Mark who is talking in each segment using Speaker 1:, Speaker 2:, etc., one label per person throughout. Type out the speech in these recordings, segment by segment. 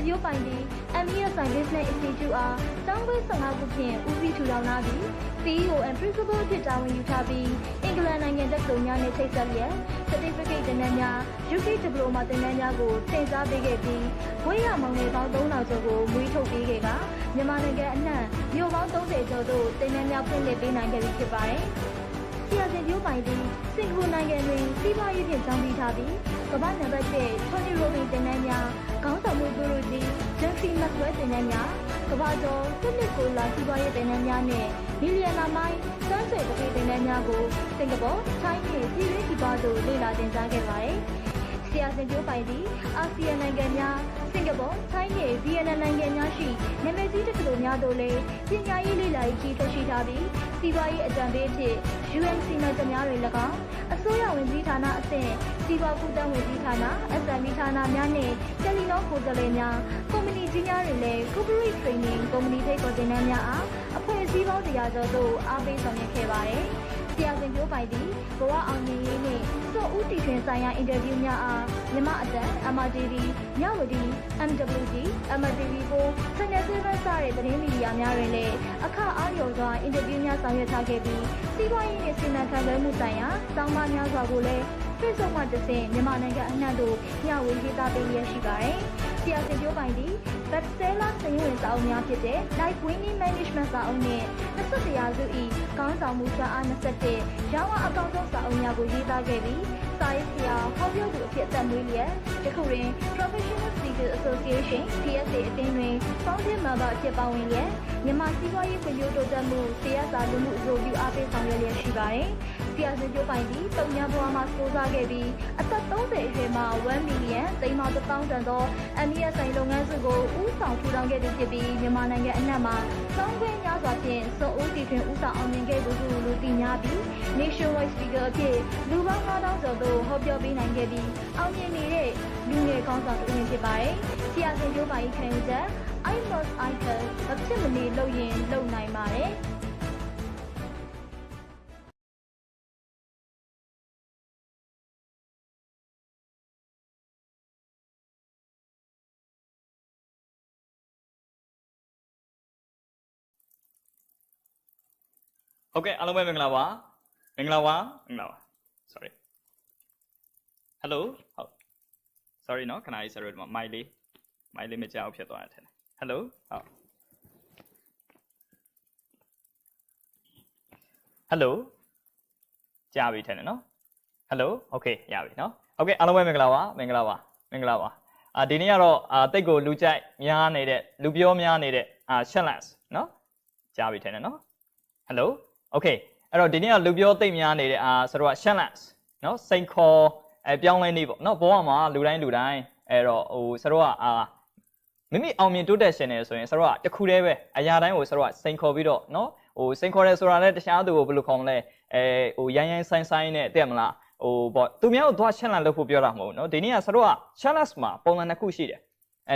Speaker 1: ရုပ်ပိုင်ပြီး MESI Business Institute အားတောင်းခွင့်15ခုဖြင့်ဦးစီးထူထောင်လာပြီး CEO and Principal ဖြစ်တာဝန်ယူထားပြီးအင်္ဂလန်နိုင်ငံတက္ကသိုလ်များနဲ့ချိတ်ဆက်လျက် Certificate သင်တန်းများ UK Diploma သင်တန်းများကိုတင်စားပေးခဲ့ပြီးဘွဲ့ရမောင်ငယ်ပေါင်း3000ကျော်ကိုမွေးထုတ်ပေးခဲ့ကမြန်မာနိုင်ငံအနှံ့မြို့ပေါင်း30ကျော်သို့သင်တန်းများဖွင့်လှစ်ပေးနိုင်ခဲ့ပြီဖြစ်ပါတယ်။ဆရာစင်ပြိုးပိုင်ပြီးစင်ကာပူနိုင်ငံတွင်စီးပွားရေးဖြင့်ကျောင်းပြီးထားပြီးကမ္ဘာနံပါတ်1 Tony Robbins သင်တန်းများခေါင်းဆောင်မှုဂုရုကြီး Jeffrey Maxwell သင်တန်းများကမ္ဘာကျော်စစ်နစ်ကိုလာစီးပွားရေးသင်တန်းများနဲ့မီလီယံနာမိုင်းစမ်းဆွေတပိသင်တန်းများကိုစင်ကာပူ၊ထိုင်းနဲ့ပြည်တွင်းပြည်ပသို့လေ့လာသင်ကြားခဲ့ပါတယ်။ဆရာစင်ပြိုးပိုင်ပြီးအာဆီယံနိုင်ငံများစင်ကာပူ၊ထိုင်းနဲ့ဗီယက်နမ်နိုင်ငံများရှိနာမည်ကြီးတက္ကသိုလ်များသို့လည်းပညာရေးလေ့လာရေးကြီးထုတ်ရှိထားပြီးစီးပွားရေးအကြံပေးအဖြစ် UNC မှတ်များတွေ၎င်းအစိုးရဝန်ကြီးဌာနအဆင့်စီးပွားကူးသန်းဝန်ကြီးဌာန SME ဌာနများနဲ့တယ်လီနောကိုယ်စားလှယ်များကုမ္ပဏီကြီးများတွေလည်း Corporate Training ကုမ္ပဏီထိပ်ပေါ်တင်တန်းများအားအဖွဲ့အစည်းပေါင်း100ကျော်သို့အားပေးဆောင်ရွက်ခဲ့ပါတယ်။ဆရာစင်ပြိုးပိုင်သည်ဘဝအောင်မြင်ရေးနှင့်စောဦးတီထွင်ဆိုင်ရာအင်တာဗျူးများအားမြမအတန် MRTV မြဝတီ MWG MRTV4 Channel 7 စတဲ့သတင်းမီဒီယာများတွင်လည်းအခအားလျော်စွာအင်တာဗျူးများဆောင်ရွက်ထားခဲ့ပြီးစီးပွားရေးနှင့်စီမံခန့်ခွဲမှုဆိုင်ရာစောင်းပါများစွာကိုလည်းFacebook မှတစ်ဆင့်မြန်မာနိုင်ငံအနှံ့သို့မျှဝေရေးသားပေးရရှိပါတယ်။ဆရာစင်ပြိုးပိုင်သည် Bestseller စာရင်းဝင်စာအုပ်များဖြစ်တဲ့ Life Winning Management စာအုပ်နဲ့21ရာစု၏ခေါင်းဆောင်မှုစွမ်းအား21ရောင်းအားအကောင်းဆုံးစာအုပ်များကိုရေးသားခဲ့ပြီးစာရေးဆရာဟောပြောသူအဖြစ်အသက်မွေးလျက်ယခုတွင် Professional Speakers Association PSA အသင်းတွင် Founding Member အဖြစ်ပါဝင်လျက်မြန်မာစီးပွားရေးဖွံ့ဖြိုးတိုးတက်မှုCSR လူမှုအကျိုးပြုအားပေးဆောင်ရွက်လျက်ရှိပါတယ်။ဆရာစင်ပြိုးပိုင်သည်တုံညာဘဝမှာစူးစမ်းခဲ့ပြီးအသက်30အရွယ်မှာ1 million သိန်းပေါင်း1000တန်သော MESI လုပ်ငန်းစုကိုဦးဆောင်ထူထောင်ခဲ့သူဖြစ်ပြီးမြန်မာနိုင်ငံအနှံ့မှာသုံးခွင့်များစွာဖြင့်စောဦးတီထွင်ဦးဆောင်အောင်မြင်ခဲ့သူလူသိများပြီး Nationwide Speaker အဖြစ်လူပေါင်း9000ကျော်သို့ဟောပြောပေးနိုင်ခဲ့ပြီးအောင်မြင်နေတဲ့လူငယ်ကောင်းဆောင်တစ်ဦးဖြစ်ပါတယ်။ဆရာစင်ပြိုးပိုင်ခံယူချက် I must I can မဖြစ်မနေလုပ်ရင်လုပ်နိုင်ပါတယ်။
Speaker 2: ဟုတ်ကဲ့အားလုံးပဲမင်္ဂလာပါ sorry hello ဟုတ် sorry နော်ခဏလေး sorry ဒီမှာ mic လေးမကြောက်ဖြစ်သွားတယ်ထင်တယ် hello ဟုတ် hello ကြားပြီထင်တယ်နော် hello okay ရပြီနော်ဟုတ်ကဲ့အားလုံးပဲမင်္ဂလာပါဒီနေ့ကတော့တိတ်ကိုလူကြိုက်များနေတဲ့လူပြောများနေတဲ့ challenge နော်ကြားပြီထင်တယ်နော် hello okay အဲ့တော့ဒီနေ့ကလူပြောသိပ်များနေတဲ့ဆိုတော့ challenge နော်စိန်ခေါ်ပြောင်းလဲနေပေါ့နော်ဘောမှာလူတိုင်းအဲ့တော့ဆိုတော့မိမိအောင်မြင်တိုးတက်ရှင်နေဆိုရင်ဆိုတော့တခုတည်းပဲအရာတိုင်းကိုဆိုတော့စိန်ခေါ်ပြီးတော့နော်စိန်ခေါ်တယ်ဆိုတာလည်းတခြားသူကိုဘယ်လိုခေါ်မလဲရိုင်းဆိုင်နဲ့တဲ့မလားပေါ့သူများကိုသွား challenge လုပ်ဖို့ပြောတာမဟုတ်နော်ဒီနေ့ကဆိုတော့ challenge မှာပုံစံနှစ်ခုရှိတယ်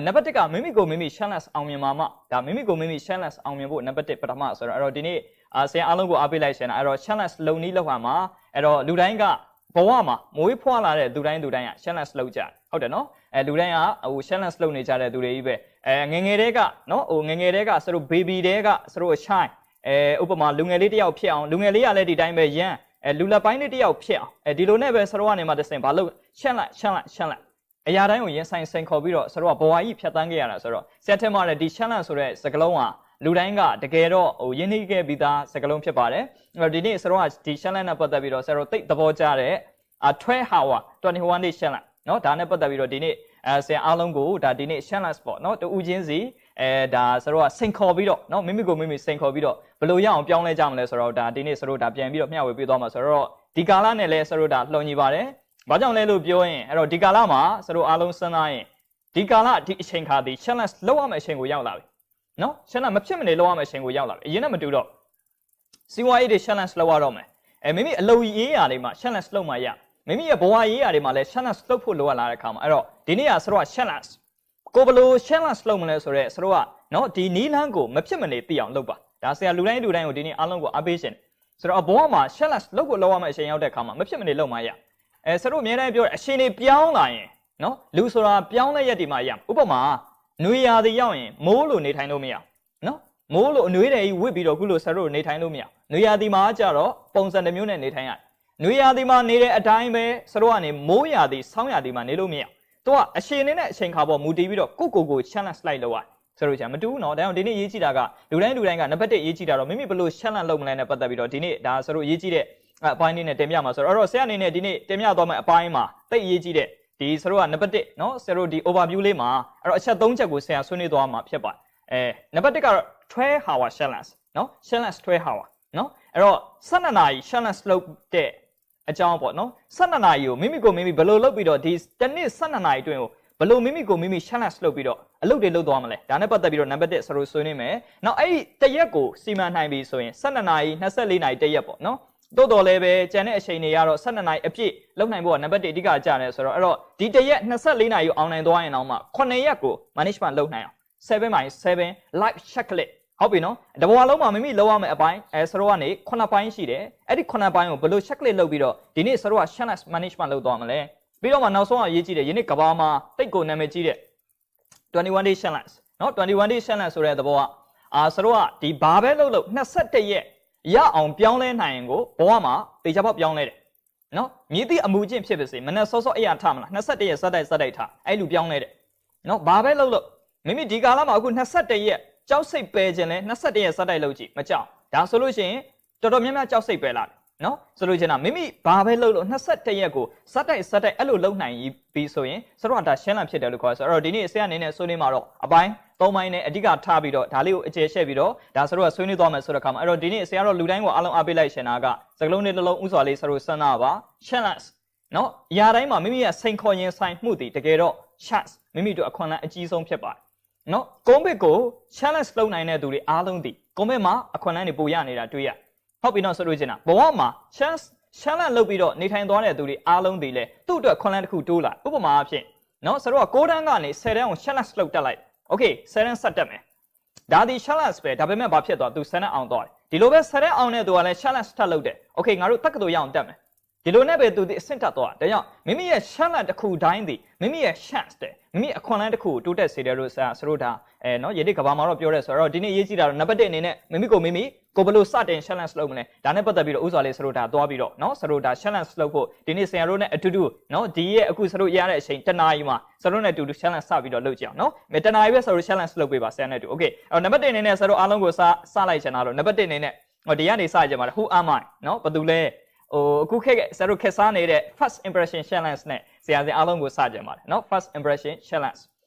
Speaker 2: နံပါတ်1ကမိမိကိုမိမိ challenge အောင်မြင်မှာမှဒါမိမိကိုမိမိ challenge အောင်မြင်ဖို့နံပါတ်1ပထမဆိုတော့အဲ့တော့ဒီနေ့ဆရာအားလုံးကိုအားပေးလိုက်ရှင်အဲ့တော့ challenge လုံနည်းလောက်မှာအဲ့တော့လူတိုင်းကဘဝမှာမွေးဖွားလာတဲ့လူတိုင်းက challenge လုပ်ကြဟုတ်တယ်နော်လူတိုင်းကchallenge လုပ်နေကြတဲ့သူတွေကြီးပဲငငယ်တဲကနော်ငငယ်တဲကဆိုတော့ baby တဲကဆိုတော့ shine ဥပမာလူငယ်လေးတစ်ယောက်ဖြစ်အောင်လူငယ်လေးကလည်းဒီတိုင်းပဲရမ်းလူလက်ပိုင်းလေးတစ်ယောက်ဖြစ်အောင်ဒီလိုနဲ့ပဲဆိုတော့ကနေမှတစ်စင်ဘာလို့ challenge အရာတိုင်းကိုရင်ဆိုင်စိန်ခေါ်ပြီးတော့ဆိုတော့ဘဝကြီးဖြတ်တန်းခဲ့ရတာဆိုတော့ဆရာထင်ပါတယ်ဒီ challenge ဆိုတဲ့စကားလုံးကလူတိုင်းကတကယ်တော့ရင်းနှီးခဲ့ပြီးသားစကားလုံးဖြစ်ပါတယ်အဲ့တော့ဒီနေ့ဆိုတော့ဒီ challenge နဲ့ပတ်သက်ပြီးတော့ဆရာတို့သိသဘောကျတဲ့12 hour 21 day challenge เนาะဒါနဲ့ပတ်သက်ပြီးတော့ဒီနေ့ဆရာအားလုံးကိုဒါဒီနေ့ challenge ပေါ့เนาะတူဦးချင်းစီဒါဆိုတော့စိန်ခေါ်ပြီးတော့เนาะမိမိကိုမိမိစိန်ခေါ်ပြီးတော့ဘယ်လိုရအောင်ပြောင်းလဲကြမလဲဆိုတော့ဒါဒီနေ့ဆိုတော့ဒါပြန်ပြီးတော့မျှဝေပေးသွားမှာဆိုတော့ဒီကာလနဲ့လဲဆိုတော့ဒါလှုံညီပါတယ်ဘာကြောင့်လဲလို့ပြောရင်အဲ့တော့ဒီကာလမှာဆိုတော့အားလုံးစဉ်းစားရင်ဒီကာလဒီအချိန်ခါဒီ challenge လောက်ရမယ့်အချိန်ကိုရောက်လာပြီเนาะ challenge မဖြစ်မနေလောက်ရမယ့်အချိန်ကိုရောက်လာပြီအရင်ကမတူတော့စီဝါရေးတွေ challenge လောက်ရတော့မယ်မိမိအလုပ်ရေးရာတွေမှာ challenge လောက်မှရမိမိရဲ့ဘဝရေးရာတွေမှာလည်း challenge လုပ်ဖို့လိုအပ်လာတဲ့အခါမှာအဲ့တော့ဒီနေ့ကဆိုတော့ challenge ကိုဘယ်လို challenge လုပ်မလဲဆိုတော့ဆိုတော့เนาะဒီနီးလန်းကိုမဖြစ်မနေသိအောင်လုပ်ပါဒါဆရာလူတိုင်းကိုဒီနေ့အားလုံးကိုအားပေးရှင်ဆိုတော့ဘဝမှာ challenge လုပ်ဖို့လောက်ရမယ့်အချိန်ရောက်တဲ့အခါမှာမဖြစ်မနေလုပ်မှရဆိုတော့အများတိုင်းပြောတယ်အချိန်တွေပြောင်းလာရင်เนาะလူဆိုတာပြောင်းလဲရက်ဒီမှာရဥပမာ နွေရာသီရောက်ရင်မိုးလိုနေထိုင်လို့မရနော်မိုးလိုအနွေးတွေဝစ်ပြီးတော့ခုလိုဆရာတို့နေထိုင်လို့မရနွေရာသီမှာကြတော့ပုံစံတစ်မျိုးနဲ့နေထိုင်ရတယ်နွေရာသီမှာနေတဲ့အတိုင်းပဲဆရာတို့ကနေမိုးရာသီဆောင်းရာသီမှာနေလို့မရသူကအချိန်နဲ့အချိန်ခါပေါ်မူတည်ပြီးတော့ကို challenge လိုက်လို့ဆရာတို့ကြာမတူဘူးနော်ဒါကြောင့်ဒီနေ့ရေးကြည့်တာကလူတိုင်းကနံပါတ်1ရေးကြည့်တာတော့မိမိဘယ်လို challenge လုပ်မလဲနဲ့ပတ်သက်ပြီးတော့ဒီနေ့ဒါဆရာတို့ရေးကြည့်တဲ့အပိုင်းလေးနဲ့တင်ပြမှာဆိုတော့အဲ့တော့ဆရာအနေနဲ့ဒီနေ့တင်ပြသွားမယ့်အပိုင်းမှာတိတ်ရေးကြည့်တဲ့ဒီဆရာတို့ကနံပါတ်1နော်ဆရာတို့ဒီ overview လေးမှာအဲ့တော့အချက်3ချက်ကိုဆရာဆွေးနွေးသွားမှာဖြစ်ပါတယ်နံပါတ်1ကတော့12 hour challenge နော် challenge 12 hour နော်အဲ့တော့12နာရီ challenge လုပ်တဲ့အကြောင်းပေါ့နော်12နာရီကိုမိမိကိုမိမိဘယ်လိုလုပ်ပြီးတော့ဒီတစ်နေ့12နာရီအတွင်းကိုဘယ်လိုမိမိကိုမိမိ challenge လုပ်ပြီးတော့အလုပ်တွေလုပ်သွားမလဲဒါနဲ့ပတ်သက်ပြီးတော့နံပါတ်1ဆရာတို့ဆွေးနွေးမယ်နောက်အဲ့ဒီတစ်ရက်ကိုစီမံနိုင်ပြီဆိုရင်12နာရီ24နာရီတစ်ရက်ပေါ့နော်တိုးတော်လည်းပဲကျန်တဲ့အချိန်တွေကတော့12နာရီအပြည့်လုပ်နိုင်ဖို့ကနံပါတ်1အဓိကကျတယ်ဆိုတော့အဲ့တော့ဒီတစ်ရက်24နာရီကိုအောင်နိုင်သွားရင်တော့မှ9ရက်ကို management လုပ်နိုင်အောင်7 by 7 live checklist ဟုတ်ပြီနော်တဘဝလုံးမှာမိမိလုပ်ရမယ့်အပိုင်းဆရာတို့ကနေ9ပိုင်းရှိတယ်အဲ့ဒီ9ပိုင်းကိုဘယ်လို checklist လုပ်ပြီးတော့ဒီနေ့ဆရာတို့က challenge management လုပ်သွားမလဲပြီးတော့မှနောက်ဆုံးအရေးကြီးတယ်ယနေ့ကဘာမှာတိတ်ကိုနာမည်ကြီးတဲ့21 day challenge နော်21 day challenge ဆိုတဲ့သဘောကဆရာတို့ကဒီဘာပဲလုပ်21ရက်ရအောင်ပြောင်းလဲနိုင်ရင်ကိုဘဝမှာတေချာပေါက်ပြောင်းလဲတယ်နော်မြည်သည့်အမှုချင်းဖြစ်ပါစေမနဲ့စောစောအရာထားမလား21ရက်စက်တိုက်ထားအဲ့လိုပြောင်းလဲတယ်နော်ဘာပဲလုပ်မိမိဒီကာလမှာအခု21ရက်ကြောက်စိတ်ပဲခြင်းလဲ21ရက်စက်တိုက်လုပ်ကြည့်မကြောက်ဒါဆိုလို့ရှိရင်တော်တော်များများကြောက်စိတ်ပဲလာတယ်နော်ဆိုလို့ချင်းတာမိမိဘာပဲလုပ်21ရက်ကိုစက်တိုက်အဲ့လိုလုပ်နိုင်ပြီးဆိုရင်စတော့ဒါရှင်းလန့်ဖြစ်တယ်လို့ခေါ်ဆိုတော့ဒီနေ့ဆရာအနေနဲ့ဆွေးနွေးမှာတော့အပိုင်း3ပိုင်းနဲ့အဓိကထားပြီးတော့ဒါလေးကိုအကျယ်ရှက်ပြီးတော့ဒါဆိုတော့ဆွေးနွေးသွားမယ်ဆိုတဲ့အခါမှာအဲ့တော့ဒီနေ့ဆရာတော့လူတိုင်းကိုအားလုံးအားပေးလိုက်ရှင်တာကစကလုံးလေးတစ်လုံးဥစွာလေးဆိုတော့စဉ်းစားပါ challenge နော်အရာတိုင်းမှာမိမိရဲ့စိန်ခေါ်ရင်ဆိုင်မှုတည်တကယ်တော့ chance မိမိတို့အခွင့်အလမ်းအကြီးဆုံးဖြစ်ပါတယ်နော်ကုန်းဘစ်ကို challenge လုပ်နိုင်တဲ့သူတွေအားလုံးတည်ကုန်းဘစ်မှာအခွင့်အလမ်းတွေပိုရနေတာတွေ့ရဟုတ်ပြီနော်ဆိုလို့ချင်းတာဘဝမှာ challenge လုပ်ပြီးတော့နေထိုင်သွားတဲ့သူတွေအားလုံးဒီလေသူ့အတွက်ခွန်လန်းတစ်ခုတိုးလာဥပမာအဖြစ်နော်ဆိုတော့6တန်းကနေ10တန်းကို challenge လုပ်တက်လိုက်โอเค10တန်းဆက်တက်မယ်ဒါဒီ challenge ပဲဒါပေမဲ့ဘာဖြစ်သွားသူ10တန်းအောင်သွားတယ်ဒီလိုပဲ10တန်းအောင်တဲ့သူကလည်း challenge ထပ်လုပ်တယ်โอเคငါတို့တက္ကသိုလ်ရအောင်တက်မယ်ဒီလိုနဲ့ပဲသူဒီအဆင့်တက်သွားတယ်ဒါကြောင့်မိမိရဲ့ challenge တစ်ခုတိုင်းဒီမိမိရဲ့ chance တဲ့မိမိအခွင့်အလမ်းတစ်ခုကိုတိုးတက်စေတယ်လို့ဆိုတော့ဒါနော်ယနေ့ကဘာမှာတော့ပြောရဲဆိုတော့ဒီနေ့ရေးကြည့်တာတော့နံပါတ်1အနေနဲ့မိမိကိုဘယ်လိုစတင် challenge လုပ်မလဲဒါနဲ့ပတ်သက်ပြီးတော့ဥစွာလေးဆိုတော့ဒါသွားပြီးတော့နော်ဆိုတော့ဒါ challenge လုပ်ဖို့ဒီနေ့ဆရာတို့နဲ့အတူတူနော်ဒီရဲ့အခုဆိုတော့ရတဲ့အချိန်တနာရီမှာဆိုတော့နဲ့အတူတူ challenge စပြီးတော့လုပ်ကြအောင်နော်တနာရီပဲဆိုတော့ challenge လုပ်ပေးပါဆရာနဲ့အတူ okay အဲ့တော့နံပါတ်1အနေနဲ့ဆိုတော့အားလုံးကိုစလိုက်ချင်တာတော့နံပါတ်1အနေနဲ့ဒီကနေစကြမှာ who am I နော်ဘာတူလဲအခုခက်ဆရာတို့ခက်စားနေတဲ့ first impression challenge နဲ့ဆရာအားလုံးကိုစကြပါတယ်နော် first impression challenge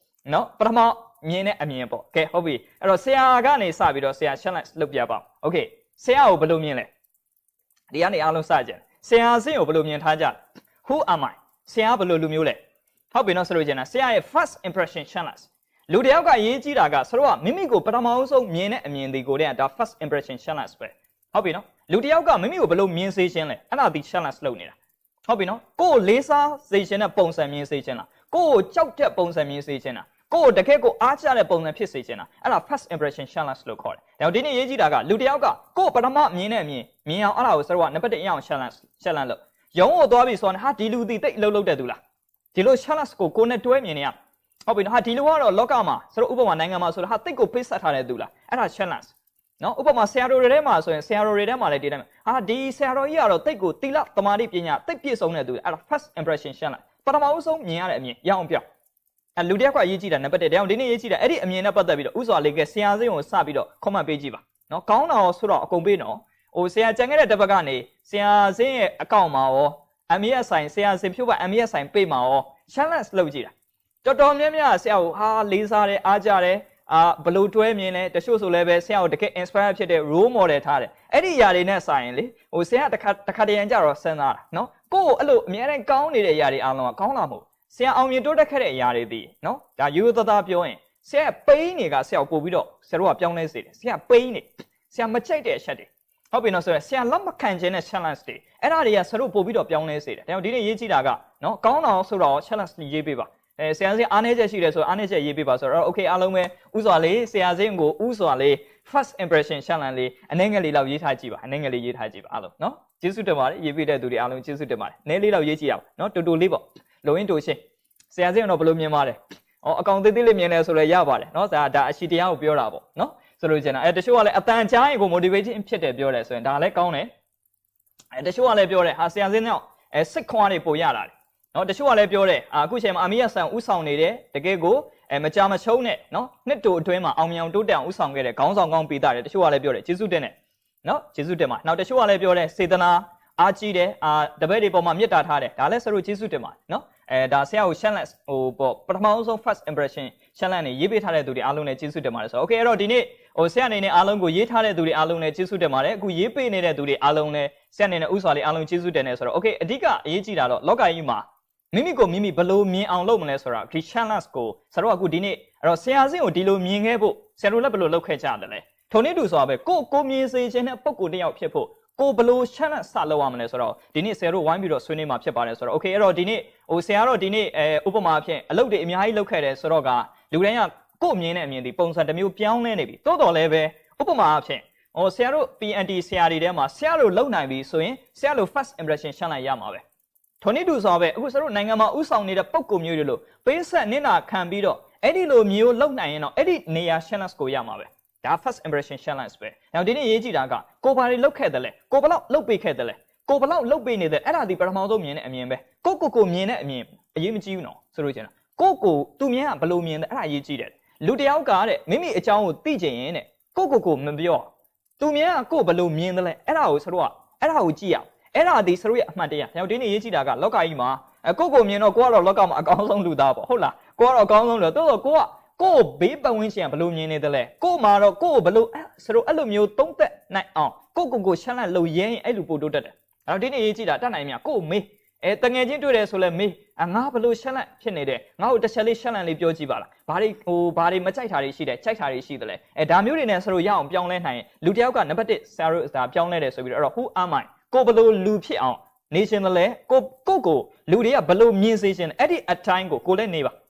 Speaker 2: နော်ပထမမြင်တဲ့အမြင်ပေါ့ကဲဟုတ်ပြီအဲ့တော့ဆရာကနေစပြီးတော့ဆရာ challenge လုပ်ပြပါဦးโอเคဆရာကိုဘယ်လိုမြင်လဲဒီကနေအားလုံးစကြဆရာစင်းကိုဘယ်လိုမြင်ထားကြ who am I ဆရာဘယ်လိုလူမျိုးလဲဟုတ်ပြီနော်ဆိုလို့ကျင်တာဆရာရဲ့ first impression challenge လူတယောက်ကရေးကြည့်တာကဆိုတော့မိမိကိုပထမဆုံးမြင်တဲ့အမြင်ဒီကိုတည်းကဒါ first impression challenge ပဲဟုတ်ပြီနော်လူတယောက်ကမိမိကိုဘယ်လိုမြင်စေခြင်းလဲအဲ့ဒါဒီ challenge လုပ်နေတာဟုတ်ပြီနော်ကိုယ်လေးစားစေခြင်းနဲ့ပုံစံမြင်စေခြင်းလားကိုယ်ကြောက်တဲ့ပုံစံမြင်စေခြင်းလားကိုယ်တကယ်ကိုအားကျတဲ့ပုံစံဖြစ်စေခြင်းလားအဲ့ဒါ first impression challenge လို့ခေါ်တယ်ဒါကြောင့်ဒီနေ့ရေးကြည့်တာကလူတယောက်ကကိုယ်ပထမမြင်တဲ့အမြင်အောင်အဲ့ဒါကိုဆိုတော့နံပါတ်1အအောင် challenge လို့ရုံးကိုသွားပြီးဆိုတော့ဟာဒီလူဒီတိတ်လှုပ်တဲ့သူလားဒီလို challenge ကိုနဲ့တွဲမြင်နေရဟုတ်ပြီနော်ဟာဒီလူကတော့လောကမှာဆိုတော့ဥပမာနိုင်ငံမှာဆိုတော့ဟာတိတ်ကိုပိတ်ဆက်ထားတဲ့သူလားအဲ့ဒါ challengeနော်ဥပမာဆရာတော်တွေထဲမှာဆိုရင်ဆရာတော်တွေထဲမှာလည်းဒီတိုင်းဟာဒီဆရာတော်ကြီးကတော့တိတ်ကိုတိလသမာဓိပညာတိတ်ပြည့်စုံတဲ့သူအဲ့ဒါ first impression challenge ပထမဦးဆုံးမြင်ရတဲ့အမြင်ရအောင်ပြောလူတယောက်ကရေးကြည့်တာနံပါတ်1တရားဒီနေ့ရေးကြည့်တာအဲ့ဒီအမြင်နဲ့ပတ်သက်ပြီးတော့ဥစွာလေးကဆရာစင်းကိုစပြီးတော့ comment ပေးကြည့်ပါနော်ကောင်းတာရောဆိုတော့အကုန်ပေးနော်ဆရာကြံခဲ့တဲ့တစ်ပတ်ကနေဆရာစင်းရဲ့အကောင့်မှာရော MBS ဆိုင်ဆရာစင်ဖြိုးပါ MBS ဆိုင်ပေးမှာရော challenge လုပ်ကြည့်တာတော်များများဆရာကိုဟာလေးစားတယ်အားကြတယ်ဘလို့တွဲမြင်လဲတချို့ဆိုလည်းပဲဆရာကိုတကယ် inspire ဖြစ်တဲ့ role model ထားတယ်အဲ့ဒီຢာတွေနဲ့ဆိုင်ရင်လေဆရာတခါတရံကြတော့စဉ်းစားတာနော်ကိုယ့်ကိုအဲ့လိုအများနဲ့ကောင်းနေတဲ့ຢာတွေအားလုံးကကောင်းလာမဟုတ်ဆရာအောင်မြင်တိုးတက်ခဲ့တဲ့ຢာတွေဒီနော်ဒါရိုးရိုးသားသားပြောရင်ဆရာပိန်းတွေကဆရာကိုပို့ပြီးတော့ဆရာတို့ကပြောင်းလဲစေတယ်ဆရာပိန်းနေဆရာမကြိုက်တဲ့အချက်တွေဟုတ်ပြီနော်ဆိုရင်ဆရာလက်မခံခြင်းတဲ့ challenge တွေအဲ့ဒါတွေကဆရာတို့ပို့ပြီးတော့ပြောင်းလဲစေတယ်ဒါကြောင့်ဒီနေ့ရေးကြည့်တာကနော်ကောင်းအောင်ဆိုတော့ challenge ရေးပေးပါဆရာစင်းအားနည်းချက်ရှိတယ်ဆိုအားနည်းချက်ရေးပေးပါဆိုတော့ okay အားလုံးပဲဥစွာလေးဆရာစင်းကိုဥစွာလေး first impression challenge လေးအနည်းငယ်လေးလောက်ရေးထားကြည့်ပါအနည်းငယ်လေးရေးထားကြည့်ပါအားလုံးနော်ကျေးဇူးတင်ပါတယ်ရေးပေးတဲ့သူတွေအားလုံးကျေးဇူးတင်ပါတယ်နည်းလေးလောက်ရေးကြည့်ရအောင်နော်တူတူလေးပေါ့လုံရင်းတူရှင်းဆရာစင်းတော့ဘယ်လိုမြင်ပါလဲ အကောင်သေးသေးလေးမြင်နေဆိုလဲရပါတယ်နော်ဒါအရှိတရားကိုပြောတာပေါ့နော်ဆိုလို့ကျင်တာတချို့ကလည်းအတန်ကြားရင်ကို motivation ဖြစ်တယ်ပြောတယ်ဆိုရင်ဒါလည်းကောင်းတယ်တချို့ကလည်းပြောတယ်ဟာဆရာစင်းကြောင့်စိတ်ခွန်အားတွေပိုရလာတယ်နော်တချို့ကလည်းပြောတယ်အခုချိန်မှာအမေရဆန်ဥဆောင်နေတယ်တကယ်ကိုမကြာမချုံးနဲ့နော်နှစ်တိုအတွင်းမှာအောင်မြောင်တိုးတက်အောင်ဥဆောင်ခဲ့တဲ့ခေါင်းဆောင်ကောင်းပေးတာတယ်တချို့ကလည်းပြောတယ်ကျေးဇူးတင်တယ်နော်ကျေးဇူးတင်ပါနောက်တချို့ကလည်းပြောတယ်စေတနာအားကြီးတယ်တပည့်တွေပေါ်မှာမေတ္တာထားတယ်ဒါလည်းဆရာတို့ကျေးဇူးတင်ပါတယ်နော်ဒါဆရာကို challenge ပေါ့ပထမဆုံး first impression challenge နဲ့ရေးပေးထားတဲ့သူတွေအားလုံးလည်းကျေးဇူးတင်ပါတယ်ဆိုတော့ okay အဲ့တော့ဒီနေ့ဆရာအနေနဲ့အားလုံးကိုရေးထားတဲ့သူတွေအားလုံးလည်းကျေးဇူးတင်ပါတယ်အခုရေးပေးနေတဲ့သူတွေအားလုံးလည်းဆရာအနေနဲ့ဥစွာလေးအားလုံးကျေးဇူးတင်နေဆိုတော့ okay အဓိကအရေးကြီးတာတော့လောကကြီးမှာမိမိကိုမိမိဘယ်လိုမြင်အောင်လုပ်မလဲဆိုတာဒီ challenge ကိုဆရာတို့အခုဒီနေ့အဲ့တော့ဆရာစင်းကိုဒီလိုမြင်ခဲ့ဖို့ဆရာတို့လည်းဘယ်လိုလုပ်ခဲ့ကြတယ်လဲထုံနည်းတူဆိုတာပဲကိုမြင်စေခြင်းနဲ့ပုံကိုတယောက်ဖြစ်ဖို့ကိုဘယ်လို challenge စလုပ်ရမလဲဆိုတော့ဒီနေ့ဆရာတို့ဝိုင်းပြီးတော့ဆွေးနွေးမှာဖြစ်ပါတယ်ဆိုတော့ okay အဲ့တော့ဒီနေ့ဆရာတော့ဒီနေ့ဥပမာအဖြစ်အလုပ်တွေအများကြီးလုပ်ခဲ့တယ်ဆိုတော့ကလူတိုင်းကကိုမြင်တဲ့အမြင်ဒီပုံစံတစ်မျိုးပြောင်းလဲနေပြီတိုးတော်လည်းပဲဥပမာအဖြစ်ဆရာတို့ PNT ဆရာတွေထဲမှာဆရာတို့လုံနိုင်ပြီဆိုရင်ဆရာတို့ first impression ရှင်းလိုက်ရမှာပဲထုံနည်းတူဆိုပဲအခုဆရာတို့နိုင်ငံမှာဥဆောင်နေတဲ့ပုံကိုမျိုးတွေလို့ပေးဆက်နင့်နာခံပြီးတော့အဲ့ဒီလိုမျိုးလုံနိုင်ရင်တော့အဲ့ဒီနေရာ challenge ကိုရမှာပဲဒါ first impression challenge ပဲ။နောက်ဒီနေ့ရေးကြည့်တာကကိုဘာတွေလုပ်ခဲ့တယ်လဲ။ကိုဘလောက်လုပ်ပေးခဲ့တယ်လဲ။ကိုဘလောက်လုပ်ပေးနေတယ်အဲ့ဒါဒီပထမဆုံးမြင်တဲ့အမြင်ပဲ။ကိုမြင်တဲ့အမြင်အရေးမကြီးဘူးနော်ဆိုလို့ကျင်တာ။ကိုသူမြင်ကဘလို့မြင်တယ်အဲ့ဒါအရေးကြီးတယ်။လူတယောက်ကတဲ့မိမိအကြောင်းကိုသိချင်ရင်တဲ့ကိုမပြော။သူမြင်ကကိုဘလို့မြင်တယ်လဲအဲ့ဒါကိုဆိုတော့အဲ့ဒါကိုကြည့်ရအောင်။အဲ့ဒါဒီဆိုရဲ့အမှတ်တရ။နောက်ဒီနေ့ရေးကြည့်တာကလောကကြီးမှာကိုမြင်တော့ကိုကတော့လောကမှာအကောင်းဆုံးလူသားပေါ့ဟုတ်လား။ကိုကတော့အကောင်းဆုံးလူ။တိုးတော့ကိုဘေးပတ်ဝန်းကျင်ဘလို့မြင်နေတယ်လဲကိုမှာတော့ကိုဘလို့ဆိုတော့အဲ့လိုမျိုးသုံးသက်နိုင်အောင်ကိုရှမ်းလန့်လို့ရဲရင်အဲ့လိုပို့တိုးတက်တယ်အဲ့တော့ဒီနေ့ရေးကြည့်တာတတ်နိုင်မြကိုမေးတငယ်ချင်းတွေ့တယ်ဆိုလဲမေးငါဘလို့ရှမ်းလန့်ဖြစ်နေတယ်ငါ့ကိုတစ်ချက်လေးရှမ်းလန့်လေးပြောကြည့်ပါလားဘာတွေမကြိုက်တာတွေရှိတယ်ကြိုက်တာတွေရှိတယ်လဲဒါမျိုးတွေနဲ့ဆိုတော့ရအောင်ပြောင်းလဲနိုင်ရင်လူတယောက်ကနံပါတ်1ဆရာတို့ဒါပြောင်းလဲတယ်ဆိုပြီးတော့အဲ့တော့ who am I ကိုဘလို့လူဖြစ်အောင်နေရှင်တယ်လဲကိုလူတွေကဘလို့မြင်စေရှင်အဲ့ဒီအတိုင်းကိုလည်းနေပ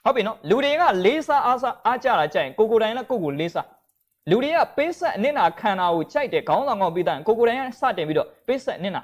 Speaker 2: ါဟုတ်ပြီနော်လူတွေကလေးစားအားကြတာကြိုက်ရင်ကိုတိုင်လည်းကိုလေးစားလူတွေကပေးဆက်အနစ်နာခန္ဓာကိုကြိုက်တယ်ခေါင်းဆောင်ကောင်းပြီးတိုင်းကိုတိုင်ကစတင်ပြီးတော့ပေးဆက်အနစ်နာ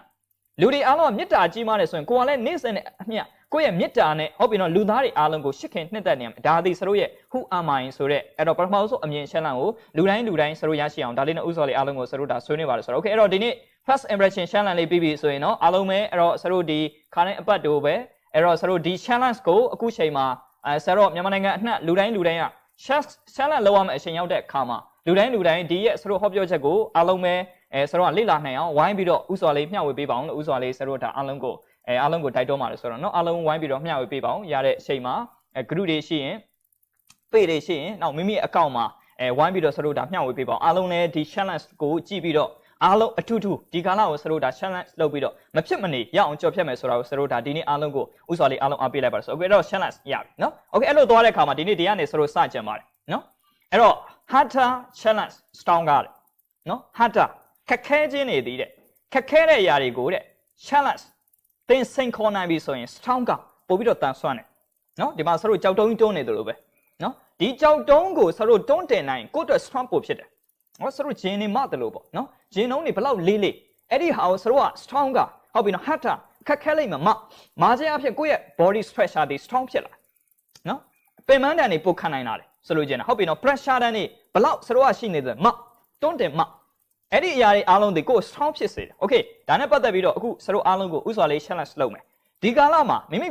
Speaker 2: လူတွေအားလုံးကမေတ္တာကြီးမားတယ်ဆိုရင်ကိုကလည်းနေ့စဉ်နဲ့အမျှကိုရဲ့မေတ္တာနဲ့ဟုတ်ပြီနော်လူသားတွေအားလုံးကိုရှစ်ခင်နှစ်သက်နေရမယ်ဒါသည်ဆရာတို့ရဲ့ who am I ဆိုတဲ့အဲ့တော့ပထမဆုံးအမြင်ရှင်းလန့်ကိုလူတိုင်းဆရာတို့ရရှိအောင်ဒါလေးနဲ့ဥစ္စာလေးအားလုံးကိုဆရာတို့ဒါဆွေးနွေးပါတယ်ဆိုတော့ okay အဲ့တော့ဒီနေ့ first impression ရှင်းလန့်လေးပြီးပြီဆိုရင်နော်အားလုံးပဲအဲ့တော့ဆရာတို့ဒီခါတိုင်းအပတ်တူပဲအဲ့တော့ဆရာတို့ဒီ challenge ကိုအခုချိန်မှာဆရာတော့မြန်မာနိုင်ငံအနှံ့လူတိုင်းကရှမ်းလန့်လောက်ရမယ့်အချိန်ရောက်တဲ့အခါမှာလူတိုင်းဒီရဲ့ဆရာတို့ဟောပြောချက်ကိုအားလုံးပဲဆရာတို့ကလေ့လာနိုင်အောင်ဝိုင်းပြီးတော့ဥစွာလေးမျှဝေပေးပါအောင်လို့ဥစွာလေးဆရာတို့ဒါအားလုံးကိုတိုက်တွန်းပါတယ်ဆိုတော့เนาะအားလုံးဝိုင်းပြီးတော့မျှဝေပေးပါအောင်ရတဲ့အချိန်မှာgroup တွေရှိရင်page တွေရှိရင်နောက်မိမိအကောင့်မှာဝိုင်းပြီးတော့ဆရာတို့ဒါမျှဝေပေးပါအောင်အားလုံးလည်းဒီ challenge ကိုကြည့်ပြီးတော့အားလုံးအထူးဒီကာလကိုဆရာတို့ဒါ challenge လုပ်ပြီးတော့မဖြစ်မနေရအောင်ကြော်ဖြတ်မယ်ဆိုတာကိုဆရာတို့ဒါဒီနေ့အားလုံးကိုဥစွာလေးအားလုံးအားပေးလိုက်ပါဆို okay အဲ့တော့ challenge ရပြီเนาะ okay အဲ့လိုသွားတဲ့အခါမှာဒီနေ့ဒီကနေဆရာတို့စကြံပါတယ်เนาะအဲ့တော့ harder challenge stronger เนาะ harder ခက်ခဲခြင်းနေသေးတဲ့ခက်ခဲတဲ့အရာတွေကိုတဲ့ challenge သင်စိန်ခေါ်နိုင်ပြီဆိုရင် stronger ပို့ပြီးတော့တန်ဆွမ်းတယ်เนาะဒီမှာဆရာတို့ကြောက်တုံးတွန်းနေတယ်လို့ပဲเนาะဒီကြောက်တုံးကိုဆရာတို့တွန်းတင်နိုင်ကိုယ့်အတွက် strong ပို့ဖြစ်တယ်ဟောဆရာတို့ဂျင်းနေမှတယ်လို့ပေါ့နော်ဂျင်းနှုံးတွေဘလောက်လေးအဲ့ဒီဟာကိုဆရာတို့က strong ကဟုတ်ပြီနော် harder ခက်ခဲလိုက်မှာမာခြင်းအဖြစ်ကိုယ့်ရဲ့ body structure တွေ strong ဖြစ်လာနော်ပင်ပန်းတန်တွေပို့ခံနိုင်တာလေဆိုလို့ကျင်တာဟုတ်ပြီနော် pressure တန်းတွေဘလောက်ဆရာတို့ကရှိနေတယ်တွန်းတင်အဲ့ဒီအရာတွေအားလုံးတွေကို strong ဖြစ်စေတယ် okay ဒါနဲ့ပတ်သက်ပြီးတော့အခုဆရာတို့အားလုံးကိုဥစွာလေး challenge လုပ်မယ်ဒီကာလမှာမိမ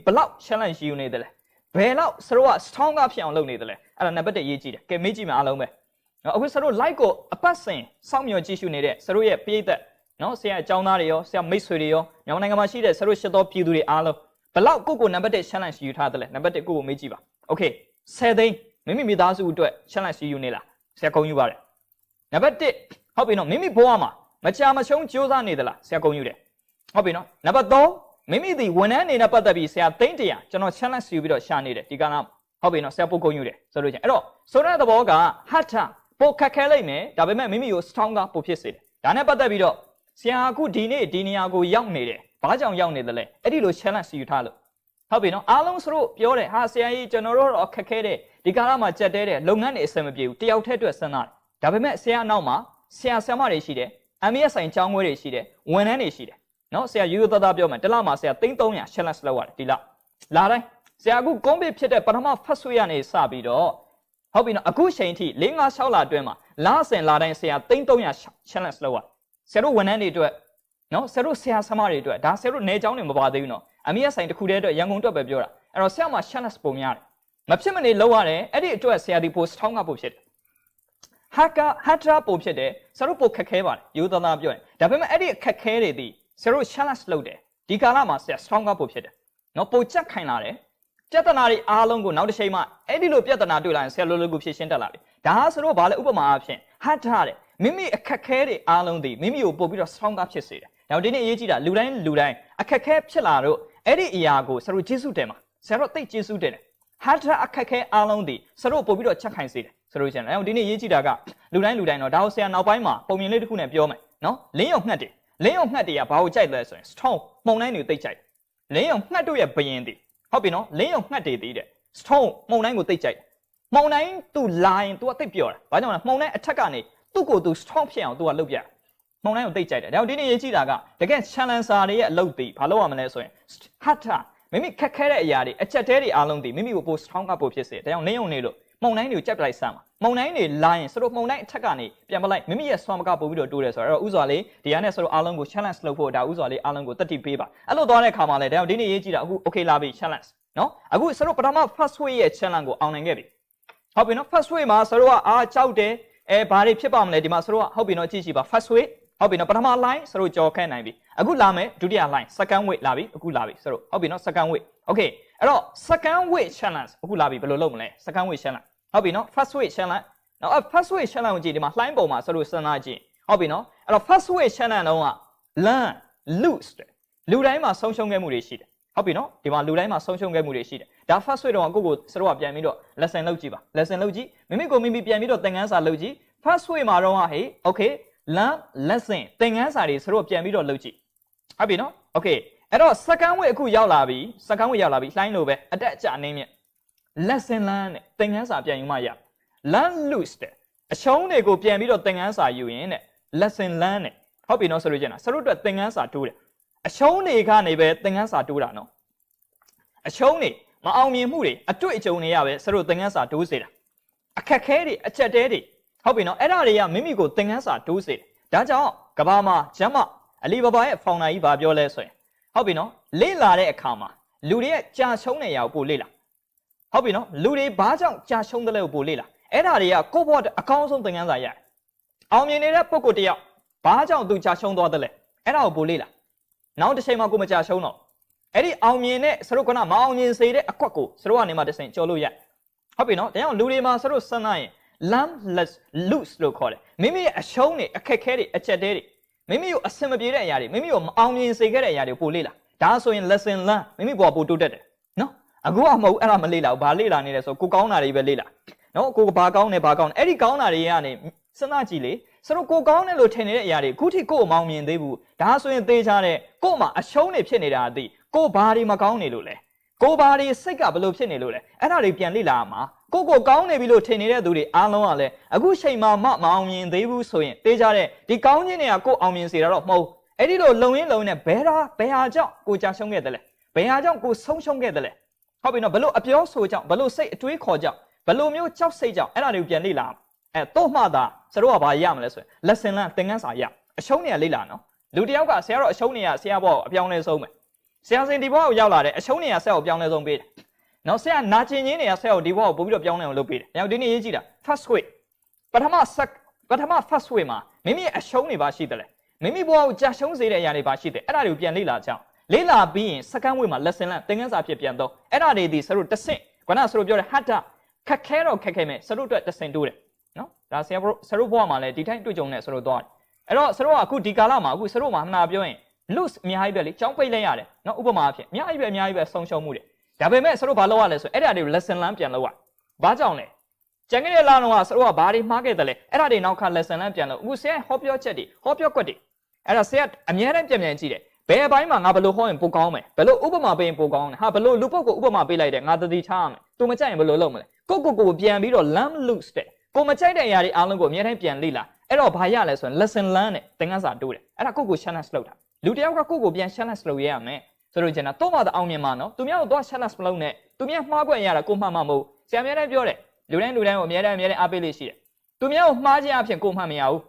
Speaker 2: ိဘလောက် challenge ယူနေတယ်လဲဘယ်လောက်ဆရာတို့က strong ကဖြစ်အောင်လုပ်နေတယ်လဲအဲ့ဒါနံပါတ်1ရေးကြည့်တယ်ကဲမေးကြည့်မယ်အားလုံးပဲအခုဆရာတို့ like ကိုအပတ်စဉ်စောင့်မျှော်ကြည့်ရှုနေတဲ့ဆရာတို့ရဲ့ပရိသတ်နော်ဆရာအကြောင်းသားတွေရောဆရာမိတ်ဆွေတွေရောမြန်မာနိုင်ငံမှာရှိတဲ့ဆရာတို့ရှစ်သောပြည်သူတွေအားလုံးဘလောက်ကိုနံပါတ်1 challenge ယူထားတယ်လဲနံပါတ်1ကိုမေးကြည့်ပါ okay 10သိန်းမိသားစုအတွက် challenge ယူနေလားဆရာဂုဏ်ယူပါတယ်နံပါတ်1ဟုတ်ပြီနော်မိဘွားမှာမကြာမရှုံးကြိုးစားနေသလားဆရာဂုဏ်ယူတယ်ဟုတ်ပြီနော်နံပါတ်3မိဒီဝန်ထမ်းအနေနဲ့ပတ်သက်ပြီးဆရာသိန်း100ကျွန်တော် challenge ယူပြီးတော့ရှာနေတယ်ဒီကနေ့ဟုတ်ပြီနော်ဆရာပို့ဂုဏ်ယူတယ်ဆိုလို့ချင်းအဲ့တော့ဆိုတဲ့သဘောက harderပိုခက်ခဲလိုက်မယ်ဒါပေမဲ့မိမိကို stronger ပိုဖြစ်စေတယ်ဒါနဲ့ပတ်သက်ပြီးတော့ဆရာအခုဒီနေ့ဒီနေရာကိုရောက်နေတယ်ဘာကြောင့်ရောက်နေတယ်လဲအဲ့ဒီလို challenge ယူထားလို့ဟုတ်ပြီနော်အားလုံးစလို့ပြောတယ်ဟာဆရာကြီးကျွန်တော်တို့တော့ခက်ခဲတယ်ဒီကာလမှာကြက်တဲတယ်လုပ်ငန်းတွေအဆင်မပြေဘူးတယောက်တည်းအတွက်စဉ်းစားတယ်ဒါပေမဲ့ဆရာနောက်မှာဆရာဆရာမတွေရှိတယ် MBS ဆိုင်ကျောင်းခွဲတွေရှိတယ်ဝန်ထမ်းတွေရှိတယ်နော်ဆရာရိုးရိုးသားသားပြောမယ်တစ်လမှာဆရာ300 challenge လုပ်ရတယ်ဒီလတိုင်း ဆရာအခုကုန်းပစ်ဖြစ်တဲ့ပထမ first week ကနေစပြီးတော့ဟုတ်ပြီနော်အခုချိန်ထိ4 5 6လအတွင်းမှာလစဉ်လတိုင်းဆရာ300 challenge လောက်ဆရာတို့ဝန်ထမ်းတွေအတွက်နော်ဆရာတို့ဆရာဆမတွေအတွက်ဒါဆရာတို့နေကြောင်းတွေမပါသေးဘူးနော်အမေဆိုင်တစ်ခုတည်းအတွက်ရန်ကုန်အတွက်ပဲပြောတာအဲ့တော့ဆရာမှာ challenge ပုံများတယ်မဖြစ်မနေလောက်ရတယ်အဲ့ဒီအတွက်ဆရာဒီ post ထောင်းကပို့ဖြစ်တယ်ဟာပို့ဖြစ်တယ်ဆရာတို့ပို့ခက်ခဲပါတယ်ရိုးသားသားပြောရင်ဒါပေမဲ့အဲ့ဒီခက်ခဲတွေဒီဆရာတို့ challenge လုပ်တယ်ဒီကာလမှာဆရာ strong ကပို့ဖြစ်တယ်နော်ပို့ချက်ခိုင်လာတယ်ပြဿနာတွေအားလုံးကိုနောက်တစ်ချိန်မှအဲ့ဒီလိုပြဿနာတွေ့လာရင်ဆရာလိုလိုကိုဖြေရှင်းတတ်လာပြီဒါဆိုတော့ဗာလဲဥပမာအဖြစ်ဟတ်ထားတယ်မိမိအခက်ခဲတွေအားလုံးဒီမိမိကိုပို့ပြီးတော့ strong ကဖြစ်စေတယ်နောက်ဒီနေ့အရေးကြီးတာလူတိုင်းအခက်ခဲဖြစ်လာတော့အဲ့ဒီအရာကိုဆရာတို့ကျေးဇူးတင်ပါဆရာတို့သိကျေးဇူးတင်တယ်ဟာတာအခက်ခဲအားလုံးဒီဆရာတို့ပို့ပြီးတော့ချက်ခိုင်စေတယ်ဆိုလို့ရှိရင်နောက်ဒီနေ့ရေးကြည့်တာကလူတိုင်းတော့ဒါကိုဆရာနောက်ပိုင်းမှာပုံမြင်လေးတစ်ခုနဲ့ပြောမယ်နော်လင်းယုံငှက်တွေကဘာကိုကြိုက်လဲဆိုရင် strong မှုန်တိုင်းတွေသိကြိုက်လင်းယုံငှက်တို့ရဲ့ဘယင်တွေဟုတ်ပြီနော်လင်းယုံငှက်တွေသိတဲ့ strong မှုန်တိုင်းကိုသိကြိုက်မှုန်တိုင်းသူလာရင် तू အသိပြောတာဘာကြောင့်လဲမှုန်တိုင်းအထက်ကနေသူ့ကို तू strong ဖြစ်အောင် तू ကလုပ်ပြမှုန်တိုင်းကိုသိကြိုက်တယ်ဒါကြောင့်ဒီနေ့ရေးကြည့်တာကတကယ် challenger တွေရဲ့အလုပ်တွေဘာလုပ်ရမလဲဆိုရင် hata မိမိခက်ခဲတဲ့အရာတွေအချက်တဲတွေအားလုံးဒီမိမိကိုပို strong ကပိုဖြစ်စေတယ်ဒါကြောင့်လင်းယုံနေလို့မှုန်တိုင်းတွေကိုကြက်ပလိုက်စမ်းပါမှုန်တိုင်းတွေလာရင်ဆိုတော့မှုန်တိုင်းအထက်ကနေပြန်ပလိုက်မိမိရဲ့စွမ်းမကပို့ပြီးတော့တိုးတယ်ဆိုတော့ဥစွာလေးဒီကနေ့ဆိုတော့အားလုံးကို challenge လုပ်ဖို့ဒါဥစွာလေးအားလုံးကိုတက်တိပေးပါအဲ့လိုသွားတဲ့ခါမှာလည်းဒါကြောင့်ဒီနေ့ရေးကြည့်တာအခု okay လာပြီ challenge နော်အခုဆိုတော့ပထမ first week ရဲ့ challenge ကိုအောင်နိုင်ခဲ့ပြီဟုတ်ပြီနော် first week မှာဆိုတော့ကြောက်တယ်ဘာတွေဖြစ်ပါမလဲဒီမှာဆိုတော့ဟုတ်ပြီနော်ကြည့်ကြည့်ပါ first week ဟုတ်ပြီနော်ပထမ line ဆိုတော့ကြော်ခဲနိုင်ပြီအခုလာမယ်ဒုတိယ line second week လာပြီအခုလာပြီဆိုတော့ဟုတ်ပြီနော် second week okay အဲ့တော့ second week challenge အခုလာပြီဘယ်လိုလုပ်မလဲ second week challenge ဟုတ်ပြီနော် first week challenge နော် first week challenge ကိုကြည့်ဒီမှာ line ပုံမှာဆိုလို့စဉ်းစားကြည့်ဟုတ်ပြီနော်အဲ့တော့ first week challenge တော့က learn lose လူတိုင်းမှာဆုံးရှုံးခဲ့မှုတွေရှိတယ်ဟုတ်ပြီနော်ဒီမှာလူတိုင်းမှာဆုံးရှုံးခဲ့မှုတွေရှိတယ်ဒါ first week တော့ကိုစတော့ပြန်ပြီးတော့ lesson လုပ်ကြည့်ပါ lesson လုပ်ကြည့်မိမိကိုမိမိပြန်ပြီးတော့သင်ခန်းစာလုပ်ကြည့် first week မှာတော့ဟေး okay learn lesson သင်ခန်းစာတွေစတော့ပြန်ပြီးတော့လုပ်ကြည့်ဟုတ်ပြီနော် okay အဲ့တော့ second week အခုရောက်လာပြီ second week ရောက်လာပြီ line လို့ပဲအတက်အကျအနေနဲ့ lesson learn နဲ့သင်ခန်းစာပြန်ယူမှရ learn lose တဲ့အရှုံးတွေကိုပြန်ပြီးတော့သင်ခန်းစာယူရင်တဲ့ lesson learn နဲ့ဟုတ်ပြီနော်ဆိုလို့ကျင်တာစတော့အတွက်သင်ခန်းစာတိုးတယ်အရှုံးတွေကနေပဲသင်ခန်းစာတိုးတာနော်အရှုံးတွေမအောင်မြင်မှုတွေအတွေ့အကြုံတွေရပဲစတော့သင်ခန်းစာတိုးစေတာအခက်ခဲတွေအချက်တဲတွေဟုတ်ပြီနော်အဲ့ဒါတွေကမိမိကိုသင်ခန်းစာတိုးစေတယ်ဒါကြောင့်ကဘာမှာဂျမ်မအလီဘာဘာရဲ့ founder ကြီးဗာပြောလဲဆိုရင်ဟုတ်ပြီနော်လေ့လာတဲ့အခါမှာလူတွေရဲ့ကြာရှုံးတဲ့ຢာကိုပို့လေ့လာဟုတ်ပြီနော်လူတွေဘာကြောင့်ကြာရှုံးတယ်လဲကိုပို့လေ့လာအဲ့ဒါတွေကကိုယ့်ဘဝအကောင်းဆုံးသင်ခန်းစာရတယ်အောင်မြင်နေတဲ့ပုဂ္ဂိုလ်တယောက်ဘာကြောင့်သူကြာရှုံးသွားတယ်လဲအဲ့ဒါကိုပို့လေ့လာနောက်တစ်ချိန်မှာကိုမကြာရှုံးတော့အဲ့ဒီအောင်မြင်တဲ့စရုပ်ကနမအောင်မြင်စေတဲ့အကွက်ကိုစရုပ်ကနေမှတစ်ဆင့်ကြော်လို့ရဟုတ်ပြီနော်ဒါကြောင့်လူတွေမှာစရုပ်စမ်းနိုင်ရင် learn lose လို့ခေါ်တယ်မိမိရဲ့အရှုံးတွေအခက်ခဲတွေအချက်တဲတွေမိမိကိုအဆင်မပြေတဲ့အရာတွေမိမိကိုမအောင်မြင်စေခဲ့တဲ့အရာတွေကိုပို့လေ့လာဒါဆိုရင် lesson learn မိမိဘဝပို့တိုးတက်တယ်နော်အခုကမဟုတ်အဲ့ဒါမလေ့လာဘူးဘာလေ့လာနေလဲဆိုကိုကောင်းတာတွေပဲလေ့လာနော်ကိုဘာကောင်းတယ်အဲ့ဒီကောင်းတာတွေကနေစဉ်းစားကြည့်လေဆိုတော့ကိုကောင်းတယ်လို့ထင်နေတဲ့အရာတွေခုထိကို့မအောင်မြင်သေးဘူးဒါဆိုရင်သေချာတဲ့ကို့မှာအရှုံးတွေဖြစ်နေတာအသိကိုဘာတွေမကောင်းနေလို့လဲကိုဘာတွေစိတ်ကဘယ်လိုဖြစ်နေလို့လဲအဲ့ဒါတွေပြန်လေ့လာရမှာကိုကောင်းနေပြီလို့ထင်နေတဲ့သူတွေအားလုံးကလည်းအခုချိန်မှာမအောင်မြင်သေးဘူးဆိုရင်သေချာတဲ့ဒီကောင်းခြင်းတွေကကိုအောင်မြင်စေတာတော့မဟုတ်အဲ့ဒီလိုလုံရင်းလုံနဲ့ဘယ်ဟာကြောင့်ကိုကြာရှုံးခဲ့တယ်လဲဘယ်ဟာကြောင့်ကိုဆုံးရှုံးခဲ့တယ်လဲဟုတ်ပြီနော်ဘလို့အပြောဆိုကြောင့်ဘလို့စိတ်အတွေးခေါ်ကြောင့်ဘလို့မျိုးကြောက်စိတ်ကြောင့်အဲ့ဒါတွေကိုပြန်လေ့လာတော့မှသာစတော့ကဘာရမလဲဆိုရင် lesson learn သင်ခန်းစာရအရှုံးတွေကလေ့လာနော်လူတယောက်ကဆရာတော့အရှုံးတွေကဆရာဘောအပြောင်းလဲဆုံးပဲဆရာစင်ဒီဘောကိုရောက်လာတယ်အရှုံးတွေကဆရာကိုပြောင်းလဲဆုံးပေးတယ်နော်ဆရာနာကျင်ချင်းတွေကဆရာကိုဒီဘောကိုပို့ပြီးတော့ပြောင်းလဲအောင်လုပ်ပေးတယ်။ဒီနေ့ရေးကြည့်တာ first week ပထမ first week မှာမိမိရဲ့အရှုံးတွေပါရှိတယ်လေမိမိဘဝကိုကြာရှုံးစေတဲ့အရာတွေပါရှိတယ်အဲ့ဒါတွေကိုပြန်လေ့လာကြအောင်လေ့လာပြီးရင် second week မှာ lesson learn သင်ခန်းစာဖြစ်ပြန်တော့အဲ့ဒါတွေဒီစရုပ်တစ်ဆင့်ခုနကစရုပ်ပြောတဲ့ hard ခက်ခဲတော့ခက်ခဲမယ်စရုပ်အတွက်တစ်ဆင့်တိုးတယ်နော်ဒါဆရာစရုပ်ဘဝမှာလည်းဒီတိုင်းတွေ့ကြုံနေစရုပ်သွားတယ်အဲ့တော့စရုပ်ကအခုဒီကာလမှာအခုစရုပ်မှာမှန်ပြောရင် lose အများကြီးပဲလေကြောင်းပိတ်လိုက်ရတယ်နော်ဥပမာအဖြစ်အများကြီးပဲဆုံးရှုံးမှုတွေဒါပေမဲ့စရုပ်ဘာလုပ်ရလဲဆိုအဲ့ဒါတွေကို lesson learn ပြန်လုပ်ရဘာကြောင့်လဲကျန်ခဲ့တဲ့လတော့စရုပ်ကဘာတွေမှားခဲ့တယ်လဲအဲ့ဒါတွေနောက်ခါ lesson learn ပြန်လုပ်အခုဆရာဟောပြောချက်တွေဟောပြောကွက်တွေအဲ့ဒါဆရာအများနဲ့ပြန်ကြည့်တယ်ဘယ်အပိုင်းမှာငါဘယ်လိုဟောရင်ပိုကောင်းမယ်ဘယ်လိုဥပမာပေးရင်ပိုကောင်းတယ်ဟာဘယ်လိုလူပုတ်ကိုဥပမာပေးလိုက်တယ်ငါသတိထားရမယ်သူမကြိုက်ရင်ဘယ်လိုလုပ်မလဲကိုပြန်ပြီးတော့ learn lose တဲ့ကိုမကြိုက်တဲ့အရာတွေအားလုံးကိုအများနဲ့ပြန်လေ့လာအဲ့တော့ဘာရလဲဆိုရင် lesson learn နဲ့သင်ခန်းစာတိုးတယ်အဲ့ဒါကို challenge လုပ်တာလူတယောက်ကကိုပြန် challenge လုပ်ရရမယ် ဆိုလို့ကျင်တာတော့မှသာအောင်မြင်မှာနော်သူများကိုသွား challenge မလုပ်နဲ့သူများမှားခွင့်ရတာကိုမှတ်မှာမဟုတ်ဆရာများတိုင်းပြောတယ်လူတိုင်းကိုအများတိုင်းအားပေးလို့ရှိတယ်သူများကိုမှားခြင်းအဖြစ်ကိုမှတ်မရဘူး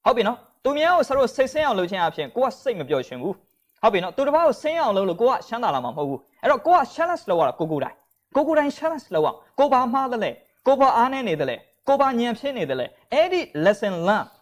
Speaker 2: ဟုတ်ပြီနော်သူများကိုဆရာတို့စိတ်ဆင်းအောင်လုပ်ခြင်းအဖြစ်ကိုကစိတ်မပျော်ရွှင်ဘူးဟုတ်ပြီနော်သူတစ်ပါးကိုဆင်းအောင်လုပ်လို့ကိုကရှမ်းသာလာမှာမဟုတ်ဘူးအဲ့တော့ကိုက challenge လုပ်ရတာကိုကိုတိုင်း challenge လုပ်အောင်ကိုဘာမှားတယ်လဲကိုဘာအားနေနေတယ်လဲကိုဘာညံဖြစ်နေတယ်လဲအဲ့ဒီ lesson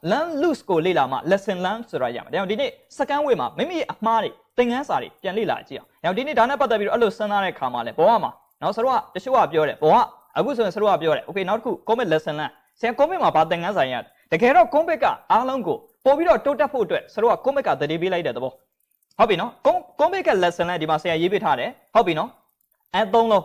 Speaker 2: learn lose ကိုလေ့လာမှ lesson learn ဆိုတာရမှာဒါကြောင့်ဒီနေ့ second way မှာမိမိအမှားတွေသင်ခန်းစာတွေပြန်လေ့လာကြည့်အောင်ဒါကြောင့်ဒီနေ့ဒါနဲ့ပတ်သက်ပြီးတော့အဲ့လိုစဉ်းစားတဲ့ခါမှာလဲဘောမှာနော်ဆရာတို့ကတချို့ကပြောတယ်ဘောကအခုဆိုရင်ဆရာတို့ကပြောတယ် okay နောက်တစ်ခု comment lesson learn ဆရာ comment မှာဘာသင်ခန်းစာရတကယ်တော့ comment ကအားလုံးကိုပို့ပြီးတော့တိုးတက်ဖို့အတွက်ဆရာတို့က comment ကတတိပေးလိုက်တဲ့သဘောဟုတ်ပြီနော် comment က lesson learn ဒီမှာဆရာရေးပေးထားတယ်ဟုတ်ပြီနော်အဲ3လုံး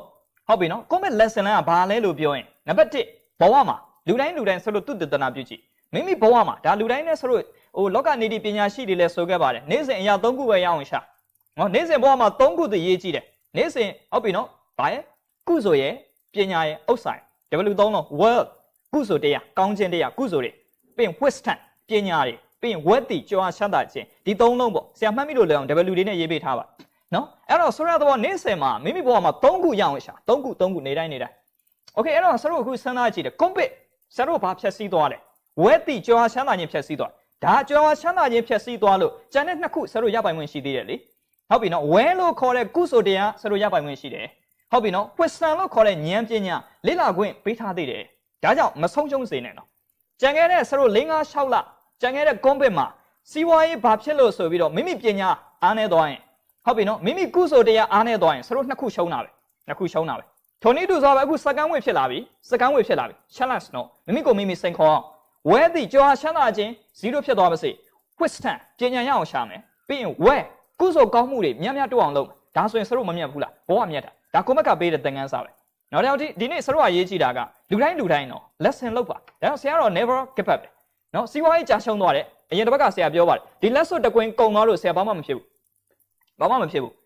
Speaker 2: ဟုတ်ပြီနော် comment lesson learn ကဘာလဲလို့ပြောရင်နံပါတ်1ဘောမှာလူတိုင်းဆရာတို့သူတည်တနာပြုကြည့်မိမိဘောမှာဒါလူတိုင်းနဲ့ဆရာတို့ဟိုလောကနေတီပညာရှိတွေလည်းဆိုခဲ့ပါတယ်နေ့စဉ်အရာ3ခုပဲရအောင်ရှာနော်နေ့စဉ်ဘောမှာ3ခုတည်းရေးကြည့်တယ်နေ့စဉ်ဟုတ်ပြီနော်ဘာရဲ့ကုဆိုရဲ့ပညာရဲ့ဥစ္စာရဲ့ W3 လုံး world ကုဆိုတရားကောင်းခြင်းတရားကုဆိုတွေပြီးရင် wisdom ပညာတွေပြီးရင် word တိကြွားချမ်းသာခြင်းဒီ3လုံးပေါ့ဆရာမှတ်မိလို့လည်းအောင် W တွေနဲ့ရေးပေးထားပါနော်အဲ့တော့ဆိုရတော့နေ့စဉ်မှာမိမိဘောမှာ3ခုရအောင်ရှာ3ခုနေတိုင်းOkay အဲ့တော့ဆရာတို့အခုစဉ်းစားကြည့်တယ် compare ဆရာတို့ဘာဖြတ်စည်းသွားလဲ word တိကြွားချမ်းသာခြင်းဖြတ်စည်းသွားဒါကြွားချမ်းသာခြင်းဖြတ်စည်းသွားလို့ကျန်တဲ့2ခုဆရာတို့ရပိုင်ခွင့်ရှိသေးတယ်လေဟုတ်ပြီနော် well လို့ခေါ်တဲ့ကုဆိုတရားဆရာတို့ရပိုင်ခွင့်ရှိတယ်ဟုတ်ပြီနော် question လို့ခေါ်တဲ့ဉာဏ်ပညာလေ့လာခွင့်ပေးထားသေးတယ်ဒါကြောင့်မဆုံးရှုံးစေနဲ့နော်ကြံခဲ့တဲ့ဆရာတို့5-6လကြံခဲ့တဲ့ compare မှာစီးပွားရေးဘာဖြစ်လို့ဆိုပြီးတော့မိမိပညာအားနေသွားရင်ဟုတ်ပြီနော်မိမိကုဆိုတရားအားနေသွားရင်ဆရာတို့2ခုရှုံးတာပဲထိုနည်းတူဆိုပဲအခု second way ဖြစ်လာပြီ challenge နော်မိမိကိုမိမိစိန်ခေါ်အောင်ဝဲသည်ကြွားချမ်းသာခြင်း0ဖြစ်သွားပါစေ wisdom ပညာရအောင်ရှာမယ်ပြီးရင်ဝဲကုဆိုကောင်းမှုတွေများတိုးအောင်လုပ်ဒါဆိုရင်ဆရာတို့မမြတ်ဘူးလားဘောကမြတ်တာဒါကိုမက်ကပေးတဲ့သင်ခန်းစာပဲနောက်တော့ဒီနေ့ဆရာတို့ကရေးကြည့်တာကလူတိုင်းနော် lesson လုပ်ပါဒါကြောင့်ဆရာကတော့ never give up နော်စီးပွားရေးကြာရှုံးသွားတယ်အရင်တစ်ပတ်ကဆရာပြောပါတယ်ဒီ lesson တကွင်းကုန်သွားလို့ဆရာဘာမှမဖြစ်ဘူ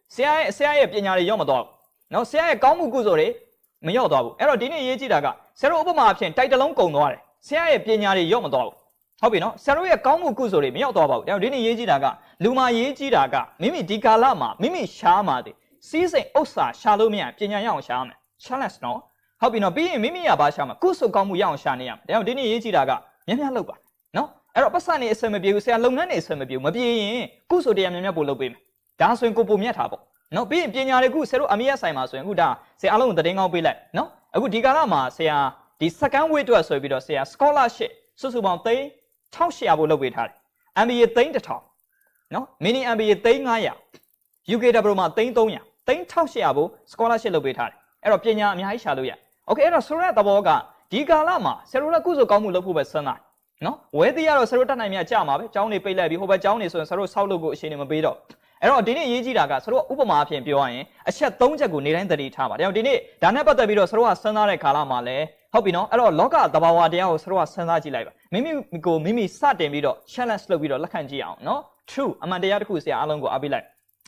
Speaker 2: းဆရာရဲ့ပညာတွေရောက်မသွားဘူးနော်ဆရာရဲ့ကောင်းမှုကုဆိုတွေမရောက်သွားဘူးအဲ့တော့ဒီနေ့ရေးကြည့်တာကဆရာတို့ဥပမာအဖြစ်တိုက်တလုံးကုန်သွားတယ်ဆရာရဲ့ပညာတွေရောက်မသွားဘူးဟုတ်ပြီနော်ဆရာတို့ရဲ့ကောင်းမှုကုဆိုတွေမရောက်သွားပါဘူးဒါကြောင့်ဒီနေ့ရေးကြည့်တာကလူမာရေးကြည့်တာကမိမိဒီကာလမှာမိမိရှားမှာတည်စီးစိမ်ဥစ္စာရှာလို့မရပညာရအောင်ရှားမယ် challenge နော်ဟုတ်ပြီနော်ပြီးရင်မိမိရပါရှာမှာကုဆိုကောင်းမှုရအောင်ရှာနေရမယ်ဒါကြောင့်ဒီနေ့ရေးကြည့်တာကများလုပ်ပါနော်အဲ့တော့ပတ်စံနေအဆင်မပြေဘူးဆရာလုပ်ငန်းနေအဆင်မပြေဘူးမပြေရင်ကုဆိုတရားများပို့လုပ်ပေးမယ်ဒါဆိုရင်ကိုပုံမြတ်တာပေါ့နော်ပြီးရင်ပညာတွေခုဆရာတို့အမေရဆိုင်မှာဆိုရင်အခုဒါဆရာအားလုံးသတင်းကောင်းပေးလိုက်နော်အခုဒီကာလမှာဆရာဒီ second way အတွက်ဆိုပြီးတော့ဆရာ scholarship စုစုပေါင်း3,800ဖို့လုပ်ပေးထားတယ် MBA 3,000နော် mini MBA 3,500 UKW မှာ3,300 3,800ဖို့ scholarship လုပ်ပေးထားတယ်အဲ့တော့ပညာအများကြီးရှာလို့ရ Okay အဲ့တော့ဆိုရတဲ့သဘောကဒီကာလမှာဆရာတို့လည်းကုစုကောင်းမှုလုပ်ဖို့ပဲစဉ်းစားနော်ဝဲသေးရတော့ဆရာတို့တတ်နိုင်မြတ်ကြမှာပဲကျောင်းနေပိတ်လိုက်ပြီးဟိုဘက်ကျောင်းနေဆိုရင်ဆရာတို့ဆောက်လုပ်ကိုအချိန်နေမပေးတော့အဲ့တော့ဒီနေ့ရေးကြည့်တာကဆရာတို့ဥပမာအဖြစ်ပြောရရင်အချက်3ချက်ကိုနေတိုင်းသတိထားပါဒါကြောင့်ဒီနေ့ဒါနဲ့ပတ်သက်ပြီးတော့ဆရာတို့ကစဉ်းစားတဲ့ကာလမှာလည်းဟုတ်ပြီနော်အဲ့တော့လောကသဘာဝတရားကိုဆရာတို့ကစဉ်းစားကြည့်လိုက်ပါမိမိစတင်ပြီးတော့ challenge လုပ်ပြီးတော့လက်ခံကြည့်အောင်နော် true အမှန်တရားတစ်ခုဆရာအားလုံးကိုအားပေးလိုက်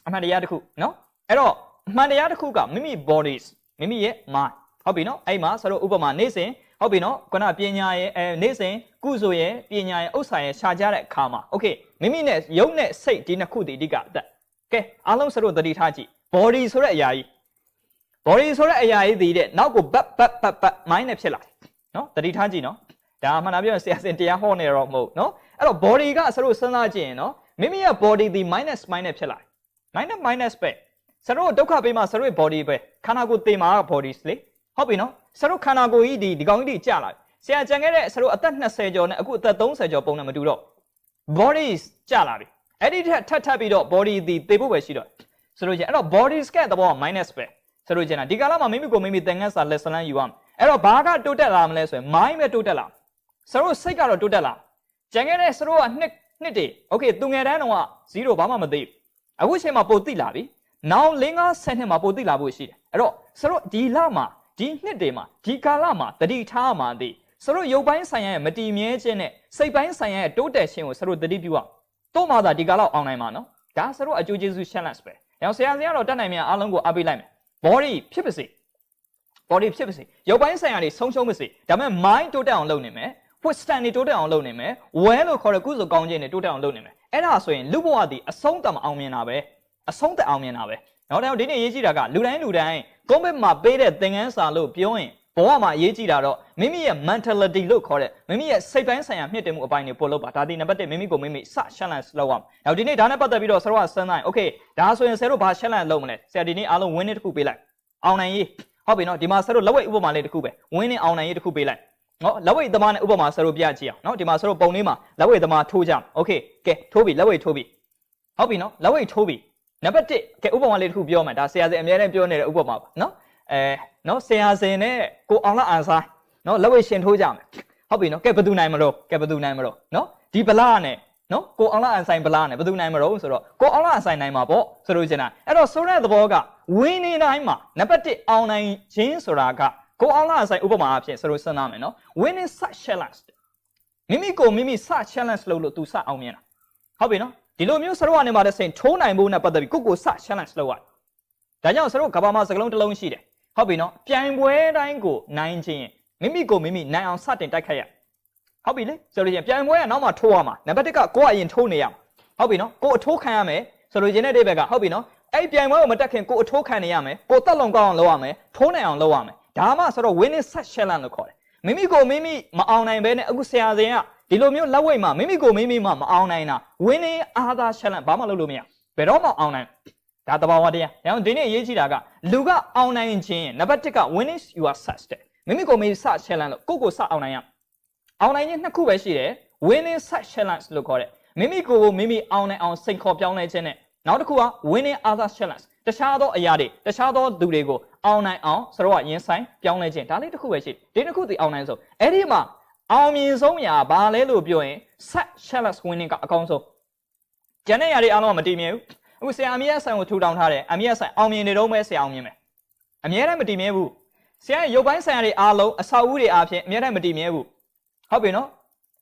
Speaker 2: အမှန်တရားတစ်ခုနော်အဲ့တော့အမှန်တရားတစ်ခုကမိမိ bodies မိမိရဲ့ mind ဟုတ်ပြီနော်အဲ့မှာဆရာတို့ဥပမာနေ့စဉ်ဟုတ်ပြီနော်ခုနပညာရဲ့နေ့စဉ်ကုစုရဲ့ပညာရဲ့ဥစ္စာရဲ့ရှာကြတဲ့အခါမှာ okay မိမိနဲ့ယုံနဲ့စိတ်ဒီနှစ်ခုတည်းအဓိကအသက်ကဲအားလုံးဆရာတို့သတိထားကြည့် body ဆိုတဲ့အရာကြီး body ဆိုတဲ့အရာကြီးတည်တဲ့နောက်ကိုဘတ် mind နဲ့ဖြစ်လာတယ်နော်သတိထားကြည့်နော်ဒါမှန်တာပြောရင်ဆရာစင်တရားဟောနေတော့မဟုတ်နော်အဲ့တော့ body ကဆရာတို့စဉ်းစားကြည့်ရင်နော်မိမိရဲ့ body ဒီ mind နဲ့ဖြစ်လာတယ် mind ပဲဆရာတို့ဒုက္ခပေးမှာဆရာတို့ body ပဲခန္ဓာကိုယ်သေမှာ body လေဟုတ်ပြီနော်ဆရာတို့ခန္ဓာကိုယ်ကြီးဒီကောင်ကြီးကြာလာဆရာကြံခဲ့တဲ့ဆရာတို့အသက်20ကျော်နဲ့အခုအသက်30ကျော်ပုံနဲ့မတူတော့ body ကြာလာပြီအဲ့ဒီထပ်ပြီးတော့ body ဒီသေဖို့ပဲရှိတော့ဆိုလို့ချင်းအဲ့တော့ body ကတဲ့ဘောက minus ပဲဆိုလို့ချင်းဒီကာလမှာမိမိကိုမိမိသင်ငန်းစာ lesson ယူရမယ်အဲ့တော့ဘာကတိုးတက်လာမလဲဆိုရင် mind ပဲတိုးတက်လာဆရာတို့စိတ်ကတော့တိုးတက်လာကြံခဲ့တဲ့ဆရာတို့ကနှစ်တည်း okay သူငယ်တန်းတော့0ဘာမှမသိဘူးအခုချိန်မှာပိုသိလာပြီနောက်5-10နှစ်မှာပိုသိလာဖို့ရှိတယ်အဲ့တော့ဆရာတို့ဒီလမှာဒီနှစ်တည်းမှာဒီကာလမှာတတိထားမှာတည်ဆရာတို့ရုပ်ပိုင်းဆိုင်ရာရဲ့မတည်မြဲခြင်းနဲ့စိတ်ပိုင်းဆိုင်ရာရဲ့တိုးတက်ခြင်းကိုဆရာတို့တတိပြုအောင်တော့မှသာဒီကာလအောင်နိုင်မှာနော်ဒါဆရာတို့အကျိုးကျေးဇူး challenge ပဲ။ဒါဆရာကတော့တတ်နိုင်မြန်အားလုံးကိုအားပေးလိုက်မယ်။ body ဖြစ်ပါစေရုပ်ပိုင်းဆိုင်ရာတွေဆုံးရှုံးပါစေဒါပေမဲ့ mind တိုးတက်အောင်လုပ်နေမယ်။ wisdom တွေတိုးတက်အောင်လုပ်နေမယ်။ well လို့ခေါ်တဲ့ကုစုကောင်းခြင်းတွေတိုးတက်အောင်လုပ်နေမယ်။အဲ့ဒါဆိုရင်လူဘဝသည်အဆုံးတမအောင်မြင်တာပဲ အဆုံးသက်အောင်မြင်တာပဲနော်ဒါကြောင့်ဒီနေ့ရေးကြည့်တာကလူတိုင်းကိုယ့်ဘက်မှာပေးတဲ့သင်ခန်းစာလို့ပြောရင်ဘဝမှာရေးကြည့်တာတော့မိမိရဲ့ mentality လို့ခေါ်တဲ့မိမိရဲ့စိတ်ပိုင်းဆိုင်ရာမြင့်တင်မှုအပိုင်းတွေပို့လို့ပါဒါဒီနံပါတ်1မိမိကိုမိမိစ challenge လုပ်အောင်။နောက်ဒီနေ့ဒါနဲ့ပတ်သက်ပြီးတော့ဆရာတို့ကစဉ်းစားရင် okay ဒါဆိုရင်ဆရာတို့ဘာ challenge လုပ်မလဲဆရာဒီနေ့အားလုံး winning တစ်ခုပေးလိုက်အောင်နိုင်ရေးဟုတ်ပြီနော်ဒီမှာဆရာတို့လက်ဝိတ်ဥပမာလေးတစ်ခုပဲ winning အောင်နိုင်ရေးတစ်ခုပေးလိုက်နော်လက်ဝိတ်သမားနဲ့ဥပမာဆရာတို့ပြကြည့်အောင်နော်ဒီမှာဆရာတို့ပုံလေးမှာလက်ဝိတ်သမားထိုးကြအောင် okay ကဲထိုးပြီလက်ဝိတ်ထိုးပြီဟုတ်ပြီနော်လက်ဝိတ်ထိုးပြီနံပါတ်1ကဲဥပမာလေးတစ်ခုပြောမယ်ဒါဆရာစင်အများနဲ့ပြောနေတဲ့ဥပမာပါနော်နော်ဆရာစင်နဲ့ကိုအောင်လာအန်စားနော်လက်ဝိတ်ရှင်ထိုးကြမယ်ဟုတ်ပြီနော်ကဲဘယ်သူနိုင်မလို့နော်ဒီဗလာနဲ့နော်ကိုအောင်လာအန်ဆိုင်ဗလာနဲ့ဘယ်သူနိုင်မလို့ဆိုတော့ကိုအောင်လာအန်ဆိုင်နိုင်မှာပေါ့ဆိုလို့ချင်တာအဲ့တော့ဆိုတဲ့သဘောကဝင်းနေတိုင်းမှာနံပါတ်1အောင်နိုင်ခြင်းဆိုတာကကိုအောင်လာအန်ဆိုင်ဥပမာအဖြစ်ဆိုလို့စဉ်းစားမယ်နော် winning such challenge မိမိကိုမိမိစ challenge လုပ်လို့ तू စအောင်မြင်တာဟုတ်ပြီနော်ဒီလိုမျိုးဆရာကနေမှတဲ့စိန်ထိုးနိုင်ဖို့နဲ့ပတ်သက်ပြီးကိုစ challenge လုပ်ရတယ်ဒါကြောင့်ဆရာကဘာမှစကလုံးတစ်လုံးရှိတယ်ဟုတ်ပြီနော်ပြိုင်ပွဲတိုင်းကိုနိုင်ခြင်းမိမိကိုမိမိနိုင်အောင်စတင်တိုက်ခိုက်ရဟုတ်ပြီလေဆိုလို့ချင်းပြိုင်ပွဲကနောက်မှထိုးရမှာနံပါတ်1ကကိုကအရင်ထိုးနေရမှာဟုတ်ပြီနော်ကိုအထိုးခံရမယ်ဆိုလို့ချင်းတဲ့အိဗက်ကဟုတ်ပြီနော်အဲ့ပြိုင်ပွဲကိုမတက်ခင်ကိုအထိုးခံနေရမယ်ကိုတက်လုံကောင်းအောင်လုပ်ရမယ်ထိုးနိုင်အောင်လုပ်ရမယ်ဒါမှဆိုတော့ winning such challenge လို့ခေါ်တယ်မိမိကိုမိမိမအောင်နိုင်ဘဲနဲ့အခုဆရာစင်ကဒီလိုမျိုးလက်ဝိတ်မှာမိမိကိုမိမိမှမအောင်နိုင်တာ winning other challenge ဘာမှလုပ်လို့မရဘယ်တော့မှအောင်နိုင်ဒါတဘာဝတရား။ဒါကြောင့်ဒီနေ့အရေးကြီးတာကလူကအောင်နိုင်ခြင်းနံပါတ်1က winning your success မိမိကိုမိမိစ challenge လို့ကိုစအောင်နိုင်ရအောင်နိုင်ခြင်းနှစ်ခုပဲရှိတယ် winning such challenge လို့ခေါ်တယ်မိမိကိုမိမိအောင်နိုင်အောင်စိတ်ခေါ်ပြောင်းလဲခြင်းနဲ့နောက်တစ်ခုက winning other challenge တခြားသောအရာတွေတခြားသောသူတွေကိုအောင်နိုင်အောင်ဆိုတော့ရင်ဆိုင်ပြောင်းလဲခြင်းဒါလေးတစ်ခုပဲရှိတယ်ဒီတစ်ခုဒီအောင်နိုင်ဆုံးအဲ့ဒီမှာအောင်မြင်ဆုံးရာဘာလဲလို့ပြောရင် such challenge winning ကအကောင်းဆုံးကျန်တဲ့ຢာတွေအားလုံးကမတည်မြဲဘူးအခုဆရာအမြဲဆိုင်ကိုထူထောင်ထားတယ်အမြဲဆိုင်အောင်မြင်နေတော့မဲဆရာအောင်မြင်မယ်အမြဲတမ်းမတည်မြဲဘူးဆရာရုပ်ပိုင်းဆိုင်ရာတွေအားလုံးအဆောက်အဦတွေအားဖြင့်အမြဲတမ်းမတည်မြဲဘူးဟုတ်ပြီနော်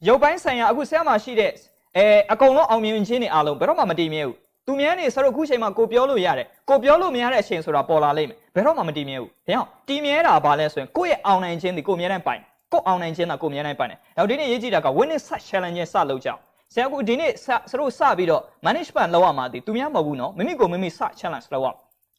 Speaker 2: ရုပ်ပိုင်းဆိုင်ရာအခုဆရာမှာရှိတဲ့အကုန်လုံးအောင်မြင်ခြင်းတွေအားလုံးဘယ်တော့မှမတည်မြဲဘူးသူများနေဆိုတော့အခုချိန်မှာကိုပြောလို့ရတယ်ကိုပြောလို့မရတဲ့အချိန်ဆိုတာပေါ်လာလိမ့်မယ်ဘယ်တော့မှမတည်မြဲဘူးဒါကြောင့်တည်မြဲတာဘာလဲဆိုရင်ကိုယ့်ရဲ့အောင်နိုင်ခြင်းတွေကိုအမြဲတမ်းပိုင်ကိုအောင်နိုင်ခြင်းကကိုအမြဲတမ်းပိုင်တယ်နောက်ဒီနေ့ရေးကြည့်တာက winning such challenge စလုပ်ကြအောင်ဆရာကဒီနေ့စပြီးတော့ management လောက်ရမှာဒီသူများမဟုတ်ဘူးနော်မိမိကိုမိမိစ challenge လောက်ရ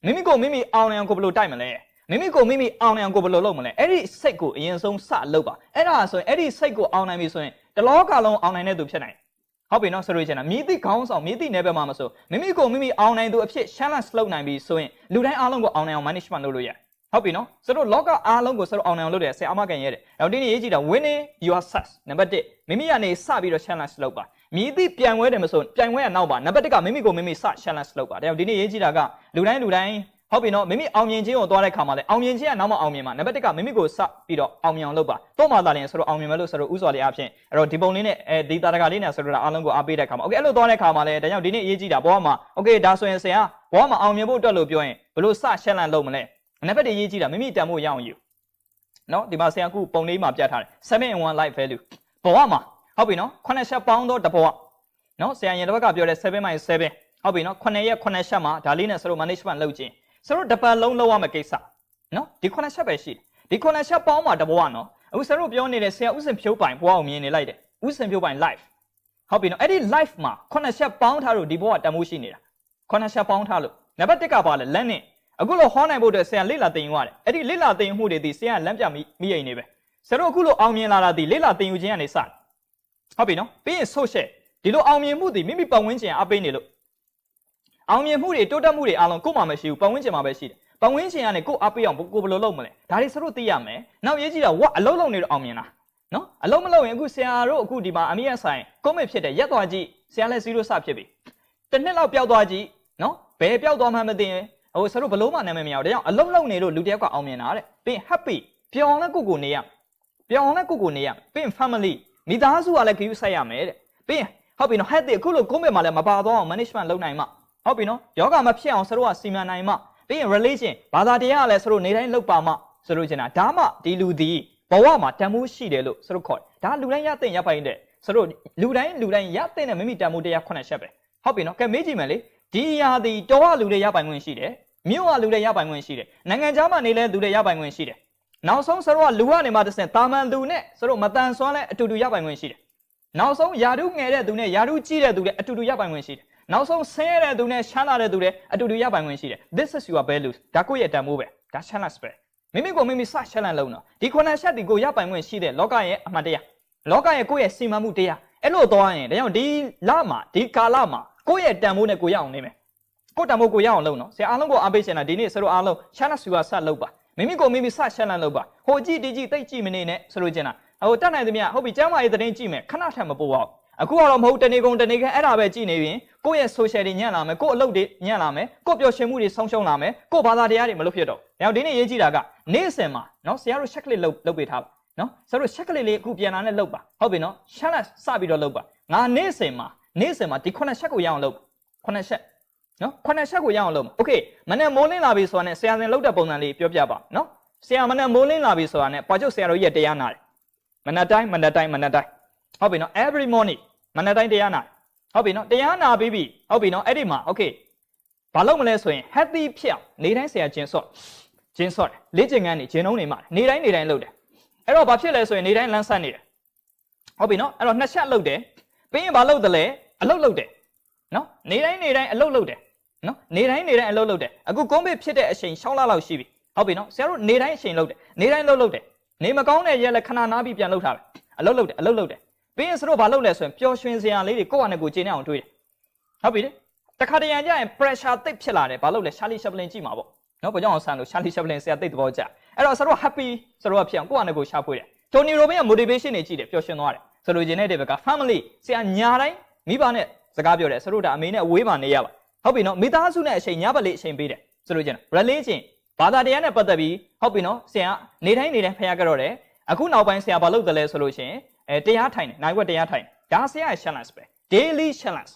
Speaker 2: မိမိကိုမိမိအောင်နိုင်အောင်ကိုဘယ်လိုတိုက်မလဲမိမိကိုမိမိအောင်နိုင်အောင်ကိုဘယ်လိုလုပ်မလဲအဲ့ဒီစိတ်ကိုအရင်ဆုံးစလုပ်ပါအဲ့ဒါဆိုရင်အဲ့ဒီစိတ်ကိုအောင်နိုင်ပြီဆိုရင်တလောကလုံးအောင်နိုင်တဲ့သူဖြစ်နိုင်ဟုတ်ပြီနော်ဆိုလို့ချင်တာမြည်သည့်ခေါင်းဆောင်မြည်သည့်နယ်ပယ်မှာမဆိုမိမိကိုမိမိအောင်နိုင်သူအဖြစ် challenge လုပ်နိုင်ပြီဆိုရင်လူတိုင်းအားလုံးကိုအောင်နိုင်အောင် management လုပ်လို့ရဟုတ်ပြီနော်ဆိုတော့လောကအားလုံးကိုဆိုတော့အောင်နိုင်အောင်လုပ်တယ်ဆရာအမကန်ရဲတယ်နောက်ဒီနေ့ရေးကြည့်တာ winning your success နံပါတ်1မိမိကနေစပြီးတော့ challenge လုပ်ပါမြည်သည့်ပြိုင်ပွဲတယ်မဆိုပြိုင်ပွဲကနောက်ပါနံပါတ်1ကမိမိကိုမိမိစ challenge လုပ်ပါဒါကြောင့်ဒီနေ့ရေးကြည့်တာကလူတိုင်းဟုတ်ပြီနော်မိမိအောင်မြင်ခြင်းကိုသွားတဲ့ခါမှာလဲအောင်မြင်ခြင်းကနောက်မှအောင်မြင်မှာနံပါတ်1ကမိမိကိုစပြီးတော့အောင်မြင်အောင်လုပ်ပါတော့မှသာလျှင်ဆိုတော့အောင်မြင်မယ်လို့ဆိုတော့ဥစွာလေးအဖြစ်အဲ့တော့ဒီပုံလေးနဲ့ဒီတာတကာလေးနဲ့ဆိုတော့အားလုံးကိုအားပေးတဲ့ခါမှာโอเคအဲ့လိုသွားတဲ့ခါမှာလဲဒါကြောင့်ဒီနေ့ရေးကြည့်တာဘောမှာโอเคဒါဆိုရင်ဆရာဘောမှာအောင်မြင်ဖို့အတွက်လို့ပြောရင်ဘလို့စ challenge လုပ်မလဲနံပါတ်1ရေးကြည့်တာမိမိတန်ဖို့ရအောင်ယူနော်ဒီမှာဆရာအခုပုံလေးမှာပြထားတယ်7 in 1 life value ဘောမှာဟုတ်ပြီနော်9ချက်ပေါင်းတော့တဘောနော်ဆရာရင်တစ်ဘက်ကပြောတယ်7 by 7ဟုတ်ပြီနော်9ရက်9ချက်မှာဒါလေးနဲ့ဆိုတော့ management လုပ်ခြင်းဆိုတော့တစ်ပတ်လုံးလုပ်ရမယ့်ကိစ္စနော်ဒီ9ချက်ပဲရှိတယ်ဒီ9ချက်ပေါင်းမှာတဘောနော်အခုဆရာတို့ပြောနေတဲ့ဆရာဥစဉ်ဖြိုးပိုင်ဘဝကိုမြင်နေလိုက်တယ်ဥစဉ်ဖြိုးပိုင် life ဟုတ်ပြီနော်အဲ့ဒီ life မှာ9ချက်ပေါင်းထားလို့ဒီဘဝတမိုးရှိနေတာ9ချက်ပေါင်းထားလို့နံပါတ်1ကပါလဲလမ်းနဲ့အခုလို့ဟောနိုင်ဖို့အတွက်ဆရာလေ့လာသင်ယူရတယ်အဲ့ဒီလေ့လာသင်ယူမှုတွေဒီဆရာလမ်းပြမိရိပ်နေပဲဆရာတို့အခုလို့အောင်မြင်လာတာဒီလေ့လာသင်ယူခြင်းကနေစဟုတ်ပြီနော်ပြီးရင် social ဒီလိုအောင်မြင်မှုဒီမိမိပတ်ဝန်းကျင်အပေးနေလို့အောင်မြင်မှုတွေတိုးတက်မှုတွေအားလုံးကိုယ်မှမရှိဘူးပတ်ဝန်းကျင်မှာပဲရှိတယ်ပတ်ဝန်းကျင်ကနေကိုယ်အပေးအောင်ကိုယ်ဘယ်လိုလုပ်မလဲဒါတွေဆရာတို့သိရမယ်နောက်ရေးကြည့်တာဝတ်အလုံးလုံးနေတော့အောင်မြင်လားနော်အလုံးမလုံးရင်အခုဆရာတို့အခုဒီမှာအမိရဆိုင်ကွန်မန့်ဖြစ်တဲ့ရက်သွားကြည့်ဆရာလည်း0စဖြစ်ပြီတစ်နှစ်လောက်ပျောက်သွားကြည့်နော်ဘယ်ပျောက်သွားမှမသိရင်ဟိုဆရာတို့ဘလို့မှနာမည်မရဘူးဒါကြောင့်အလုံးလုံးနေလို့လူတယောက်ကအောင်မြင်တာတဲ့ပြီးရင် happy ပျော်အောင်လည်းကိုနေရပျော်အောင်လည်းကိုနေရပြီးရင် family မိသားစုကလည်းဂရုစိုက်ရမယ်တဲ့ပြီးရင်ဟုတ်ပြီနော် healthy အခုလို့ကွန်မန့်မှာလည်းမပါတော့အောင် management လုပ်နိုင်မှဟုတ်ပြီနော်ယောဂမဖြစ်အောင်ဆရာတို့ကစီမံနိုင်မှပြီးရင် religion ဘာသာတရားကလည်းဆရာတို့နေတိုင်းလုပ်ပါမှဆိုလို့ချင်တာဒါမှဒီလူဒီဘဝမှာတန်ဖိုးရှိတယ်လို့ဆရာတို့ခေါ်တယ်ဒါလူတိုင်းရတဲ့ရပိုင်တဲ့ဆရာတို့လူတိုင်းရတဲ့နဲ့မိမိတန်ဖိုးတရား9ချက်ပဲဟုတ်ပြီနော်ကဲမေးကြည့်မယ်လေဒီအရာဒီတော်ကလူတွေရပိုင်ခွင့်ရှိတယ်မြို့ကလူတွေရပိုင်ခွင့်ရှိတယ်နိုင်ငံခြားမှာနေလဲလူတွေရပိုင်ခွင့်ရှိတယ်နောက်ဆုံးဆရာတို့ကလူကနေမှတစ်ဆင့်တာမန်သူနဲ့ဆရာတို့မတန်ဆွမ်းလဲအတူတူရပိုင်ခွင့်ရှိတယ်နောက်ဆုံးယာတုငယ်တဲ့သူနဲ့ယာတုကြီးတဲ့သူနဲ့အတူတူရပိုင်ခွင့်ရှိတယ် နောက်ဆုံးဆင်းရဲတဲ့သူနဲ့ချမ်းသာတဲ့သူတွေအတူတူရပိုင်ခွင့်ရှိတယ် this is your value ဒါကိုယ့်ရဲ့တန်ဖိုးပဲဒါ challenge ပဲမိမိကိုမိမိစ challenge လုပ်တော့ဒီခုနချက်ဒီကိုရပိုင်ခွင့်ရှိတဲ့လောကရဲ့အမှန်တရားလောကရဲ့ကိုယ့်ရဲ့စီမံမှုတရားအဲ့လိုသွားရင်ဒါကြောင့်ဒီလမှာဒီကာလမှာကိုယ့်ရဲ့တန်ဖိုးနဲ့ကိုရအောင်နေမယ်ကိုတန်ဖိုးကိုရအောင်လုပ်နော်ဆရာအားလုံးကိုအားပေးချင်တာဒီနေ့ဆရာတို့အားလုံး challenge ကဆက်လုပ်ပါမိမိကိုမိမိစ challenge လုပ်ပါဟိုကြည့်ဒီကြည့်တိတ်ကြည့်မနေနဲ့ဆိုလို့ချင်တာဟိုတက်နိုင်သမျှဟုတ်ပြီကျမ်းမာရေးသတင်းကြည့်မယ်ခဏထပ်မပို့အောင်အခုကတော့မဟုတ်တနေကုန်တနေခန့်အဲ့ဒါပဲကြည့်နေရင်ကိုယ့်ရဲ့ social တွေညံ့လာမယ်ကိုယ့်အလုပ်တွေညံ့လာမယ်ကိုယ့်ပျော်ရွှင်မှုတွေဆုံးရှုံးလာမယ်ကိုယ့်ဘာသာတရားတွေမလုပ်ဖြစ်တော့ဒါကြောင့်ဒီနေ့ရေးကြည့်တာကနေ့စဉ်မှာနော်ဆရာတို့ check လေးလုပ်ပေးထားပါနော်ဆရာတို့ check လေးအခုပြန်လာနဲ့လုပ်ပါဟုတ်ပြီနော် challenge စပြီးတော့လုပ်ပါငါနေ့စဉ်မှာဒီ9ချက်ကိုရအောင်လုပ်9ချက်နော်9ချက်ကိုရအောင်လုပ်โอเคမနေ့မိုးလင်းလာပြီဆိုတာနဲ့ဆရာစင်လုပ်တဲ့ပုံစံလေးပြောပြပါနော်ဆရာမနေ့မိုးလင်းလာပြီဆိုတာနဲ့ပွားချုပ်ဆရာတို့ရဲ့တရားနာတယ်မနေ့တိုင်းဟုတ်ပြီနော် every morning မနေ့တိုင်းတရားနာဟုတ်ပြီနော်တရားနာပြီးပြီဟုတ်ပြီနော်အဲ့ဒီမှာโอเคဘာလုပ်မလဲဆိုရင် happy ဖြစ်အောင်နေတိုင်းဆရာကျင်းစော့လေ့ကျင့်ခန်းနေကျင်းနှုံးနေမှာနေတိုင်းလုပ်တယ်အဲ့တော့ဘာဖြစ်လဲဆိုရင်နေတိုင်းလမ်းဆက်နေတယ်ဟုတ်ပြီနော်အဲ့တော့2ချက်လုပ်တယ်ပြီးရင်ဘာလုပ်တယ်လဲအလုပ်လုပ်တယ်နော်နေတိုင်းအလုပ်လုပ်တယ်နော်နေတိုင်းအလုပ်လုပ်တယ်အခုကုန်းပစ်ဖြစ်တဲ့အချိန်6လလောက်ရှိပြီဟုတ်ပြီနော်ဆရာတို့နေတိုင်းအချိန်လုပ်တယ်နေတိုင်းလုပ်တယ်နေမကောင်းတဲ့ရက်လက်ခဏနားပြီးပြန်လုပ်ထားတယ်အလုပ်လုပ်တယ်ပြီးရင်ဆရာတို့ဘာလုပ်လဲဆိုရင်ပျော်ရွှင်စရာလေးတွေကိုယ့်အနေကိုကျင်းနေအောင်တွေးတယ်ဟုတ်ပြီလေတခါတရံကျရင် pressure သိပ်ဖြစ်လာတယ်ဘာလုပ်လဲ Charlie Chaplin ကြည့်မှာပေါ့နော်ဘာကြောင့်အောင်ဆန်းလို့ Charlie Chaplin ဆရာသိပ်သဘောကျအဲ့တော့ဆရာတို့ happy ဆရာတို့ဖြစ်အောင်ကိုယ့်အနေကိုရှာဖွေတယ် Tony Robbins ရဲ့ motivation တွေကြည့်တယ်ပျော်ရွှင်သွားတယ်ဆိုလိုချင်တဲ့ဘက်က family ဆရာညာတိုင်းမိဘနဲ့စကားပြောတယ်ဆရာတို့ဒါအမေနဲ့အဝေးမှာနေရပါဟုတ်ပြီနော်မိသားစုနဲ့အချိန်ညဘက်လေးအချိန်ပေးတယ်ဆိုလိုချင်တာ religion ဘာသာတရားနဲ့ပတ်သက်ပြီးဟုတ်ပြီနော်ဆရာနေတိုင်းဖျားကြတော့တယ်အခုနောက်ပိုင်းဆရာဘာလုပ်တယ်လဲဆိုလို့ရှိရင်တရားထိုင်တယ်နိုင်ဝက်တရားထိုင်ဒါဆရာရဲ့ challenge ပဲ daily challenge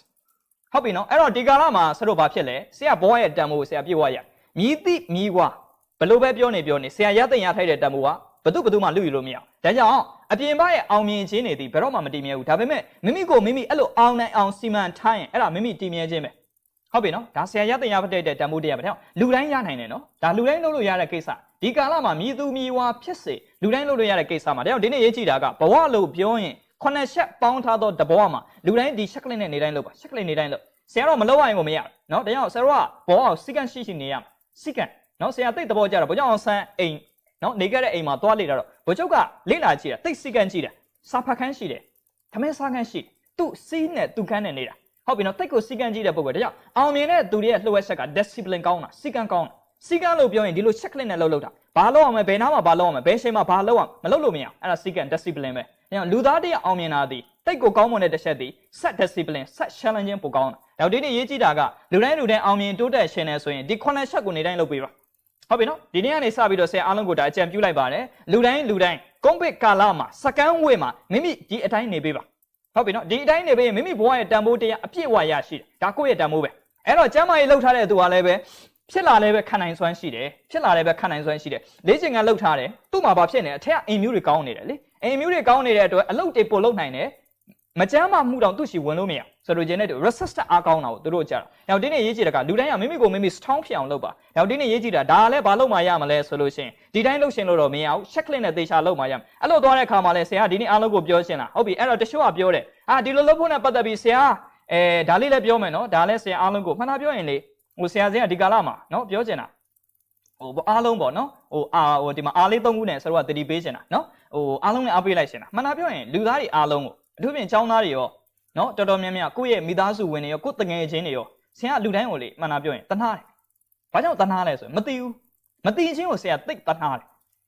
Speaker 2: ဟုတ်ပြီနော်အဲ့တော့ဒီကာလမှာဆရာတို့ဘာဖြစ်လဲဆရာဘောရဲ့တန်ဖိုးကိုဆရာပြေဝရမြည်တိမြည်ွားဘလို့ပဲပြောနေဆရာရတဲ့ရထိုက်တဲ့တန်ဖိုးကဘသူမှလူယူလို့မရအောင်ဒါကြောင့်အပြင်ဘရဲ့အောင်မြင်ခြင်းတွေဒီဘယ်တော့မှမတည်မြဲဘူးဒါပေမဲ့မိမိကိုမိမိအဲ့လိုအောင်နိုင်အောင်စီမံထားရင်အဲ့ဒါမိမိတည်မြဲခြင်းပဲဟုတ်ပြီနော်ဒါဆရာရတဲ့ရတဲ့တန်ဖိုးတရားပဲဒါလူတိုင်းရနိုင်တယ်နော်ဒါလူတိုင်းလုပ်လို့ရတဲ့ကိစ္စဒီကာလမှာမြည်သူမြည်ဝါဖြစ်စေလူတိုင်းလုပ်လို့ရတဲ့ကိစ္စမှာဒါကြောင့်ဒီနေ့ရေးကြည့်တာကဘဝလို့ပြောရင်9ချက်ပေါင်းထားသောတဘဝမှာလူတိုင်းဒီချက်ကလစ်နဲ့နေတိုင်းလုပ်ပါချက်ကလစ်နေတိုင်းလုပ်ဆရာတော့မလုပ်ရရင်ကိုမရနော်ဒါကြောင့်ဆရာတို့ကဘောအောင်စီကံရှိနေရမယ်စီကံနော်ဆရာသိတဲ့ဘောကြတော့ဘာကြောင့်အောင်ဆန်းအိမ်နော်နေခဲ့တဲ့အိမ်မှာသွားလေတာတော့ဘိုးချုပ်ကလေ့လာကြည့်တာသိစီကံကြည့်တယ်စာဖတ်ခန်းရှိတယ်ခမဲစားခန်းရှိတယ်သူ့စီးနဲ့သူ့ခန်းနဲ့နေတာဟုတ်ပြီနော်တိတ်ကိုစီကံကြည့်တဲ့ပုံပဲဒါကြောင့်အောင်မြင်တဲ့သူတွေရဲ့လှုပ်ဝက်ချက်က discipline ကောင်းတာစီကံကောင်းတာစီကံလို့ပြောရင်ဒီလို checklist နဲ့လုပ်တာဘာလုပ်အောင်မလဲဘယ်နားမှာဘာလုပ်အောင်မလဲဘယ်ချိန်မှာဘာလုပ်အောင်မလုပ်လို့မရအောင်အဲ့ဒါစီကံ discipline ပဲဒါကြောင့်လူသားတယောက်အောင်မြင်တာဒီတိတ်ကိုကောင်းမွန်တဲ့တစ်ချက်ဒီ set discipline set challenging ပိုကောင်းတာဒါဒီနေ့ရေးကြည့်တာကလူတိုင်းအောင်မြင်တိုးတက်ရှင်နေဆိုရင်ဒီ9ချက်ကိုနေတိုင်းလုပ်ပေးပါဟုတ်ပြီနော်ဒီနေ့ကနေစပြီးတော့ဆရာအားလုံးကိုဒါအကြံပြုလိုက်ပါတယ်လူတိုင်းကုန်းပစ်ကာလမှာစကန်းဝေးမှာမိမိဒီအတိုင်းနေပေးပါဟုတ်ပြီနော်ဒီအတိုင်းနေပေးရင်မိမိဘဝရဲ့တန်ဖိုးတရားအပြည့်အဝရရှိတယ်ဒါကိုယ့်ရဲ့တန်ဖိုးပဲအဲ့တော့ကျမ်းမာရေးလှုပ်ထားတဲ့သူကလည်းပဲဖြစ်လာလည်းပဲခံနိုင်စွမ်းရှိတယ်လေ့ကျင့်ခန်းလှုပ်ထားတယ်သူ့မှာဘာဖြစ်နေလဲအထက်အိမ်မျိုးတွေကောင်းနေတယ်လေအိမ်မျိုးတွေကောင်းနေတဲ့အတွက်အလုပ်တွေပို့လုပ်နိုင်တယ်မကျမ်းမာမှုတောင်သူ့ရှိဝင်လို့မရဆိုလိုချင်တဲ့ resistant အားကောင်းတာကိုသူတို့ကြတာ။နောက်ဒီနေ့ရေးကြည့်တာကလူတိုင်းကမိမိကိုမိမိ strong ဖြစ်အောင်လုပ်ပါ။နောက်ဒီနေ့ရေးကြည့်တာဒါလည်းဘာလုပ်မှရမလဲဆိုလို့ရှိရင်ဒီတိုင်းလုပ်ရှင်လို့တော့မရဘူး။ check list နဲ့သေချာလုပ်မှရမယ်။အဲ့လိုသွားတဲ့အခါမှာလဲဆရာကဒီနေ့အားလုံးကိုပြောရှင်းတာ။ဟုတ်ပြီအဲ့တော့တချို့ကပြောတယ်။ဒီလိုလုပ်ဖို့နဲ့ပတ်သက်ပြီးဆရာဒါလေးလည်းပြောမယ်နော်။ဒါလည်းဆရာအားလုံးကိုမှန်တာပြောရင်လေဟိုဆရာစင်းကဒီကာလမှာနော်ပြောချင်တာအားလုံးပေါ့နော်ဒီမှာအားလေး3ခုနဲ့ဆရာတို့ကတတိပေးချင်တာနော်အားလုံးနဲ့အားပေးလိုက်ရှင်တာမှန်တာပြောရင်လူသားတွေအားလုံးကိုအထူးဖြင့်ကျောင်းသားတွေရောနော်တော်တော်များများကိုယ့်ရဲ့မိသားစုဝင်တွေရောကိုယ့်တငယ်ချင်းတွေရောဆရာလူတိုင်းကိုလေမှန်တာပြောရင်တနာတယ်။ဘာကြောင့်တနာလဲဆိုရင်မသိဘူး။မသိချင်းကိုဆရာသိတနာတယ်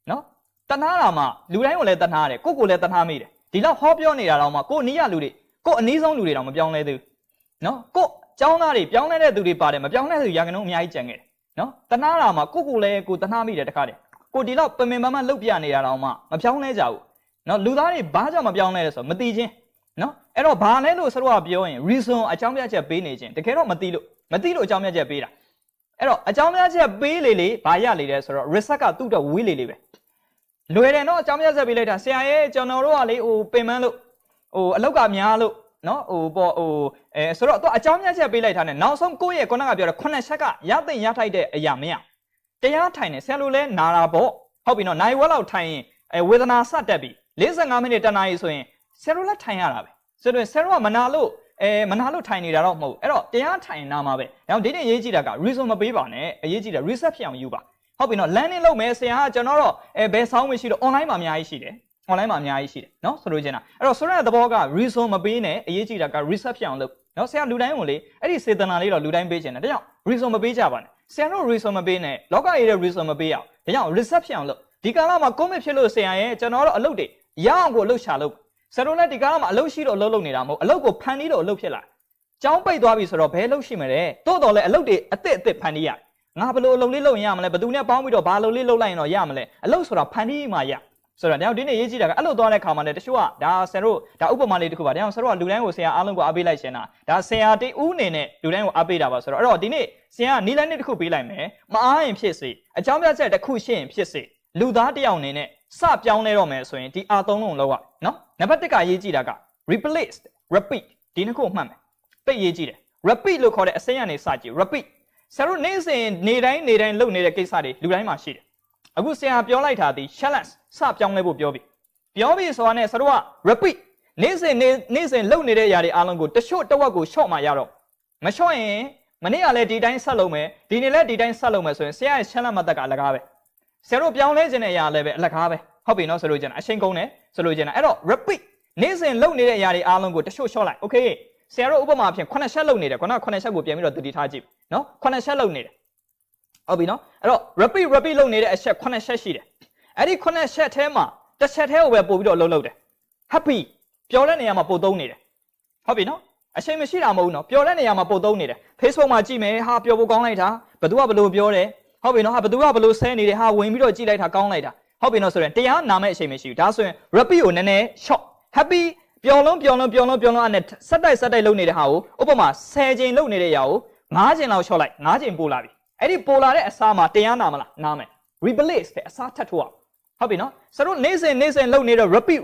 Speaker 2: နော်။တနာတာမှလူတိုင်းကိုလည်းတနာတယ်ကိုယ့်ကိုလည်းတနာမိတယ်။ဒီလောက်ဟောပြောနေတာတော့မှကိုယ့်နီးရလူတွေကိုယ့်အနည်းဆုံးလူတွေတော့မပြောင်းလဲသေးဘူး။နော်ကိုယ့်ကျောင်းသားတွေပြောင်းလဲတဲ့သူတွေပါတယ်မပြောင်းလဲသူရာခိုင်နှုန်းအများကြီးကျန်ခဲ့တယ်နော်။တနာတာမှကိုယ့်ကိုလည်းကိုယ်တနာမိတယ်တခါတည်းကိုဒီလောက်ပင်ပင်ပန်းပန်းလှုပ်ပြနေတာတော့မှမပြောင်းလဲကြဘူး။နော်လူသားတွေဘာကြောင့်မပြောင်းလဲလဲဆိုတော့မသိချင်းနော်အဲ့တော့ဘာလဲလို့ဆရာကပြောရင် reason အကြောင်းပြချက်ပေးနေခြင်းတကယ်တော့မသိလို့အကြောင်းပြချက်ပေးတာအဲ့တော့အကြောင်းပြချက်ပေးလေဘာရလေလဲဆိုတော့ research ကသူ့တော့ဝေးလေပဲလွယ်တယ်နော်အကြောင်းပြချက်ပေးလိုက်တာဆရာရဲ့ကျွန်တော်တို့ကလေပင်ပန်းလို့အလောက်ကများလို့နော်ဆိုတော့သူအကြောင်းပြချက်ပေးလိုက်တာနဲ့နောက်ဆုံးကိုယ့်ရဲ့ခုနကပြောတဲ့9ချက်ကရသိရထိုက်တဲ့အရာမရတရားထိုင်နေဆရာလိုလဲနာတာပေါ့ဟုတ်ပြီနော်နိုင်ဝက်လောက်ထိုင်ရင်ဝေဒနာစတက်ပြီ45မိနစ်တနာရီဆိုရင်ဆယ်ရိုလက်ထိုင်ရတာပဲဆိုတော့ဆယ်ရိုကမနာလို့ မနာလို့ထိုင်နေတာတော့မဟုတ်အဲ့တော့တရားထိုင်နာမှာပဲဒါကြောင့်ဒီနေ့ရေးကြည့်တာက reason မပေးပါနဲ့အရေးကြီးတယ် reset ဖြစ်အောင်ယူပါဟုတ်ပြီနော် learning လုပ်မယ်ဆရာကကျွန်တော်တော့ဘယ်ဆောင်းမရှိတော့ online မှာအများကြီးရှိတယ် online မှာအများကြီးရှိတယ်နော်ဆိုလို့ချင်းတာအဲ့တော့ဆိုရတဲ့သဘောက reason မပေးနဲ့အရေးကြီးတာက reset ဖြစ်အောင်လုပ်နော်ဆရာလူတိုင်းကိုလေအဲ့ဒီစေတနာလေးတော့လူတိုင်းပေးချင်တယ်ဒါကြောင့် reason မပေးကြပါနဲ့ဆရာတို့ reason မပေးနဲ့လောကကြီးရဲ့ reason မပေးအောင်ဒါကြောင့် reset ဖြစ်အောင်လုပ်ဒီကာလမှာ commit ဖြစ်လို့ဆရာရဲ့ကျွန်တော်တို့အလုပ်တွေရအောင်ကိုအလုပ်ရှာလုပ်ဆရာတို့လည်းဒီကာလမှာအလုပ်ရှိတော့အလုပ်လုပ်နေတာမဟုတ်အလုပ်ကိုဖန်တီးတော့အလုပ်ဖြစ်လာကျောင်းပိတ်သွားပြီဆိုတော့ဘယ်လုပ်ရှိမလဲတိုးတော်လည်းအလုပ်တွေအသစ်ဖန်တီးရငါဘယ်လိုအလုပ်လေးလုပ်ရင်ရမလဲဘယ်သူနဲ့ပေါင်းပြီးတော့ဘာလုပ်လေးလုပ်လိုက်ရင်တော့ရမလဲအလုပ်ဆိုတာဖန်တီးမှရဆိုတော့ဒီနေ့ရေးကြည့်တာကအဲ့လိုသွားတဲ့ခါမှာလည်းတချို့ကဒါဆရာတို့ဒါဥပမာလေးတစ်ခုပါဒါကြောင့်ဆရာတို့ကလူတိုင်းကိုဆရာအားလုံးကိုအားပေးလိုက်ရှင်တာဒါဆရာတေးဦးအနေနဲ့လူတိုင်းကိုအားပေးတာပါဆိုတော့အဲ့တော့ဒီနေ့ဆရာကနီးလန်းတစ်ခုပေးလိုက်မယ်မအားရင်ဖြစ်စေအကြောင်းပြချက်တစ်ခုရှိရင်ဖြစ်စေလူသားတစ်ယောက်အနေနဲ့စပြောင်းလဲတော့မယ်ဆိုရင်ဒီအားသုံးလုံးလောက်ရနော်နံပါတ်1ကရေးကြည့်တာက replace repeat ဒီနှစ်ခုမှတ်မယ်သိရေးကြည့်တယ် repeat လို့ခေါ်တဲ့အစိမ်းကနေစကြည့် repeat ဆရာတို့နေ့စဉ်နေတိုင်းလုပ်နေတဲ့ကိစ္စတွေလူတိုင်းမှာရှိတယ်အခုဆရာပြောလိုက်တာဒီ challenge စပြောင်းလဲဖို့ပြောပြီဆိုတာနဲ့ဆရာတို့က repeat နေ့စဉ်လုပ်နေတဲ့အရာတွေအားလုံးကိုတချို့တစ်ဝက်ကို short မှရတော့မ short ရင်မနေ့ကလည်းဒီတိုင်းဆက်လုပ်မယ်ဒီနေ့လည်းဒီတိုင်းဆက်လုပ်မယ်ဆိုရင်ဆရာရဲ့ challenge မသက်ကအလကားပဲဆရာတို့ပြောင်းလဲခြင်းတဲ့အရာလည်းပဲအလကားပဲဟုတ်ပြီနော်ဆိုလို့ကျန်အချိန်ကုန်တယ်ဆိုလို့ကျန်အဲ့တော့ repeat နေ့စဉ်လုပ်နေတဲ့အရာတွေအားလုံးကိုတချို့ short လိုက် okay ဆရာတို့ဥပမာအဖြစ်9ချက်လုပ်နေတယ်ခုနက9ချက်ကိုပြန်ပြီးတော့တတိထားကြည့်နော်9ချက်လုပ်နေတယ်ဟုတ်ပြီနော်အဲ့တော့ repeat လုပ်နေတဲ့အချက်9ချက်ရှိတယ်အဲ့ဒီ9ချက်ထဲမှာတစ်ချက်ထဲကိုပဲပို့ပြီးတော့လုပ်တယ် happy ပျော်တဲ့နေရာမှာပို့သုံးနေတယ်ဟုတ်ပြီနော်အချိန်မရှိတာမဟုတ်ဘူးနော်ပျော်တဲ့နေရာမှာပို့သုံးနေတယ် Facebook မှာကြည့်မယ်ဟာပျော်ဖို့ကောင်းလိုက်တာဘယ်သူကဘယ်လိုပြောတယ်ဟုတ်ပြီနော်ဟာဘယ်သူကဘယ်လိုဆဲနေတယ်ဟာဝင်ပြီးတော့ကြည့်လိုက်တာကောင်းလိုက်တာဟုတ်ပြီနော်ဆိုရင်တရားနာမဲ့အချိန်မရှိဘူးဒါဆိုရင် repeat ကိုနည်းနည်း short happy ပျော်လုံးအဲ့ဆက်တိုက်လုပ်နေတဲ့ဟာကိုဥပမာ10ချိန်လုပ်နေတဲ့ຢာကို9ချိန်လောက် short လိုက်9ချိန်ပို့လာပြီအဲ့ဒီပို့လာတဲ့အစားမှာတရားနာမလားနားမယ် replace တဲ့အစားထပ်ထိုးအောင်ဟုတ်ပြီနော်စတို့နေ့စဉ်လုပ်နေတော့ repeat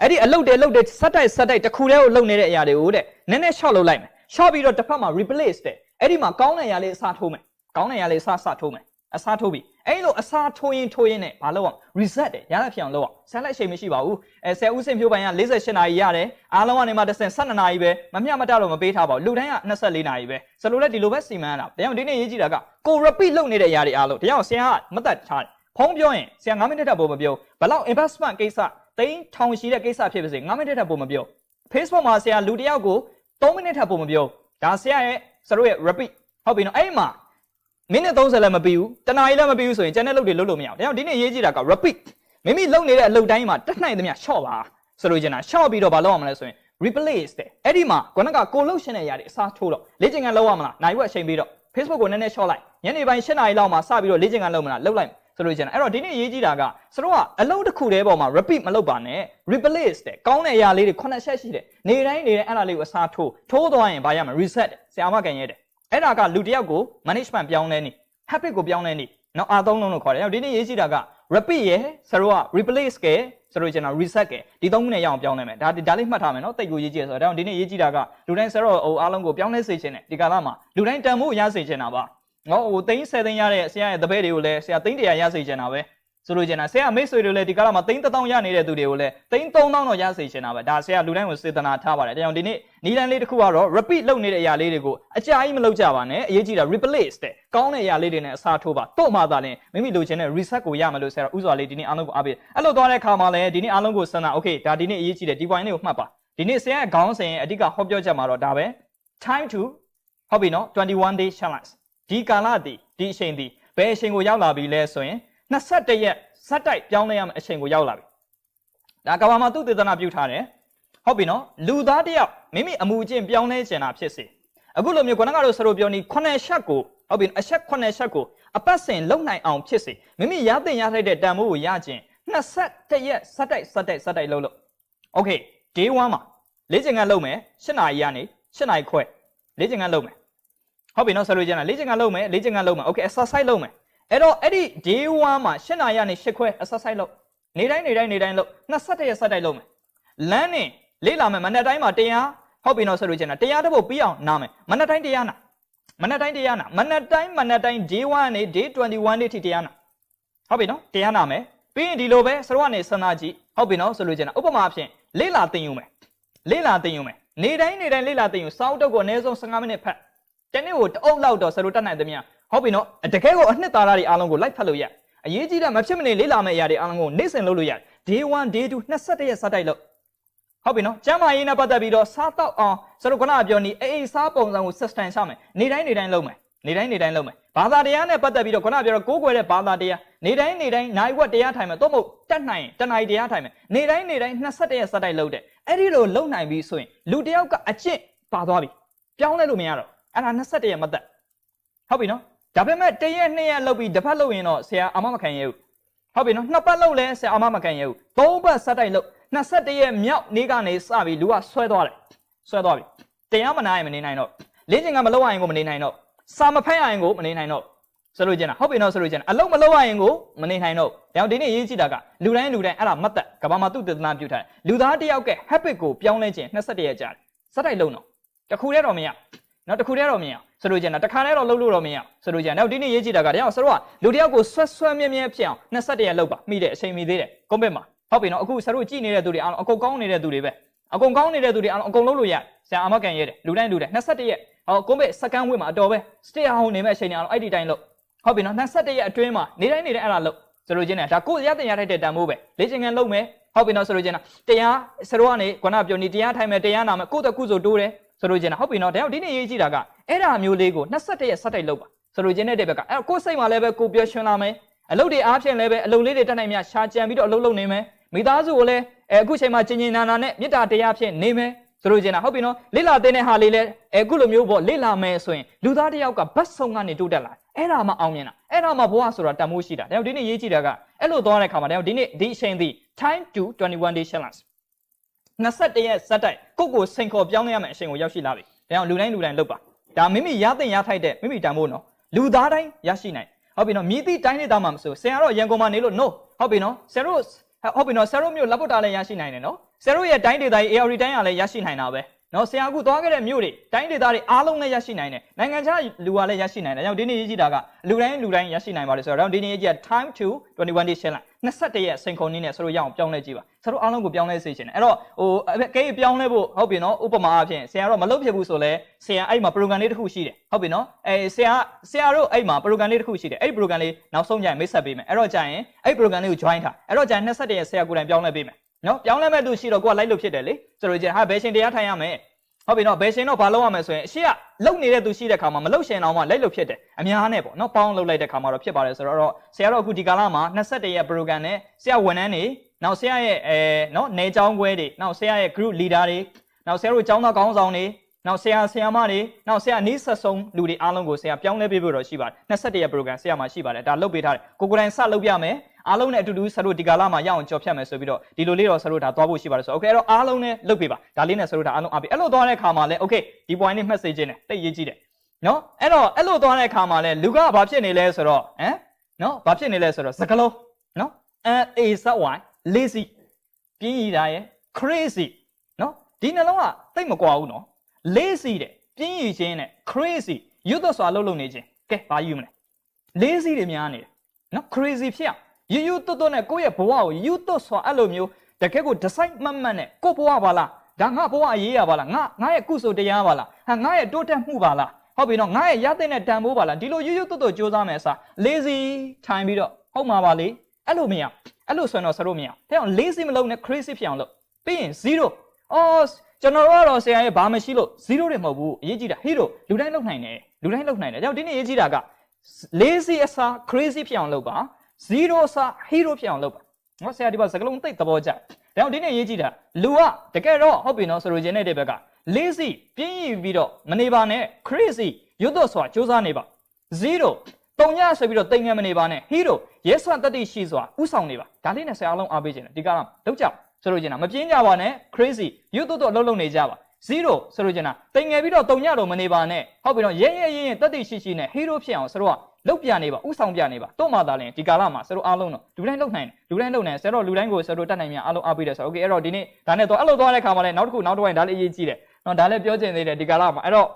Speaker 2: အဲ့ဒီအလုပ်တွေဆက်တိုက်တစ်ခုတည်းကိုလုပ်နေတဲ့အရာတွေကိုတဲ့နည်းနည်း short လုပ်လိုက်မယ် short ပြီးတော့တစ်ဖက်မှာ replace တဲ့အဲ့ဒီမှာကောင်းတဲ့အရာလေးအစားထိုးမယ်ကောင်းတဲ့အရာလေးအစားထိုးမယ်အစားထိုးပြီအဲ့လိုအစားထိုးရင်နဲ့ဘာလုပ်အောင် reset တယ်ရတဲ့ဖြစ်အောင်လုပ်အောင်ဆက်လိုက်အချိန်မရှိပါဘူး10ဦးစင်ဖြိုးပိုင်က48နာရီရတယ်အားလုံးကနေမှတစ်ဆင့်12နာရီပဲမမျှမတတော့မပေးထားပါဘူးလူတိုင်းက24နာရီပဲဆိုလို့လည်းဒီလိုပဲစီမံရတာဒါကြောင့်ဒီနေ့ရေးကြည့်တာကကို repeat လုပ်နေတဲ့အရာတွေအားလုံးဒါကြောင့်ဆရာကမတတ်ထားတယ်ဖုံးပြောရင်ဆရာ9မိနစ်ထပ်ပို့မပြောဘယ်လောက် investment ကိစ္စသိန်းထောင်ရှိတဲ့ကိစ္စဖြစ်ပါစေ9မိနစ်ထပ်ပို့မပြော Facebook မှာဆရာလူတစ်ယောက်ကို3မိနစ်ထပ်ပို့မပြောဒါဆရာရဲ့စတို့ရဲ့ repeat ဟုတ်ပြီနော်အဲ့မှာမိနစ်30လည်းမပြီးဘူးတနားရီလည်းမပြီးဘူးဆိုရင်ကျန်တဲ့လုပ်တွေလုပ်လို့မရဘူးဒါကြောင့်ဒီနေ့ရေးကြည့်တာက repeat မိမိလုပ်နေတဲ့အလုပ်တိုင်းမှာတက်နိုင်သမျှ short ပါဆိုလို့ကျင်တာ short ပြီးတော့ဘာလုပ်ရမလဲဆိုရင် replace တဲ့အဲ့ဒီမှာခုနကကိုလုပ်ရှင်တဲ့အရာတွေအစားထိုးတော့လေ့ကျင့်ခန်းလုပ်ရမလားနိုင်ဝက်အချိန်ပြီးတော့ Facebook ကိုနည်းနည်း short လိုက်ညနေပိုင်း7နာရီလောက်မှာစပြီးတော့လေ့ကျင့်ခန်းလုပ်မလားလုပ်လိုက်ဆိုလို့ကျင်တာအဲ့တော့ဒီနေ့ရေးကြည့်တာကစတို့ကအလုပ်တစ်ခုတည်းပေါ်မှာ repeat မလုပ်ပါနဲ့ replace တဲ့ကောင်းတဲ့အရာလေးတွေ9ချက်ရှိတယ်နေတိုင်းအဲ့ဒါလေးကိုအစားထိုးသွားရင်ဘာရမလဲ reset ဆရာမကန်ရဲတယ်အဲ့ဒါကလူတစ်ယောက်ကို management ပြောင်းလဲနေ habit ကိုပြောင်းလဲနေနော်အားသုံးလုံးလို့ခေါ်တယ်ဒီနေ့ရေးကြည့်တာက repeat ရယ်စတို့က replace ကဲစတို့ကျွန်တော် reset ကဲဒီ3ခုနဲ့ရအောင်ပြောင်းလဲမယ်ဒါလေးမှတ်ထားမယ်နော်တိတ်ကိုရေးကြည့်ရဆိုတော့ဒါကြောင့်ဒီနေ့ရေးကြည့်တာကလူတိုင်းစတို့အားလုံးကိုပြောင်းလဲစေချင်တယ်ဒီကာလမှာလူတိုင်းတန်ဖို့ရစေချင်တာပါငေါဟိုသိန်း10သိန်းရတဲ့ဆရာရဲ့တပည့်တွေကိုလည်းဆရာသိန်း100ရစေချင်တာပဲဆိုလို့ကျင်တာဆရာမိတ်ဆွေတွေလည်းဒီကာလမှာသိန်း1000ရနေတဲ့သူတွေကိုလည်းသိန်း3000တော့ရစေချင်တာပဲဒါဆရာလူတိုင်းကိုစေတနာထားပါတယ်ဒါကြောင့်ဒီနေ့နီးလန်းလေးတစ်ခုကတော့ repeat လုပ်နေတဲ့အရာလေးတွေကိုအကြာကြီးမလုပ်ကြပါနဲ့အရေးကြီးတာ replace တဲ့ကောင်းတဲ့အရာလေးတွေနဲ့အစားထိုးပါတော့မှသာလင်မိမိလိုချင်တဲ့ reset ကိုရမယ်လို့ဆရာဥစွာလေးဒီနေ့အားလုံးကိုအားပေးအဲ့လိုသွားတဲ့ခါမှာလည်းဒီနေ့အားလုံးကိုစမ်းတာ okay ဒါဒီနေ့အရေးကြီးတယ်ဒီ point လေးကိုမှတ်ပါဒီနေ့ဆရာရဲ့ခေါင်းစဉ်အဓိကဟောပြောချက်မှာတော့ဒါပဲ time to ဟုတ်ပြီနော်21 day challenge ဒီကာလဒီအချိန်ဒီဘယ်အချိန်ကိုရောက်လာပြီလဲဆိုရင်21ရက်စက်တိုက်ပြောင်းလဲရမယ့်အချိန်ကိုရောက်လာပြီဒါကဘာမှာသူ့သေသနာပြုထားတယ်ဟုတ်ပြီနော်လူသားတယောက်မိမိအမှုအကျင့်ပြောင်းလဲကျင်တာဖြစ်စေအခုလိုမျိုးခုနကတော့ဆရာတို့ပြောနေ9ချက်ကိုဟုတ်ပြီအချက်9ချက်ကိုအပတ်စဉ်လုံနိုင်အောင်ဖြစ်စေမိမိရတဲ့ထိုက်တဲ့တန်ဖိုးကိုရခြင်း21ရက်စက်တိုက်လုပ်โอเค day 1မှာလေ့ကျင့်ခန်းလုပ်မယ်7နာရီကနေ7နာရီခွဲလေ့ကျင့်ခန်းလုပ်မယ်ဟုတ်ပြီနော်ဆရာတို့ကျန်တာလေ့ကျင့်ခန်းလုပ်မယ်โอเค exercise လုပ်မယ်အဲ့တော့အဲ့ဒီ day 1မှာ7နာရီကနေ8ခွဲ exercise လုပ်နေတိုင်းလုပ်21ရက်စက်တိုက်လုပ်မယ်လမ်းနဲ့လေ့လာမယ်မနက်တိုင်းမှာတရားဟုတ်ပြီနော်ဆိုလို့ကျင်တာတရားတစ်ပုဒ်ပြီးအောင်နားမယ်မနက်တိုင်းတရားနာမနက်တိုင်းday 1နဲ့ day 21 day ထိတရားနာဟုတ်ပြီနော်တရားနာမယ်ပြီးရင်ဒီလိုပဲစရောကနေစနာကြည့်ဟုတ်ပြီနော်ဆိုလို့ကျင်တာဥပမာအဖြစ်လေ့လာသင်ယူမယ် နေတိုင်းလေ့လာသိရင်စောက်တော့ကိုအနည်းဆုံး15မိနစ်ဖတ်တနေ့ကိုတအုပ်လောက်တော့ဆရာတို့တတ်နိုင်သမျှဟုတ်ပြီနော်တကယ်ကိုအနှစ်သာရတွေအားလုံးကိုလိုက်ဖတ်လို့ရအရေးကြီးတာမဖြစ်မနေလေ့လာမယ့်အရာတွေအားလုံးကိုနေ့စဉ်လုပ်လို့ရတယ် day 1 day 2 21ရက်စတိုက်လို့ဟုတ်ပြီနော်ကျမ်းမာရေးနဲ့ပတ်သက်ပြီးတော့စားတော့အောင်ဆရာတို့ခုနကပြောနေအေးစားပုံစံကို sustain ချမယ်နေတိုင်းလုပ်မယ်နေတိုင်းလုပ်မယ်ဘာသာတရားနဲ့ပတ်သက်ပြီးတော့ခုနကပြောတော့ကိုးကွယ်တဲ့ဘာသာတရားနေတိုင်းနိုင်ဝက်တရားထိုင်မယ်တော့မဟုတ်တက်နိုင်တနိုင်တရားထိုင်မယ်နေတိုင်း21ရက်စတိုက်လုပ်တယ်အဲ့ဒီလိုလုပ်နိုင်ပြီဆိုရင်လူတယောက်ကအကျင့်ပါသွားပြီပြောင်းလဲလို့မရတော့အဲ့ဒါ21ရက်မသက်ဟုတ်ပြီနော်ဒါပေမဲ့1ရက်2ရက်လုပ်ပြီးတစ်ဖက်လုပ်ရင်တော့ဆရာအာမခံရဘူးဟုတ်ပြီနော်နှစ်ပတ်လုပ်လဲဆရာအာမခံရဘူး3ပတ်စတိုက်လုပ်21ရက်မြောက်နေ့ကနေစပြီးလူကဆွဲသွားပြီတရားမနာရင်မနေနိုင်တော့လေ့ကျင့်ကမလုပ်ရရင်ကိုမနေနိုင်တော့စာမဖတ်ရရင်ကိုမနေနိုင်တော့ဆိုလို့ကျင်တာဟုတ်ပြီနော်ဆိုလို့ကျင်တာအလုံးမလုပ်ရရင်ကိုမနေနိုင်တော့ဒါကြောင့်ဒီနေ့ရေးကြည့်တာကလူတိုင်းအဲ့ဒါမတ်သက်ကဘာမှသူ့တည်တနာပြုထားတယ်လူသားတစ်ယောက်က habit ကိုပြောင်းလဲခြင်း21ရက်ကြာတယ်စတိုက်လုံးတော့တခုတည်းတော့မရနော်တခုတည်းတော့မရဆိုလို့ကျင်တာတစ်ခါတည်းတော့လုပ်လို့တော့မရဆိုလို့ကျင်တာဒီနေ့ရေးကြည့်တာကဒါကြောင့်ဆိုတော့လူတစ်ယောက်ကိုဆွဲမြဲဖြစ်အောင်21ရက်လုပ်ပါမိတဲ့အချိန်မီသေးတယ်ကွန်ပစ်မှာဟုတ်ပြီနော်အခုဆရာတို့ကြည့်နေတဲ့သူတွေအားလုံးအကုန်ကောင်းနေတဲ့သူတွေပဲအကုန်ကောင်းနေတဲ့သူတွေအားလုံးအကုန်လုပ်လို့ရဆရာအာမခံရတယ်လူတိုင်း21ရက်ဟောကွန်ပစ်စကန်ဝစ်မှာအတော်ပဲ stay home နေမဲ့အချိန်တွေအားလုံးအဲ့ဒီတိုင်းလုပ်ဟုတ်ပြီနော်21ရက်အတွင်းမှာနေတိုင်းအဲ့ဒါလုပ်ဆိုလို့ချင်းတယ်ဒါကိုရတဲ့ရထိုက်တဲ့တန်ဖိုးပဲလေ့ကျင့်ခန်းလုပ်မယ်ဟုတ်ပြီနော်ဆိုလို့ချင်းတာတရားဆရာတို့ကနေခုနပြောနေတရားထိုင်မယ်တရားနာမယ်ကိုယ့်တကူဆိုတိုးတယ်ဆိုလို့ချင်းတာဟုတ်ပြီနော်ဒါကြောင့်ဒီနေ့ရေးကြည့်တာကအဲ့ဒါမျိုးလေးကို21ရက်စတိုက်လုပ်ပါဆိုလို့ချင်းတဲ့ဘက်ကအဲ့ကိုယ်စိတ်မှာလည်းပဲကိုပျော်ရွှင်လာမယ်အလုပ်တွေအားဖြင့်လည်းပဲအလုပ်လေးတွေတက်နိုင်မြရှာကြံပြီးတော့အလုပ်လုပ်နေမယ်မိသားစုကိုလည်းအခုချိန်မှာကျင်နာနဲ့မေတ္တာတရားဖြင့်နေမယ်ဆိုလို့ချင်းတာဟုတ်ပြီနော်လေ့လာတဲ့ဟာလေးလည်းအခုလိုမျိုးပေါ့လေ့လာမယ်ဆိုရင်လူသားတစ်ယောက်ကဘတ်ဆုံးကနေတိုးတက်လာအဲ့ဒါမှအောင်မြင်တာအဲ့ဒါမှဘဝဆိုတာတန်ဖိုးရှိတာဒါကြောင့်ဒီနေ့ရေးကြည့်တာကအဲ့လိုသွားတဲ့ခါမှာဒါကြောင့်ဒီနေ့ဒီအချိန်ဒီ time to 21 day challenge 21ရက်စက်တိုက်ကိုစိန်ခေါ်ပြောင်းလဲရမယ့်အချိန်ကိုရောက်ရှိလာပြီဒါကြောင့်လူတိုင်းလုပ်ပါဒါမိမိရသင့်ရထိုက်တဲ့မိမိတန်ဖိုးနော်လူသားတိုင်းရရှိနိုင်ဟုတ်ပြီနော်မြည်သည့်တိုင်းဒေသမှာမဆိုဆရာတော့ရန်ကုန်မှာနေလို့ no ဟုတ်ပြီနော်ဆရာတို့ဟုတ်ပြီနော်ဆရာတို့မျိုးလက်ပုတ်တာလည်းရရှိနိုင်တယ်နော်ဆရာတို့ရဲ့တိုင်းဒေသကြီး AR တိုင်းကလည်းရရှိနိုင်တာပဲနော်ဆရာအခုသွားခဲ့တဲ့မြို့တွေတိုင်းဒေသတွေအားလုံးလည်းရရှိနိုင်တယ်နိုင်ငံခြားလူကလည်းရရှိနိုင်တယ်ဒါကြောင့်ဒီနေ့ရေးကြည့်တာကလူတိုင်းရရှိနိုင်ပါတယ်ဆိုတော့ဒီနေ့ရေးကြည့် time to 21 day challenge 21ရက်စိန်ခုံနည်းနဲ့ဆရာတို့ရအောင်ပြောင်းလဲကြည့်ပါဆရာတို့အားလုံးကိုပြောင်းလဲစေချင်တယ်အဲ့တော့ကဲပြောင်းလဲဖို့ဟုတ်ပြီနော်ဥပမာအဖြစ်ဆရာတော့မလုပ်ဖြစ်ဘူးဆိုလဲဆရာအဲ့မှာ program လေးတစ်ခုရှိတယ်ဟုတ်ပြီနော်ဆရာတို့အဲ့မှာ program လေးတစ်ခုရှိတယ်အဲ့ဒီ program လေးနောက်ဆုံးကြရင်မိတ်ဆက်ပေးမယ်အဲ့တော့ကြရင်အဲ့ program လေးကို join ထားအဲ့တော့ကြရင်21ရက်ဆရာကိုယ်တိုင်ပြောင်းလဲပေးမယ်နော်ပြောင်းလဲမဲ့သူရှိတော့ကိုကလိုက်လို့ဖြစ်တယ်လေဆိုတော့ကြဟာဘယ်ရှင်တရားထိုင်ရမယ်ဟုတ်ပြီနော်ဘယ်ရှင်တော့ဘာလုပ်ရမလဲဆိုရင်အရှိကလုံနေတဲ့သူရှိတဲ့ခါမှာမလုံရှင်အောင်မှလိုက်လို့ဖြစ်တယ်အများနဲ့ပေါ့နော်ပေါင်းလုပ်လိုက်တဲ့ခါမှာတော့ဖြစ်ပါတယ်ဆိုတော့ဆရာတော့အခုဒီကာလမှာ21ရက် program နဲ့ဆရာဝန်ထမ်းတွေနောက်ဆရာရဲ့နော်နေကျောင်းခွဲတွေနောက်ဆရာရဲ့ group leader တွေနောက်ဆရာတို့ကျောင်းသားကောင်းဆောင်တွေနောက်ဆရာမတွေနောက်ဆရာနီးဆက်ဆုံးလူတွေအားလုံးကိုဆရာပြောင်းလဲပေးဖို့တော့ရှိပါတယ်21ရက် program ဆရာမှာရှိပါတယ်ဒါလုပ်ပေးထားတယ်ကိုယ်တိုင်စလုပ်ပြမယ်အားလုံးနဲ့အတူတူဆရာတို့ဒီကာလမှာရအောင်ကြော်ဖြတ်မယ်ဆိုပြီးတော့ဒီလိုလေးတော့ဆရာတို့ဒါသွားဖို့ရှိပါတယ်ဆိုတော့ okay အဲ့တော့အားလုံးနဲ့လုပ်ပေးပါဒါလေးနဲ့ဆရာတို့ဒါအားလုံးအားပေးအဲ့လိုသွားတဲ့ခါမှာလဲ okay ဒီ point လေးမှတ်စေခြင်းနဲ့တိတ်ရေးကြည့်တယ်နော်အဲ့တော့အဲ့လိုသွားတဲ့ခါမှာလဲလူကဘာဖြစ်နေလဲဆိုတော့နော်ဘာဖြစ်နေလဲဆိုတော့စကလုံးနော် ASY lazy ပြင်းရတာရဲ့ crazy နော်ဒီနှလုံးကတိတ်မကွာဘူးနော် lazy တဲ့ပြင်းရခြင်းနဲ့ crazy ရွတ်တော့စွာလှုပ်နေခြင်းကဲဘာယူမလဲ lazy တွေများနေတယ်နော် crazy ဖြစ်အောင်ယူတွတ်နဲ့ကိုယ့်ရဲ့ဘဝကိုယူတွတ်စွာအဲ့လိုမျိုးတကယ်ကို decide မှတ်နဲ့ကိုယ့်ဘဝပါလားဒါငါဘဝအရေးရပါလားငါရဲ့ကုသိုလ်တရားပါလားဟာငါရဲ့တိုးတက်မှုပါလားဟုတ်ပြီနော်ငါရဲ့ရတဲ့နဲ့တန်ဖိုးပါလားဒီလိုယူတွတ်ကြိုးစားမယ်အစား lazy ထိုင်ပြီးတော့ဟုတ်မှာပါလေအဲ့လိုမရအဲ့လိုဆိုရင်တော့ဆရာတို့မရတဲ့အောင် lazy မလုပ်နဲ့ crazy ဖြစ်အောင်လုပ်ပြီးရင်0အော်ကျွန်တော်တို့ကတော့ဆရာရဲ့ဘာမရှိလို့0တွေမဟုတ်ဘူးအရေးကြီးတာ hero လူတိုင်းလုပ်နိုင်တယ်ကြောင့်ဒီနေ့အရေးကြီးတာက lazy အစား crazy ဖြစ်အောင်လုပ်ပါ0စာ hero ဖြစ်အောင်လုပ်ပါနော်ဆရာဒီပါစကလုံးသိသဘောကျဒါကြောင့်ဒီနေ့ရေးကြည့်တာလူကတကယ်တော့ဟုတ်ပြီနော်ဆိုလိုချင်တဲ့ဘက်က lazy ပြင်းရပြီးတော့မနေပါနဲ့ crazy ရွတ်တော့စွာစူးစမ်းနေပါ0တုံညဆိုပြီးတော့တိမ်ငယ်မနေပါနဲ့ hero ရဲစွမ်းတတိရှိစွာဥဆောင်နေပါဒါလေးနဲ့ဆရာအလုံးအားပေးခြင်းတယ်ဒီကလာလောက်ကြဆိုလိုချင်တာမပြင်းကြပါနဲ့ crazy ရွတ်တော့လှုပ်နေကြပါ0ဆိုလိုချင်တာတိမ်ငယ်ပြီးတော့တုံညတော့မနေပါနဲ့ဟုတ်ပြီနော်ရဲတတိရှိနဲ့ hero ဖြစ်အောင်ဆိုတော့လုတ်ပြနေပါဥဆောင်ပြနေပါတော့မှသာလဲဒီကာလမှာဆရာတို့အားလုံးတော့လူတိုင်းလုတ်နိုင်တယ်ဆရာတို့လူတိုင်းကိုဆရာတို့တတ်နိုင်မြအားလုံးအားပေးတယ်ဆိုတော့ okay အဲ့တော့ဒီနေ့ဒါနဲ့တော့အဲ့လိုသွားတဲ့ခါမှာလဲနောက်တစ်ခုနောက်တစ်ပိုင်းဒါလေးအရေးကြီးတယ်နော်ဒါလည်းပြောချင်သေးတယ်ဒီကာလမှာအဲ့တော့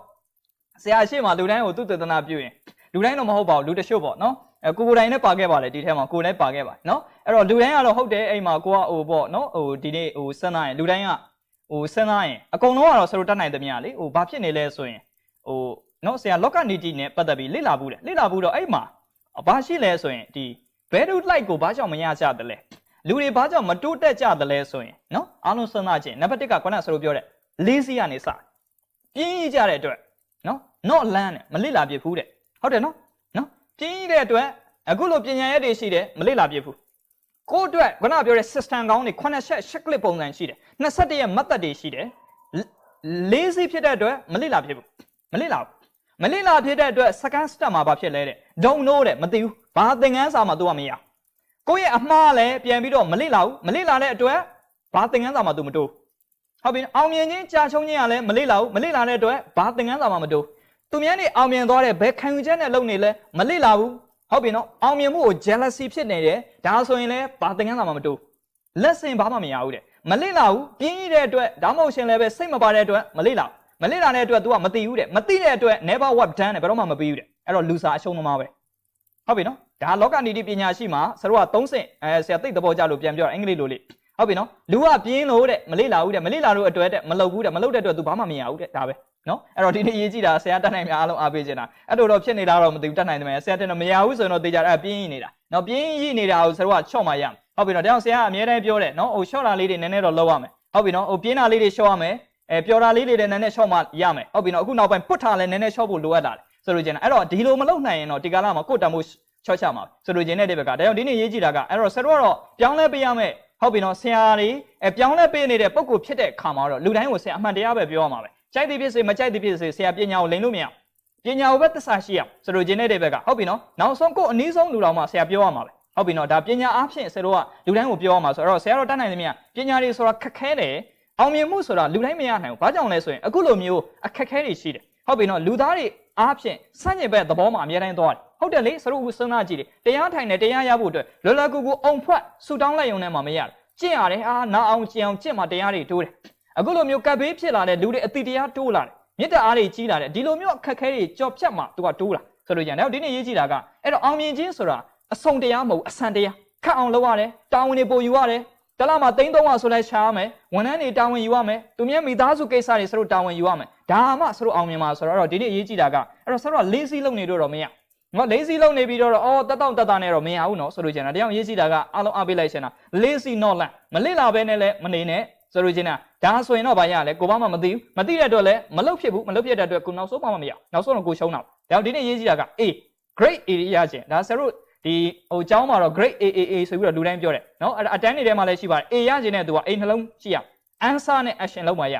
Speaker 2: ဆရာရှိမှလူတိုင်းကိုသူတည်တနာပြုရင်လူတိုင်းတော့မဟုတ်ပါဘူးလူတချို့ပေါ့နော်ကိုယ်တိုင်နဲ့ပါခဲ့ပါလေဒီထဲမှာကိုယ်လည်းပါခဲ့ပါနော်အဲ့တော့လူတိုင်းကတော့ဟုတ်တယ်အဲ့မှာကိုကဟိုပေါ့နော်ဟိုဒီနေ့ဟိုစမ်းနိုင်လူတိုင်းက စဉ်းစားရင်အကုန်လုံးကတော့ဆရာတို့တတ်နိုင်သမျှလေဘာဖြစ်နေလဲဆိုရင်နော်ဆရာလောကနေတီနဲ့ပတ်သက်ပြီးလေ့လာဘူးတယ်လေ့လာဘူးတော့အဲ့မှာဘာရှိလဲဆိုရင်ဒီ value light ကိုဘာကြောင့်မရကြတယ်လဲလူတွေဘာကြောင့်မတိုးတက်ကြတယ်လဲဆိုရင်နော်အားလုံးစဉ်းစားခြင်းနံပါတ်1ကခုနဆရာတို့ပြောတဲ့ lazy ကနေစပြင်းကြတဲ့အတွက်နော် not learn မလေ့လာပြစ်ဘူးတဲ့ဟုတ်တယ်နော်ပြင်းတဲ့အတွက်အခုလိုပညာရက်တွေရှိတယ်မလေ့လာပြစ်ဘူးကိုအတွက်ခုနပြောတဲ့ system ကောင်းတွေ9ချက် checklist ပုံစံရှိတယ်21ရဲ့ method တွေရှိတယ် lazy ဖြစ်တဲ့အတွက်မလေ့လာပြစ်ဘူးမလေ့လာဖြစ်တဲ့အတွက် second step မှာဘာဖြစ်လဲတဲ့ don't know တဲ့မသိဘူးဘာသင်ခန်းစာမှာ तू ကမရကိုယ့်ရဲ့အမှားလည်းပြန်ပြီးတော့မလေ့လာဘူးမလေ့လာတဲ့အတွက်ဘာသင်ခန်းစာမှာ तू မတိုးဟုတ်ပြီအောင်မြင်ခြင်းကြာရှုံးခြင်းကလည်းမလေ့လာဘူးမလေ့လာတဲ့အတွက်ဘာသင်ခန်းစာမှာမတိုးသူများနေအောင်မြင်သွားတဲ့ဘယ်ခံယူချက်နဲ့လုပ်နေလဲမလေ့လာဘူးဟုတ်ပြီနော်အောင်မြင်မှုကို jealousy ဖြစ်နေတယ်ဒါဆိုရင်လည်းဘာသင်ခန်းစာမှာမတိုးလက်စင်ဘာမှမရဘူးတဲ့မလေ့လာဘူးပြင်းရတဲ့အတွက်ဒါမှမဟုတ်ရှင်လည်းပဲစိတ်မပါတဲ့အတွက်မလေ့လာတဲ့အတွက် तू ကမသိဘူးတဲ့မသိတဲ့အတွက် never work done တဲ့ဘယ်တော့မှမပြီးဘူးတဲ့အဲ့တော့ loser အရှုံးသမားပဲဟုတ်ပြီနော်ဒါလောကနီတိပညာရှိမှာဆရာတို့က3ဆင့်ဆရာသိတဲ့ဘောကြလို့ပြန်ပြောအင်္ဂလိပ်လိုလေဟုတ်ပြီနော်လူကပြင်းလို့တဲ့မလေ့လာဘူးတဲ့မလေ့လာလို့အတွက်တဲ့မလုပ်ဘူးတဲ့မလုပ်တဲ့အတွက် तू ဘာမှမရဘူးတဲ့ဒါပဲနော်အဲ့တော့ဒီနေ့ရေးကြည့်တာဆရာတတ်နိုင်များအားလုံးအားပေးချင်တာအဲ့လိုတော့ဖြစ်နေတာတော့မသိဘူးတတ်နိုင်တယ်မယ်ဆရာတင်တော့မရဘူးဆိုရင်တော့သိကြတယ်ပြင်းရနေတာနော်ပြင်းရနေတာကိုဆရာတို့ကချော့မှရမယ်ဟုတ်ပြီနော်ဒါကြောင့်ဆရာကအမြဲတမ်းပြောတယ်နော်ဟိုချော့တာလေးတွေနည်းနည်းတော့လုပ်ရမယ်ဟုတ်ပြီနော်ဟိုပြင်းတာလေးတွေချော့ရမယ်ပျော်တာလေးတွေလည်းနည်းနည်းချော့မှရမယ်ဟုတ်ပြီနော်အခုနောက်ပိုင်းပွတ်တာလည်းနည်းနည်းချော့ဖို့လိုအပ်တာလေဆိုလိုချင်တာအဲ့တော့ဒီလိုမလုပ်နိုင်ရင်တော့ဒီကာလမှာကိုယ်တံမိုးချော့ချမှာဆိုလိုချင်တဲ့ဘက်ကဒါကြောင့်ဒီနေ့ရေးကြည့်တာကအဲ့တော့ဆရာတို့ကတော့ပြောင်းလဲပေးရမယ်ဟုတ်ပြီနော်ဆရာတွေပြောင်းလဲပေးနေတဲ့ပုံကိုဖြစ်တဲ့ခါမှာတော့လူတိုင်းကိုဆရာအမှန်တရားပဲပြောရမှာပဲကြိုက်သည်ဖြစ်စေမကြိုက်သည်ဖြစ်စေဆရာပညာကိုလိမ်လို့မရပညာကိုပဲသစ္စာရှိအောင်ဆိုလိုချင်တဲ့ဘက်ကဟုတ်ပြီနော်နောက်ဆုံးကိုအနည်းဆုံးလူတော်မှဆရာပြောရမှာပဲဟုတ်ပြီနော်ဒါပညာအားဖြင့်ဆရာတို့ကလူတိုင်းကိုပြောရမှာဆိုတော့ဆရာတို့တတ်နိုင်သမျှပညာတွေဆိုတာခက်ခဲတယ်အောင်မြင်မှုဆိုတာလူတိုင်းမရနိုင်ဘူးဘာကြောင့်လဲဆိုရင်အခုလိုမျိုးအခက်ခဲတွေရှိတယ်ဟုတ်ပြီနော်လူသားတွေအားဖြင့်စန့်ကျင်ဘက်သဘောမှာအများတိုင်းသွားတယ်ဟုတ်တယ်လေဆရာတို့စဉ်းစားကြည့်တယ်တရားထိုင်တယ်တရားရဖို့အတွက်လောလောကူကူအုံဖွက်ဆူတောင်းလိုက်ရုံနဲ့မှမရတယ်ကျင့်ရတယ်နားအောင်ကျင့်အောင်ကျင့်မှတရားတွေတိုးတယ်အခုလိုမျိုးကပ်ဘေးဖြစ်လာတဲ့လူတွေအတိတရားတိုးလာတယ်မေတ္တာအားတွေကြီးလာတယ်ဒီလိုမျိုးအခက်ခဲတွေကြော်ဖြတ်မှသူကတိုးလာဆိုလို့ကြတယ်ဒီနေ့ရေးကြည့်တာကအဲ့တော့အောင်မြင်ခြင်းဆိုတာအဆုံတရားမဟုတ်အဆန်တရားခတ်အောင်လုပ်ရတယ်တာဝန်တွေပို့ယူရတယ်တလားမှာ300ဆိုလဲရှာရမယ်ဝန်ထမ်းတွေတာဝန်ယူရမယ်သူများမိသားစုကိစ္စတွေဆရာတို့တာဝန်ယူရမယ်ဒါမှဆရာတို့အောင်မြင်မှာဆိုတော့ဒီနေ့ရေးကြည့်တာကအဲ့တော့ဆရာတို့က lazy လုပ်နေတော့မရငါ lazy လုပ်နေပြီးတော့တက်နဲ့တော့မရဘူးနော်ဆိုလို့ကျင်တာတရားရေးကြည့်တာကအားလုံးအားပေးလိုက်ရှင်တာ lazy not learn မလေ့လာဘဲနဲ့လည်းမနေနဲ့ဆိုလို့ကျင်တာဒါဆိုရင်တော့ဘာရလဲကိုဘာမှမသိဘူးမသိတဲ့အတွက်လည်းမလုပ်ဖြစ်ဘူးမလုပ်ဖြစ်တဲ့အတွက်ကိုနောက်ဆုံးမှမရနောက်ဆုံးတော့ကိုရှုံးတာဒါဒီနေ့ရေးကြည့်တာက A grade A ရခြင်းဒါဆရာတို့ဒီဟိုကျောင်းမှာတော့ grade AAA ဆိုပြီးတော့လူတိုင်းပြောတယ်နော်အဲ့ဒါအတန်းတွေထဲမှာလည်းရှိပါတယ် A ရခြင်းနဲ့သူက A နှလုံးရှိရ answer နဲ့ action လုံးမှာရ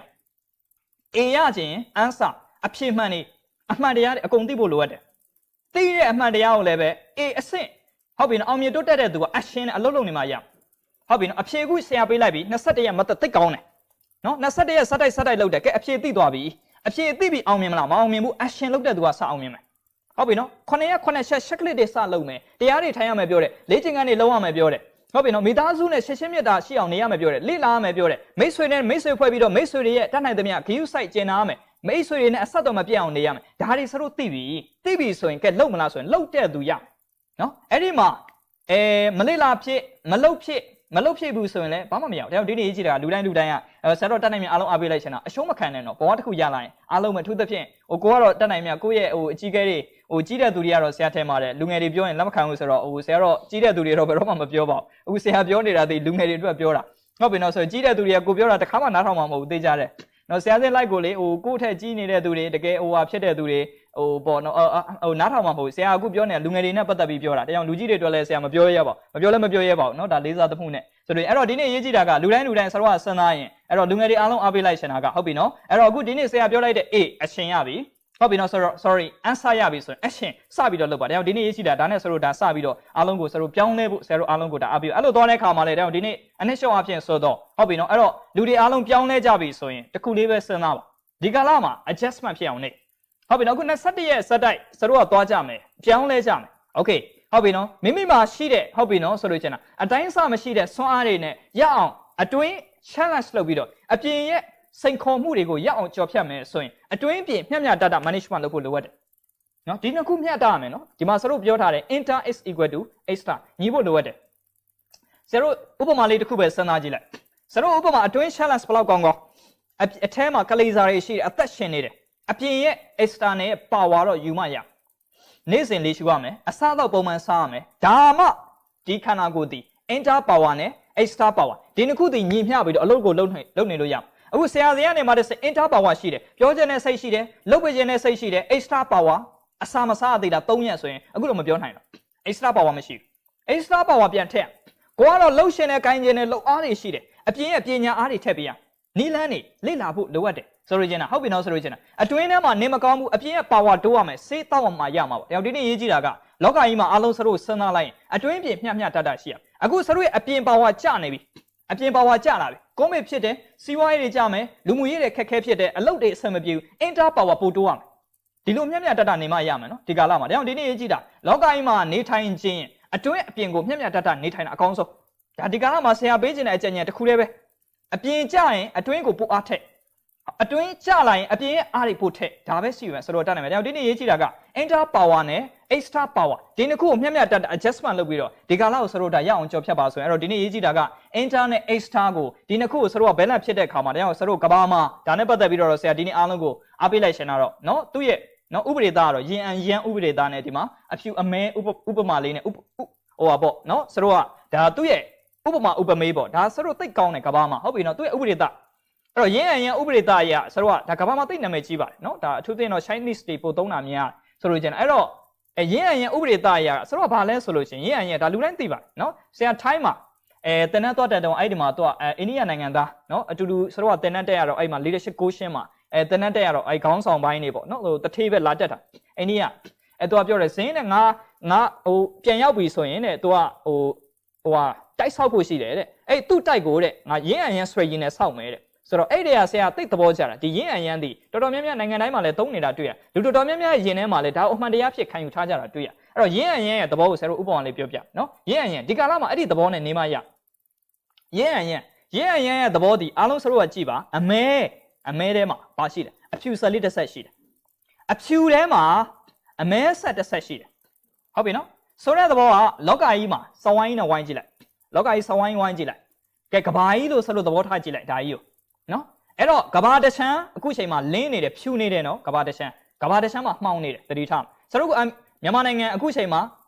Speaker 2: A ရခြင်း answer အဖြေမှန်နေအမှန်တရားတွေအကုန်သိဖို့လိုအပ်တယ်သိတဲ့အမှန်တရားကိုလည်းပဲ A အဆင့်ဟုတ်ပြီနော်အောင်မြင်တိုးတက်တဲ့သူက action နဲ့အလုပ်လုပ်နေမှာရဟုတ်ပြီနော်အဖြေခုဆရာပေးလိုက်ပြီ21ရက်မသက်သိကောင်းတယ်နော်21ရက်စတိုက်လုပ်တယ်ကဲအဖြေသိသွားပြီအဖြေသိပြီအောင်မြင်မလားမအောင်မြင်ဘူး action လုပ်တဲ့သူကစအောင်မြင်မယ်ဟုတ်ပြီနော်9ရက်9ချက် checklist တွေစလုပ်မယ်တရားတွေထိုင်ရမယ်ပြောတယ်လေ့ကျင့်ခန်းတွေလုပ်ရမယ်ပြောတယ်ဟုတ်ပြီနော်မိသားစုနဲ့ရှင်းရှင်းမြတ်တာရှိအောင်နေရမယ်ပြောတယ်လေ့လာရမယ်ပြောတယ်မိတ်ဆွေနဲ့မိတ်ဆွေဖွဲ့ပြီးတော့မိတ်ဆွေတွေရဲ့တတ်နိုင်သမျှ view site ကျင်နာရမယ်မိတ်ဆွေတွေနဲ့အဆက်တော်မပြတ်အောင်နေရမယ်ဒါတွေစလို့သိပြီဆိုရင်ကဲလုပ်မလားဆိုရင်လုပ်တဲ့သူရနော်အဲ့ဒီမှာမလေ့လာဖြစ်မလုပ်ဖြစ်ဘူးဆိုရင်လည်းဘာမှမရဘူးဒါကြောင့်ဒီနေ့ရေးကြည့်တာလူတိုင်းကဆရာတော်တတ်နိုင်မြအားလုံးအားပေးလိုက်ချင်တာအရှုံးမခံနဲ့တော့ဘဝတစ်ခုရလာရင်အားလုံးပဲထူးသဖြင့်ကိုကတော့တတ်နိုင်မြကိုယ့်ရဲ့အကြီးကဲတွေကြီးတဲ့သူတွေကတော့ဆရာထဲမှာတဲ့လူငယ်တွေပြောရင်လက်မခံဘူးဆိုတော့ဆရာတော့ကြီးတဲ့သူတွေတော့ဘယ်တော့မှမပြောပါဘူးအခုဆရာပြောနေတာဒီလူငယ်တွေအတွက်ပြောတာဟုတ်ပြီနော်ဆိုကြီးတဲ့သူတွေကကိုပြောတာတစ်ခါမှနားထောင်မှာမဟုတ်ဘူးသိကြတယ်နော်ဆရာစင်းလိုက်ကိုလေကိုယ့်ထက်ကြီးနေတဲ့သူတွေတကယ်ဖြစ်တဲ့သူတွေပေါ့နော်နားထောင်မှာမဟုတ်ဆရာအခုပြောနေတာလူငယ်တွေနဲ့ပတ်သက်ပြီးပြောတာဒါကြောင့်လူကြီးတွေအတွက်လည်းဆရာမပြောရပါဘူးမပြောရဲပါဘူးနော်ဒါလေးစားသမှုနဲ့ဆိုတော့အဲ့တော့ဒီနေ့ရေးကြည့်တာကလူတိုင်းဆရာတို့ကစဉ်းစားရင်အဲ့တော့လူငယ်တွေအားလုံးအားပေးလိုက်ရှင်တာကဟုတ်ပြီနော်အဲ့တော့အခုဒီနေ့ဆရာပြောလိုက်တဲ့ A action ရပြီဟုတ်ပြီနော်ဆိုတော့ sorry answer ရပြီဆိုရင် action စပြီးတော့လုပ်ပါဒါကြောင့်ဒီနေ့ရေးကြည့်တာဒါနဲ့ဆရာတို့ဒါစပြီးတော့အားလုံးကိုဆရာတို့ပြောင်းလဲဖို့ဆရာတို့အားလုံးကိုဒါအားပြီးအဲ့လိုသွားတဲ့အခါမှာလေဒါကြောင့်ဒီနေ့အနည်းရှော့အဖြစ်ဆိုတော့ဟုတ်ပြီနော်အဲ့တော့လူတွေအားလုံးပြောင်းလဲကြပြီဆိုရင်တခုလေးပဲစဉ်းစားပါဒီကာလမှာ adjustment ဖြစ်အောင်နေဟုတ်ပြီနော်ခု21ရက်စက်တိုက်ဆရာတို့ကသွားကြမယ်ပြောင်းလဲကြမယ် okay ဟုတ်ပြီနော်မိမိမှာရှိတဲ့ဟုတ်ပြီနော်ဆိုလို့ချင်တာအတိုင်းအဆမရှိတဲ့စွမ်းအားတွေနဲ့ရအောင်အတွင်း challenge လုပ်ပြီးတော့အပြင်ရဲ့စိန်ခေါ်မှုတွေကိုရအောင်ကြော်ဖြတ်မယ်ဆိုရင်အတွင်းပြင်မျှတ management လုပ်ဖို့လိုအပ်တယ်နော်ဒီနှစ်ခုမျှတရမယ်နော်ဒီမှာဆရာတို့ပြောထားတယ် inter is equal to extra ညီဖို့လိုအပ်တယ်ဆရာတို့ဥပမာလေးတစ်ခုပဲစဉ်းစားကြည့်လိုက်ဆရာတို့ဥပမာအတွင်း challenge ဘယ်လောက်ကောင်း အထဲမှာကလေးစားတွေရှိတယ်အသက်ရှင်နေတယ်အပြင်ရဲ့ external ရဲ့ power တော့ယူမှရနေ့စဉ်လေးရှုရမယ်အစားတော့ပုံမှန်စားရမယ်ဒါမှဒီခန္ဓာကိုယ်ဒီ inter power နဲ့ extra power ဒီနှစ်ခုဒီညီမျှပြီးတော့အလုပ်ကိုလုပ်နေလို့ရအခုဆရာကနေမှတဲ့ inter power ရှိတယ်ပြောချင်တဲ့စိတ်ရှိတယ်လုပ်ပေးခြင်းတဲ့စိတ်ရှိတယ် extra power အစာမစားသေးတာ3ရက်ဆိုရင်အခုတော့မပြောနိုင်တော့ extra power မရှိဘူး extra power ပြန်ထည့်ကိုကတော့လှုပ်ရှင်တဲ့ကိုင်းခြင်းနဲ့လှုပ်အားတွေရှိတယ်အပြင်းရဲ့ပညာအားတွေထည့်ပေးရနီလန်းနေလေ့လာဖို့လိုအပ်တယ်ဆိုရခြင်းတာဟုတ်ပြီနော်ဆိုရခြင်းတာအတွင်းထဲမှာနေမကောင်းဘူးအပြင်းရဲ့ power တိုးရမယ်စေးတောက်မှရမှာပေါ့။ဒီနေ့ရေးကြည့်တာကလောကကြီးမှာအားလုံးစရုပ်စဉ်းစားလိုက်ရင်အတွင်းပြင်မျှမျှတတရှိရအခုစရုပ်ရဲ့အပြင် power ကျနေပြီအပြင် power ကျလာပြီကုန်းမေဖြစ်တယ်စီးပွားရေးတွေကျမယ်လူမှုရေးတွေခက်ခဲဖြစ်တယ်အလုပ်တွေအဆင်မပြေဘူး inter power ပိုတိုးရမယ်ဒီလိုမျှမျှတတနေမှရမယ်နော်ဒီကာလမှာဒါကြောင့်ဒီနေ့ရေးကြည့်တာလောကကြီးမှာနေထိုင်ခြင်းအတွင်းအပြင်ကိုမျှမျှတတနေထိုင်တာအကောင်းဆုံးဒါဒီကာလမှာဆရာပေးခြင်းတဲ့အကြံဉာဏ်တစ်ခုတည်းပဲအပြင်ကျရင်အတွင်းကိုပိုအားထက်အတွင်းကျလာရင်အပြင်ရဲ့အားတွေပိုထက်ဒါပဲရှိမယ်ဆိုတော့တတ်နိုင်မယ်ဒါကြောင့်ဒီနေ့ရေးကြည့်တာက inter power နဲ့ extra power ဒီနှစ်ခုကိုမျှမျှတတ adjustment လုပ်ပြီးတော့ဒီကာလကိုဆိုတော့ဒါရအောင်ကြော်ဖြတ်ပါဆိုရင်အဲ့တော့ဒီနေ့ရေးကြည့်တာက inter နဲ့ extra ကိုဒီနှစ်ခုကိုဆိုတော့ balance ဖြစ်တဲ့အခါမှာဒါကြောင့်ဆိုတော့ကဘာမှာဒါနဲ့ပတ်သက်ပြီးတော့ဆရာဒီနေ့အားလုံးကိုအားပေးလိုက်ရှင်တော့နော်သူ့ရဲ့နော်ဥပဒေသားကတော့ယင်အန်ယန်ဥပဒေသားနဲ့ဒီမှာအဖြူအမဲဥပမာလေးနဲ့ဟိုပါပေါ့နော်ဆိုတော့ဒါသူ့ရဲ့ဥပမာဥပမေးပေါ့ဒါဆိုတော့သိကောင်းတယ်ကဘာမှာဟုတ်ပြီနော်သူ့ရဲ့ဥပဒေသားအဲ့တော့ယင်းအန်ယန်ဥပဒေသားအရာဆိုတော့ဒါကဘာမှာသိနာမည်ကြီးပါတယ်နော်ဒါအထူးသဖြင့်တော့ Chinese တွေပို့သုံးတာများဆိုလို့ကျန်အဲ့တော့ယင်းအန်ယန်ဥပဒေသားအရာဆိုတော့ဘာလဲဆိုလို့ရှင်ယင်းအန်ယန်ဒါလူတိုင်းသိပါတယ်နော်ဆရာထိုင်းမှာတန်တန်းသွားတက်တော့အဲ့ဒီမှာတော့အိန္ဒိယနိုင်ငံသားနော်အတူတူဆိုတော့တန်တန်းတက်ရတော့အဲ့မှာ leadership coaching မှာတန်တန်းတက်ရတော့အဲ့ခေါင်းဆောင်ပိုင်းနေပေါ့နော်ဟိုတထေးပဲလာတက်တာအိန္ဒိယသူကပြောတယ်ဇင်းနဲ့ငါဟိုပြန်ရောက်ပြီဆိုရင်တဲ့သူကဟိုတိုက်ဆောက်ဖို့ရှိတယ်တဲ့အဲ့သူ့တိုက်ကိုတဲ့ငါရင်းအရန်ဆွဲရင်းနဲ့ဆောက်မယ်တဲ့ဆိုတော့အဲ့ဒီကဆရာသိသဘောကျတာဒီရင်းအရန်ဒီတော်တော်များများနိုင်ငံတိုင်းမှာလည်းသုံးနေတာတွေ့ရလူတော်တော်များများယင်ထဲမှာလည်းဒါအမှန်တရားဖြစ်ခံယူထားကြတာတွေ့ရအဲ့တော့ရင်းအရန်ရဲ့သဘောကိုဆရာတို့ဥပမာလေးပြောပြနော်ရင်းအရန်ဒီကာလမှာအဲ့ဒီသဘောနဲ့နေမှရရင်းအရန်ရဲ့သဘောဒီအားလုံးဆရာတို့ကကြည့်ပါအမဲထဲမှာဘာရှိလဲအဖြူဆက်လေးတစ်ဆက်ရှိတယ်အဖြူထဲမှာအမဲဆက်တစ်ဆက်ရှိတယ်ဟုတ်ပြီနော်ဆိုတဲ့သဘောကလောကကြီးမှာစဝိုင်းနဲ့ဝိုင်းကြည့်လိုက်လောကကြီးစဝိုင်းဝိုင်းကြည့်လိုက်ကဲကဘာကြီးလို့ဆက်လို့သဘောထားကြည့်လိုက်ဒါကြီးကိုနော်အဲ့တော့ကဘာတချမ်းအခုချိန်မှာလင်းနေတယ်ဖြူနေတယ်နော်ကဘာတချမ်းမှာမှောင်နေတယ်တတိထားဆိုတော့မြန်မာနိုင်ငံအခုချိန်မှာ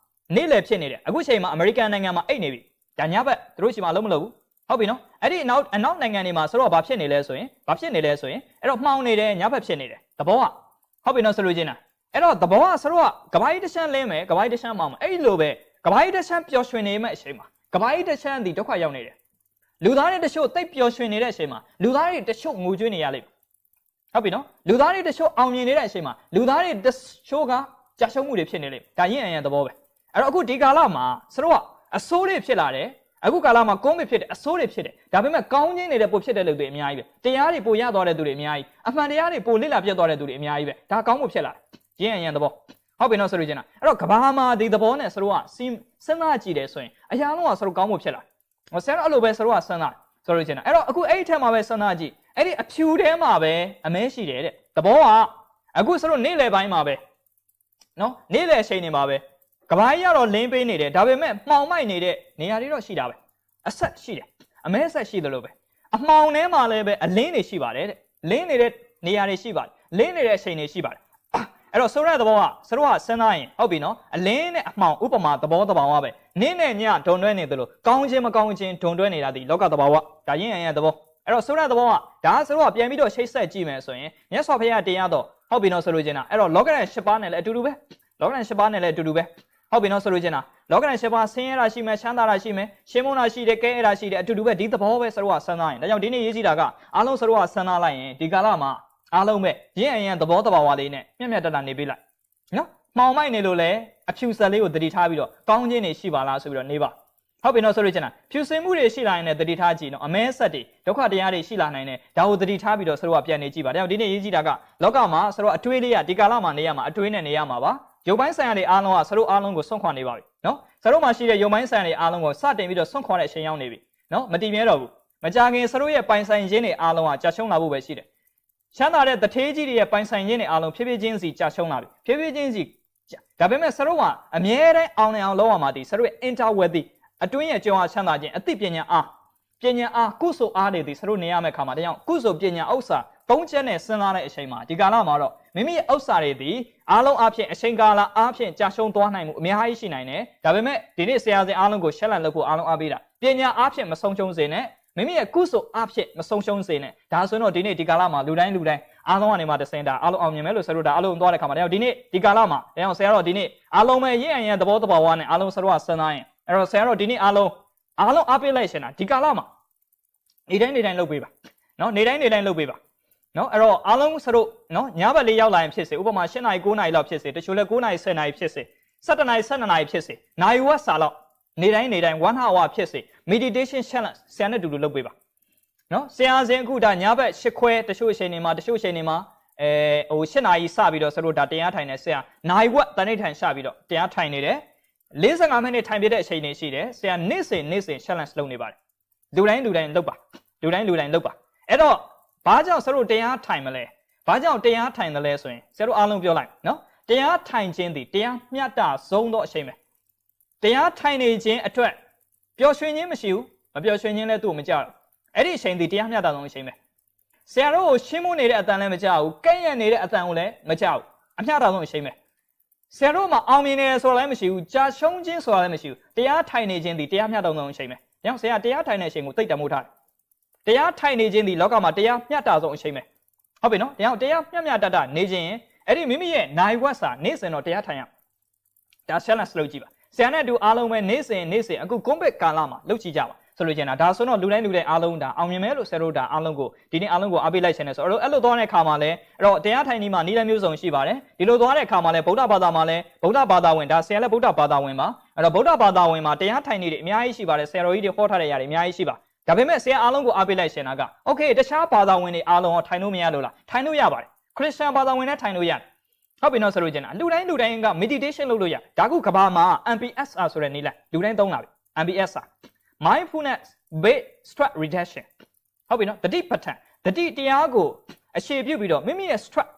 Speaker 2: နေ့လည်ဖြစ်နေတယ်အခုချိန်မှာအမေရိကန်နိုင်ငံမှာအိတ်နေပြီဒါညဘက်သူတို့ချိန်မှာလုံးမလုပ်ဘူးဟုတ်ပြီနော်အဲ့ဒီအနောက်နိုင်ငံတွေမှာဆိုတော့ဘာဖြစ်နေလဲဆိုရင်အဲ့တော့မှောင်နေတယ်ညဘက်ဖြစ်နေတယ်သဘောကဟုတ်ပြီနော်ဆိုလို့ချင်းတာအဲ့တော့သဘောကဆိုတော့ကဘာကြီးတချမ်းလင်းမယ်ကဘာကြီးတချမ်းမှောင်မယ်အဲ့ဒီလိုပဲကဘာကြီးတချမ်းပျော်ရွှင်နေမဲ့အချိန်မှာကဘာကြီးတချမ်းဒီဒုက္ခရောက်နေတယ်လူသားတွေတချို့တိတ်ပျော်ရွှင်နေတဲ့အချိန်မှာလူသားတွေတချို့ငိုကြွေးနေရလိမ့်မယ်ဟုတ်ပြီနော်လူသားတွေတချို့အောင်မြင်နေတဲ့အချိန်မှာလူသားတွေတချို့ကကြာရှုံးမှုတွေဖြစ်နေလိမ့်မယ်ဒါရင်းအရန်သဘောပဲအဲ့တော့အခုဒီကာလမှာဆိုတော့အဆိုးတွေဖြစ်လာတယ်အခုကာလမှာကုန်းမဖြစ်တယ်အဆိုးတွေဖြစ်တယ်ဒါပေမဲ့ကောင်းခြင်းနေတဲ့ပိုဖြစ်တဲ့လူတွေအများကြီးပဲတရားတွေပိုရသွားတဲ့သူတွေအများကြီးအမှန်တရားတွေပိုလေ့လာပြတ်သွားတဲ့သူတွေအများကြီးပဲဒါကောင်းမှုဖြစ်လာတယ်ရင်းအရန်သဘောဟုတ်ပြီနော်ဆိုလို့ကျင်တာအဲ့တော့ကဘာမှာဒီသဘောနဲ့ဆိုတော့စဉ်းစားကြည့်တယ်ဆိုရင်အရာလုံးကဆိုတော့ကောင်းမှုဖြစ်လာဆရာတို့အဲ့လိုပဲဆိုတော့စဉ်းစားဆိုလို့ကျင်တာအဲ့တော့အခုအဲ့ဒီထက်မှာပဲစဉ်းစားကြည့်အဲ့ဒီအဖြူထဲမှာပဲအမဲရှိတယ်တဲ့သဘောကအခုဆိုတော့နေ့လယ်ပိုင်းမှာပဲနော်နေ့လယ်အချိန်တွေမှာပဲကဘာကြီးကတော့လင်းပေးနေတယ်ဒါပေမဲ့မှောင်မိုက်နေတဲ့နေရာတွေတော့ရှိတာပဲအဆက်ရှိတယ်အမဲဆက်ရှိတယ်လို့ပဲအမှောင်ထဲမှာလည်းပဲအလင်းတွေရှိပါတယ်တဲ့လင်းနေတဲ့နေရာတွေရှိပါတယ်လင်းနေတဲ့အချိန်တွေရှိပါတယ်အဲ့တော့ဆိုတဲ့သဘောကစတော့စဉ်းစားရင်ဟုတ်ပြီနော်အလင်းနဲ့အမှောင်ဥပမာသဘောတဘာဝပဲနေ့နဲ့ညဒုံတွဲနေတယ်လို့ကောင်းခြင်းမကောင်းခြင်းဒုံတွဲနေတာဒီလောကတဘာဝဒါရင်းရဲ့သဘောအဲ့တော့ဆိုတဲ့သဘောကဒါဆိုတော့ပြန်ပြီးတော့ချိတ်ဆက်ကြည့်မယ်ဆိုရင်မြတ်စွာဘုရားတရားတော်ဟုတ်ပြီနော်ဆိုလို့ချင်းတာအဲ့တော့လောကရန်၈ပါးနဲ့လည်းအတူတူပဲလောကရန်၈ပါးနဲ့လည်းအတူတူပဲဟုတ်ပြီနော်ဆိုလို့ချင်းတာလောကရန်၈ပါးဆင်းရဲတာရှိမယ်ချမ်းသာတာရှိမယ်ရှင်းမုန်းတာရှိတယ်ကဲရတာရှိတယ်အတူတူပဲဒီသဘောပဲဆိုတော့စဉ်းစားရင်ဒါကြောင့်ဒီနေ့ရေးကြည့်တာကအားလုံးဆိုတော့စဉ်းစားလိုက်ရင်ဒီကာလမှာအားလုံးပဲရင်းအရင်သဘောတဘာဝလေးနဲ့မျက်မျက်တတနေပေးလိုက်နော်မှောင်မိုက်နေလို့လည်းအဖြူဆက်လေးကိုတတိထားပြီးတော့ကောင်းခြင်းတွေရှိပါလားဆိုပြီးတော့နေပါဟုတ်ပြီနော်ဆိုလို့ချင်းတာဖြူစင်မှုတွေရှိလာရင်လည်းတတိထားကြည့်နော်အမဲဆက်တွေဒုက္ခတရားတွေရှိလာနိုင်တယ်ဒါကိုတတိထားပြီးတော့ဆိုတော့ပြန်နေကြည့်ပါဒါကြောင့်ဒီနေ့ရေးကြည့်တာကလောကမှာဆိုတော့အတွေးလေးကဒီကာလမှာနေရမှာအတွေးနဲ့နေရမှာပါရုပ်ပိုင်းဆိုင်ရာတွေအားလုံးကဆိုတော့အားလုံးကိုဆွန့်ခွာနေပါပြီနော်ဆိုတော့မှရှိတဲ့ရုပ်ပိုင်းဆိုင်ရာတွေအားလုံးကိုစတင်ပြီးတော့ဆွန့်ခွာတဲ့အချိန်ရောက်နေပြီနော်မတည်မြဲတော့ဘူးမကြခင်ဆိုတော့ရဲ့ပိုင်ဆိုင်ခြင်းတွေအားလုံးကကြာရှုံးလာဖို့ပဲရှိတယ်ချမ်းသာတဲ့တထေးကြီးတွေရဲ့ပိုင်ဆိုင်ခြင်းတွေအားလုံးဖြည်းဖြည်းချင်းစီကြာရှုံးလာပြီဖြည်းဖြည်းချင်းစီဒါပေမဲ့ဆရုပ်ကအမြဲတမ်းအောင်နေအောင်လုပ်ရမှာဒီဆရုပ်ရဲ့ interwealthy အတွင်းရဲ့ကြောင်းအားချမ်းသာခြင်းအသိပညာအား ပညာအားကုသိုလ်အားတွေဒီဆတို့နေရမယ့်ခါမှာတကြောင်ကုသိုလ်ပညာဥစ္စာသုံးချက်နဲ့စဉ်းစားတဲ့အချိန်မှာဒီကာလမှာတော့မိမိရဲ့ဥစ္စာတွေဒီအားလုံးအဖြစ်အချိန်ကာလအားဖြင့်ကြာရှုံးသွားနိုင်မှုအများကြီးရှိနိုင်တယ်ဒါပေမဲ့ဒီနေ့ဆရာစဉ်အားလုံးကိုရှက်လန့်လုပ်ဖို့အားလုံးအားပေးတာပညာအားဖြင့်မဆုံးရှုံးစေနဲ့မိမိရဲ့ကုသိုလ်အားဖြင့်မဆုံးရှုံးစေနဲ့ဒါဆိုတော့ဒီနေ့ဒီကာလမှာလူတိုင်းအားလုံးကနေမှတဆင်တာအားလုံးအောင်မြင်မယ်လို့ဆရာတို့ဒါအားလုံးသွားတဲ့ခါမှာတယောက်ဒီနေ့ဒီကာလမှာတယောက်ဆရာတော့ဒီနေ့အားလုံးပဲရင့်ရန်သဘောတဘာဝနဲ့အားလုံးဆရာတို့ကစဉ်းစားရင်အဲ့တော့ဆရာတော့ဒီနေ့အားလုံးအားပေးလိုက်ရှင်တာဒီကာလမှာနေတိုင်းလုပ်ပေးပါနော်နေတိုင်းလုပ်ပေးပါနော်အဲ့တော့အားလုံးဆရာတို့နော်ညဘက်လေးရောက်လာရင်ဖြစ်စေဥပမာ7 နာရီ 9 နာရီလောက်ဖြစ်စေတချို့လဲ9 နာရီ 10 နာရီဖြစ်စေ17 နာရီ 12 နာရီဖြစ်စေနိုင်ဝက်စာလောက်နေတိုင်း1 hour ဖြစ်စေ meditation challenge ဆရာနဲ့တူလုပ်ပေးပါနော်ဆရာစဉ်အခုဒါညဘက်8 ခွဲတချို့အချိန်တွေမှာဟို7 နာရီစပြီးတော့ဆရာတို့ဒါတရားထိုင်နေဆရာနိုင်ဝက်တနေ့ထိုင်စပြီးတော့တရားထိုင်နေတယ်45 မိနစ်ထိုင်ပြတဲ့အချိန်တွေရှိတယ်ဆရာနေ့စဉ် challenge လုပ်နေပါတယ်လူတိုင်းလုပ်ပါလူတိုင်းလုပ်ပါအဲ့တော့ဘာကြောင့်ဆရာတို့တရားထိုင်မလဲဘာကြောင့်တရားထိုင်တယ်လဲဆိုရင်ဆရာတို့အားလုံးပြောလိုက်နော်တရားထိုင်ခြင်းဒီတရားမျှတဆုံးသောအချိန်ပဲတရားထိုင်နေခြင်းအတွက်ပျော်ရွှင်ခြင်းမရှိဘူးမပျော်ရွှင်ခြင်းလည်းသူ့ကိုမကြောက်အဲ့ဒီအချိန်ဒီတရားမျှတဆုံးအချိန်ပဲဆရာတို့ကိုရှင်းမနေတဲ့အတန်လည်းမကြောက်ဘူးကဲ့ရဲ့နေတဲ့အတန်ကိုလည်းမကြောက်ဘူးအမျှတဆုံးအချိန်ပဲဆရာတို့မှာအောင်မြင်နေတယ်ဆိုတာလည်းမရှိဘူးကြာရှုံးခြင်းဆိုတာလည်းမရှိဘူးတရားထိုင်နေခြင်းဒီတရားမျှတဆုံးအချိန်ပဲ။ဒါကြောင့်ဆရာတရားထိုင်တဲ့အချိန်ကိုသိတတ်မှုထားတယ်။တရားထိုင်နေခြင်းဒီလောကမှာတရားမျှတဆုံးအချိန်ပဲ။ဟုတ်ပြီနော်။ဒါကြောင့်တရားမျှတနေခြင်းအဲ့ဒီမိမိရဲ့နိုင်ဝက်စာနေ့စဉ်တော့တရားထိုင်ရ။ဒါ challenge လုပ်ကြည့်ပါ။ဆရာနဲ့အတူအားလုံးပဲနေ့စဉ်အခုကွန်ဘစ်ကာလမှာလုပ်ကြည့်ကြပါ။ဆိုလို့ကျင်တာဒါဆိုတော့လူတိုင်းအားလုံးဒါအောင်မြင်မယ်လို့ဆရာတို့ဒါအားလုံးကိုဒီနေ့အားလုံးကိုအားပေးလိုက်ခြင်းနဲ့ဆိုတော့အဲ့လိုသွားတဲ့ခါမှာလည်းအဲ့တော့တရားထိုင်နေမှာနီးလမျိုးစုံရှိပါတယ်ဒီလိုသွားတဲ့ခါမှာလည်းဗုဒ္ဓဘာသာမှာလည်းဗုဒ္ဓဘာသာဝင်ဒါဆရာလည်းဗုဒ္ဓဘာသာဝင်ပါအဲ့တော့ဗုဒ္ဓဘာသာဝင်မှာတရားထိုင်နေတယ်အများကြီးရှိပါတယ်ဆရာတော်ကြီးတွေဟောထားတဲ့ຢာတွေအများကြီးရှိပါဒါပေမဲ့ဆရာအားလုံးကိုအားပေးလိုက်ခြင်းကโอเคတခြားဘာသာဝင်တွေအားလုံးထိုင်လို့မရလို့လားထိုင်လို့ရပါတယ်ခရစ်ယာန်ဘာသာဝင်နဲ့ထိုင်လို့ရတယ်ဟုတ်ပြီနော်ဆိုလို့ကျင်တာလူတိုင်းက meditation လုပ်လို့ရဒါခုကဘာမှာ MBSR ဆိုတဲ့နည်းလိုက်လူတိုင်းသုံးလာပြီ MBSR mindfulness based stress reduction ဟုတ်ပြီနော်တတိပဋ္ဌာန်တတိတရားကိုအခြေပြုပြီးတော့မိမိရဲ့ stress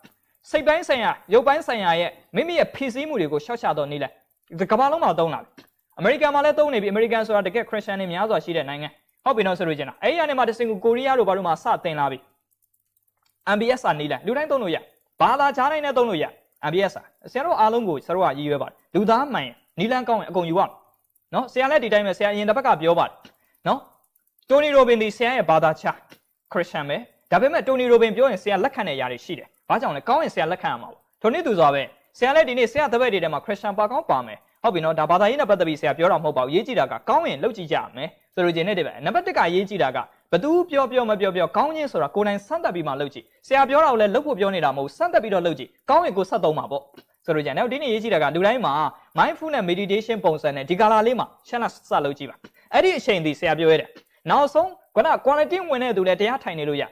Speaker 2: စိတ်ပိုင်းဆိုင်ရာရုပ်ပိုင်းဆိုင်ရာရဲ့မိမိရဲ့ဖိစီးမှုတွေကိုရှော့ချတော့နေလိုက်ဒီကမ္ဘာလုံးမှာသုံးလာပြီအမေရိကန်မှာလည်းသုံးနေပြီအမေရိကန်ဆိုတာတကယ်ခရစ်ယာန်တွေများစွာရှိတဲ့နိုင်ငံဟုတ်ပြီနော်ဆိုလို့ကျင်တာအဲ့ဒီကနေမှတစင်ကိုရီးယားတို့ဘာလို့မှစတင်လာပြီ MBSR နေလိုက်လူတိုင်းသုံးလို့ရဘာသာခြားတိုင်းနဲ့သုံးလို့ရ MBSR ဆရာတို့အားလုံးကိုဆရာတို့ကရည်ရွယ်ပါတယ်လူသားမှန်နီလန်းကောင်းရင်အကုန်ယူရမယ်နော်ဆရာလည်းဒီတိုင်းပဲဆရာအရင်တစ်ဘက်ကပြောပါတယ်နော်တိုနီရိုဘင်ဒီဆရာရဲ့ဘာသာခြားခရစ်ယာန်ပဲဒါပေမဲ့တိုနီရိုဘင်ပြောရင်ဆရာလက်ခံတဲ့ຢာတွေရှိတယ်ဘာကြောင့်လဲကောင်းရင်ဆရာလက်ခံရမှာပေါ့ထိုနည်းသူစွာပဲဆရာလည်းဒီနေ့ဆရာတပည့်တွေထဲမှာခရစ်ယာန်ပါကောင်းပါမယ်ဟုတ်ပြီနော်ဒါဘာသာရေးနဲ့ပတ်သက်ပြီးဆရာပြောတာမဟုတ်ပါဘူးရေးကြည့်တာကကောင်းရင်လုပ်ကြည့်ကြမယ်ဆိုလိုချင်တဲ့တဲ့ပဲနံပါတ်1ကရေးကြည့်တာကဘသူပြောမပြောကောင်းခြင်းဆိုတာကိုယ်တိုင်စမ်းသပ်ပြီးမှလုပ်ကြည့်ဆရာပြောတာကိုလည်းလုပ်ဖို့ပြောနေတာမဟုတ်စမ်းသပ်ပြီးတော့လုပ်ကြည့်ကောင်းရင်ကိုယ်ဆက်သုံးမှာပေါ့ဆိုလိုချင်တယ်ဒီနေ့ရေးကြည့်တာကလူတိုင်းမှာ mindfulness meditation ပုံစံနဲ့ဒီကာလာလေးမှာ challenge စလုပ်ကြည့်ပါအဲ့ဒီအချိန်ဒီဆရာပြောရတယ်နောက်ဆုံးက quarantine ဝင်တဲ့သူလည်းတရားထိုင်နေလို့ရ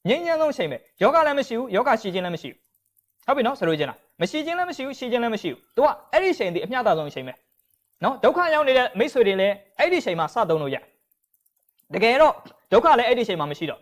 Speaker 2: ငြိမ်းချမ်းဆုံးအချိန်ပဲယောဂလည်းမရှိဘူးယောဂရှိခြင်းလည်းမရှိဘူးဟုတ်ပြီနော်ဆိုလိုချင်တာမရှိခြင်းလည်းမရှိဘူးရှိခြင်းလည်းမရှိဘူးသူကအဲ့ဒီအချိန်ဒီအမျှတဆုံးအချိန်ပဲနော်ဒုက္ခရောက်နေတဲ့မိတ်ဆွေတွေလည်းအဲ့ဒီအချိန်မှာစသုံးလို့ရတကယ်တော့ဒုက္ခလည်းအဲ့ဒီအချိန်မှာမရှိတော့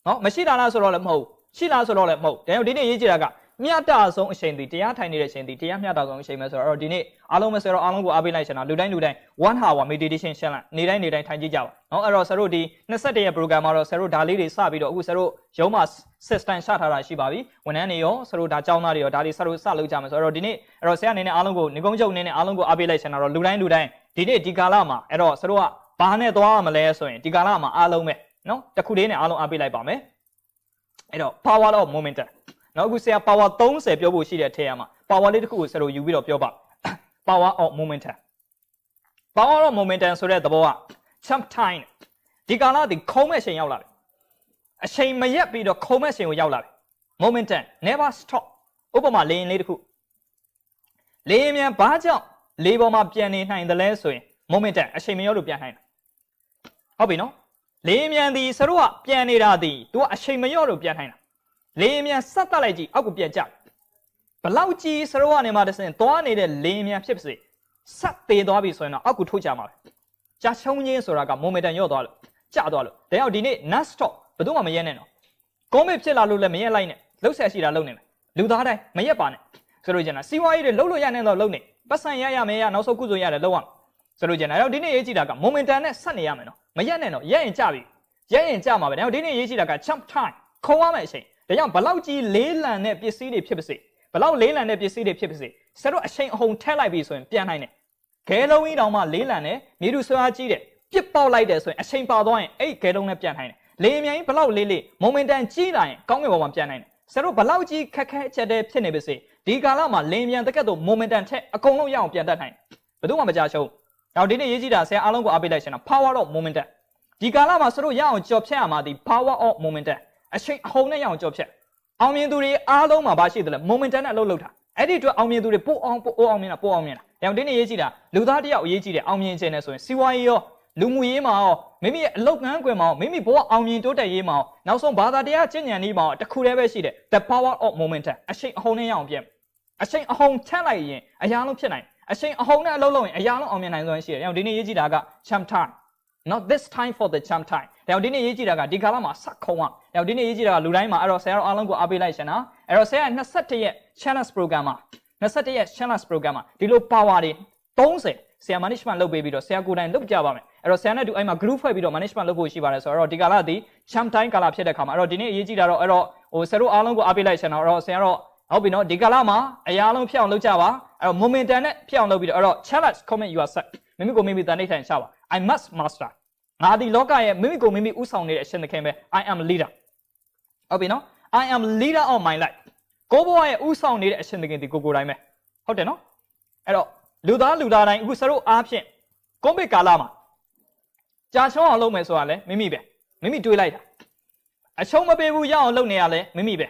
Speaker 2: နော်မရှိတာလားဆိုတော့လည်းမဟုတ်ရှိလားဆိုတော့လည်းမဟုတ်ဒါကြောင့်ဒီနေ့ရေးကြည့်တာကမျှတဆုံးအချိန်ဒီတရားထိုင်နေတဲ့အချိန်ဒီတရားမျှတဆုံးအချိန်ပဲဆိုတော့ဒီနေ့အားလုံးပဲဆိုတော့အားလုံးကိုအားပေးလိုက်ချင်တာလူတိုင်း1 hour meditation challenge နေတိုင်းထိုင်ကြည့်ကြပါเนาะအဲ့တော့ဆရာတို့ဒီ21ရဲ့ program မှာတော့ဆရာတို့ဒါလေးတွေစပြီးတော့အခုဆရာတို့ရုံးမှာ system ချထားတာရှိပါပြီဝန်ထမ်းတွေရောဆရာတို့ဒါကျောင်းသားတွေရောဒါလေးဆရာတို့စလုပ်ကြမယ်ဆိုတော့ဒီနေ့အဲ့တော့ဆရာအနေနဲ့အားလုံးကိုနေကုန်းချုပ်အနေနဲ့အားလုံးကိုအားပေးလိုက်ချင်တာတော့လူတိုင်းဒီနေ့ဒီကာလမှာအဲ့တော့ဆရာတို့ကဘာနဲ့သွားရမလဲဆိုရင်ဒီကာလမှာအားလုံးပဲเนาะတစ်ခုလေးနဲ့အားလုံးအားပေးလိုက်ပါမယ်အဲ့တော့ power of momentumနောက်အခုဆရာ power 30ပြောဖို့ရှိတဲ့အထက်မှာ power လေးတစ်ခုကိုဆရာတို့ယူပြီးတော့ပြောပါ power of momentum power of momentum ဆိုတဲ့သဘောက jump time ဒီကာလဒီခုံးမဲ့ချိန်ရောက်လာပြီအချိန်မရက်ပြီးတော့ခုံးမဲ့ချိန်ကိုရောက်လာပြီ momentum never stop ဥပမာလေရင်လေးတစ်ခုလေရင်မြန်ဘာကြောင့်လေပေါ်မှာပြန်နေနိုင်တယ်လဲဆိုရင် momentum အချိန်မရောလို့ပြန်နိုင်တာဟုတ်ပြီနော်လေရင်မြန်ဒီဆရာတို့ကပြန်နေတာဒီ तू ကအချိန်မရောလို့ပြန်နိုင်တာလေရင်မြန်ဆက်တက်လိုက်ကြည့်အောက်ကိုပြန်ကျဘလောက်ကြီးစရောကနေမှတဆင်သွားနေတဲ့လေရင်မြန်ဖြစ်ပါစေဆက်သေးသွားပြီဆိုရင်တော့အောက်ကိုထိုးချမှာပဲကြာချုံချင်းဆိုတာက momentum ရော့သွားလို့ကျသွားလို့ဒါကြောင့်ဒီနေ့ non stop ဘယ်သူမှမရက်နဲ့နော်ကောမစ်ဖြစ်လာလို့လည်းမရက်လိုက်နဲ့လှုပ်ဆက်ရှိတာလှုပ်နေမယ်လူသားတိုင်းမရက်ပါနဲ့ဆိုလို့ကျင်တာစီဝါရေးတွေလှုပ်လို့ရနေတော့လှုပ်နေပတ်စံရမယ်ရနောက်ဆုံးကုစုရတယ်လှုပ်ရမယ်ဆိုလို့ကျင်တာဒါကြောင့်ဒီနေ့ရေးကြည့်တာက momentum နဲ့ဆက်နေရမယ်နော်မရက်နဲ့နော်ရက်ရင်ကျပြီ ရဲရင်ကြမှာပဲဒါကြောင့်ဒီနေ့ရေးကြည့်တာက jump time ခုံရမယ့်အချိန်ဒါကြောင့်ဘလောက်ကြီးလေးလံတဲ့ပစ္စည်းတွေဖြစ်ပါစေဘလောက်လေးလံတဲ့ပစ္စည်းတွေဖြစ်ပါစေဆရာတို့အချိန်အဟုန်ထက်လိုက်ပြီဆိုရင်ပြန်နိုင်တယ်ခဲလုံးကြီးတောင်မှလေးလံတဲ့မြေတူဆွာကြီးတဲ့ပြစ်ပေါက်လိုက်တယ်ဆိုရင်အချိန်ပါသွားရင်အဲ့ခဲလုံးနဲ့ပြန်နိုင်တယ်လေအမြန်ကြီးဘလောက်လေးလေး momentum ကြီးလာရင်ကောင်းကင်ဘဝမှာပြန်နိုင်တယ်ဆရာတို့ဘလောက်ကြီးခက်ခဲချက်တဲ့ဖြစ်နေပါစေဒီကာလမှာလင်းမြန်တက်ကက်တော့ momentum ထက်အကုန်လုံးရအောင်ပြန်တတ်နိုင်ဘယ်သူမှမကြရှုံးနောက်ဒီနေ့ရေးကြည့်တာဆရာအားလုံးကိုအားပေးလိုက်ရှင်တာ power of momentum ဒီကာလမှာဆရာတို့ရအောင်ကြော်ဖြတ်ရမှာဒီ power of momentum အချိန်အဟုန်နဲ့ရအောင်ကြော်ဖြတ်အောင်မြင်သူတွေအားလုံးမှာရှိတယ်လေ momentum နဲ့အလုပ်လုပ်တာအဲ့ဒီအတွက်အောင်မြင်သူတွေပို့အောင်မြင်တာပို့အောင်မြင်တာဒါကြောင့်ဒီနေ့ရေးကြည့်တာလူသားတယောက်အရေးကြီးတယ်အောင်မြင်ခြင်းနဲ့ဆိုရင်စီးပွားရေးရောလူမှုရေးမှာရောမိမိရဲ့အလုပ်ငန်းခွင်မှာရောမိမိဘဝအောင်မြင်တိုးတက်ရေးမှာရောနောက်ဆုံးဘာသာတရားကျင့်ကြံရေးမှာရောတစ်ခုတည်းပဲရှိတယ် the power of momentum အချိန်အဟုန်နဲ့ရအောင်ပြန်အချိန်အဟုန်ထက်လိုက်ရင်အရာလုံးဖြစ်နိုင်အချိန်အဟုန်နဲ့အလုပ်လုပ်ရင်အရာလုံးအောင်မြင်နိုင်စွမ်းရှိတယ်ဒါကြောင့်ဒီနေ့ရေးကြည့်တာက jump time not this time for the jump time ဒါကြောင့်ဒီနေ့ရေးကြည့်တာကဒီကာလမှာဆက်ခုံอ่ะဒါကြောင့်ဒီနေ့ရေးကြည့်တာကလူတိုင်းမှာအဲ့တော့ဆရာတို့အားလုံးကိုအားပေးလိုက်ရှင်နော်အဲ့တော့ဆရာက21ရက် challenge program မှာ21ရက် challenge program မှာဒီလို power တွေ30ဆရာ management လုပ်ပေးပြီးတော့ဆရာကိုယ်တိုင်လုပ်ကြပါမယ်အဲ့တော့ဆရာနဲ့တူအဲ့မှာ group ဖွဲ့ပြီးတော့ management လုပ်ဖို့ရှိပါတယ်ဆိုတော့ဒီကာလဒီ jump time ကာလဖြစ်တဲ့ခါမှာအဲ့တော့ဒီနေ့ရေးကြည့်တာတော့အဲ့တော့ဟိုဆရာတို့အားလုံးကိုအားပေးလိုက်ရှင်နော်အဲ့တော့ဆရာတော့ဟုတ်ပြီနော်ဒီကာလမှာအရာလုံးဖြစ်အောင်လုပ်ကြပါအဲ့တော့ momentum နဲ့ဖြစ်အောင်လုပ်ပြီးတော့အဲ့တော့ challenge commit yourself မိမိကိုမိမိတန်နေထိုင်ချပါ I must master ငါဒီလောကရဲ့မိမိကိုမိမိဥဆောင်နေတဲ့အရှင်သခင်ပဲ I am leader ဟုတ်ပြီနော် I am leader of my life ကိုဘဝရဲ့ဥဆောင်နေတဲ့အရှင်သခင်ဒီကိုတိုင်းပဲဟုတ်တယ်နော်အဲ့တော့လူသားတိုင်းအခုဆရာတို့အားဖြင့်ကိုဗစ်ကာလမှာကြာချောင်းအောင်လုပ်မယ်ဆိုတာလဲမိမိပဲမိမိတွေးလိုက်တာအချုံမပေးဘူးရအောင်လုပ်နေရလဲမိမိပ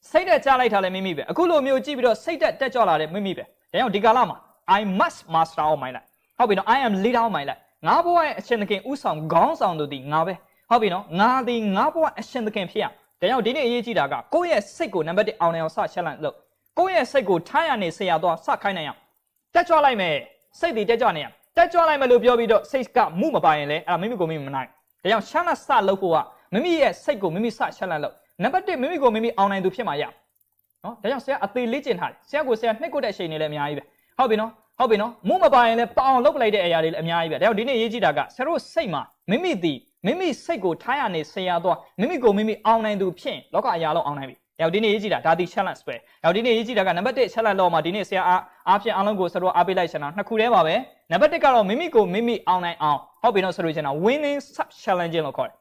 Speaker 2: ဲစိတ်တက်ကြလိုက်တာလဲမိမိပဲအခုလိုမျိုးကြည့်ပြီးတော့စိတ်တက်ကြွလာတယ်မိမိပဲဒါကြောင့်ဒီကာလမှာ I must master of my life ဟုတ်ပြီနော် I am leader of my life ငါဘဝရဲ့အရှင်သခင်ဥဆောင်ခေါင်းဆောင်တို့ဒီငါပဲဟုတ်ပြီနော်ငါဒီငါဘဝအရှင်သခင်ဖြစ်ရဒါကြောင့်ဒီနေ့အရေးကြီးတာကကိုယ့်ရဲ့စိတ်ကိုနံပါတ်1အောင်နိုင်အောင်စချက်လန့်လို့ကိုယ့်ရဲ့စိတ်ကိုထားရနေဆရာသွားစခိုင်းနိုင်အောင်တက်ကြွလိုက်မယ်စိတ်ဒီတက်ကြွနေရတက်ကြွလိုက်မယ်လို့ပြောပြီးတော့စိတ်ကမှုမပါရင်လည်းအဲ့ဒါမိမိကိုမိမိမနိုင်ဒါကြောင့်ရှမ်းလက်စလုပ်ဖို့ကမိမိရဲ့စိတ်ကိုမိမိစချက်လန့်လို့နံပါတ်1မိမိကိုမိမိအောင်နိုင်သူဖြစ်မှာရနော်ဒါကြောင့်ဆရာအသေးလေ့ကျင့်ထားတယ်ဆရာကိုဆရာနှိပ်ကွက်တဲ့အချိန်တွေလည်းအများကြီးပဲဟုတ်ပြီနော်ဟုတ်ပြီနော်မှုမပါရင်လည်းပအောင်လုပ်လိုက်တဲ့အရာတွေလည်းအများကြီးပဲဒါကြောင့်ဒီနေ့ရေးကြည့်တာကဆရာတို့စိတ်မှာမိမိစိတ်ကိုထားရနေဆရာသွားမိမိကိုမိမိအောင်နိုင်သူဖြစ်ရင်လောကအရာလုံးအောင်နိုင်ပြီဒါကြောင့်ဒီနေ့ရေးကြည့်တာဒါဒီ challenge ပဲဒါကြောင့်ဒီနေ့ရေးကြည့်တာကနံပါတ်1 challenge တော့မှာဒီနေ့ဆရာအားဖြင့်အားလုံးကိုဆရာတို့အားပေးလိုက်ချင်တာနှစ်ခုတည်းပါပဲနံပါတ်1ကတော့မိမိကိုမိမိအောင်နိုင်အောင်ဟုတ်ပြီနော်ဆရာတို့ချင်တာ winning sub challenging လို့ခေါ်တယ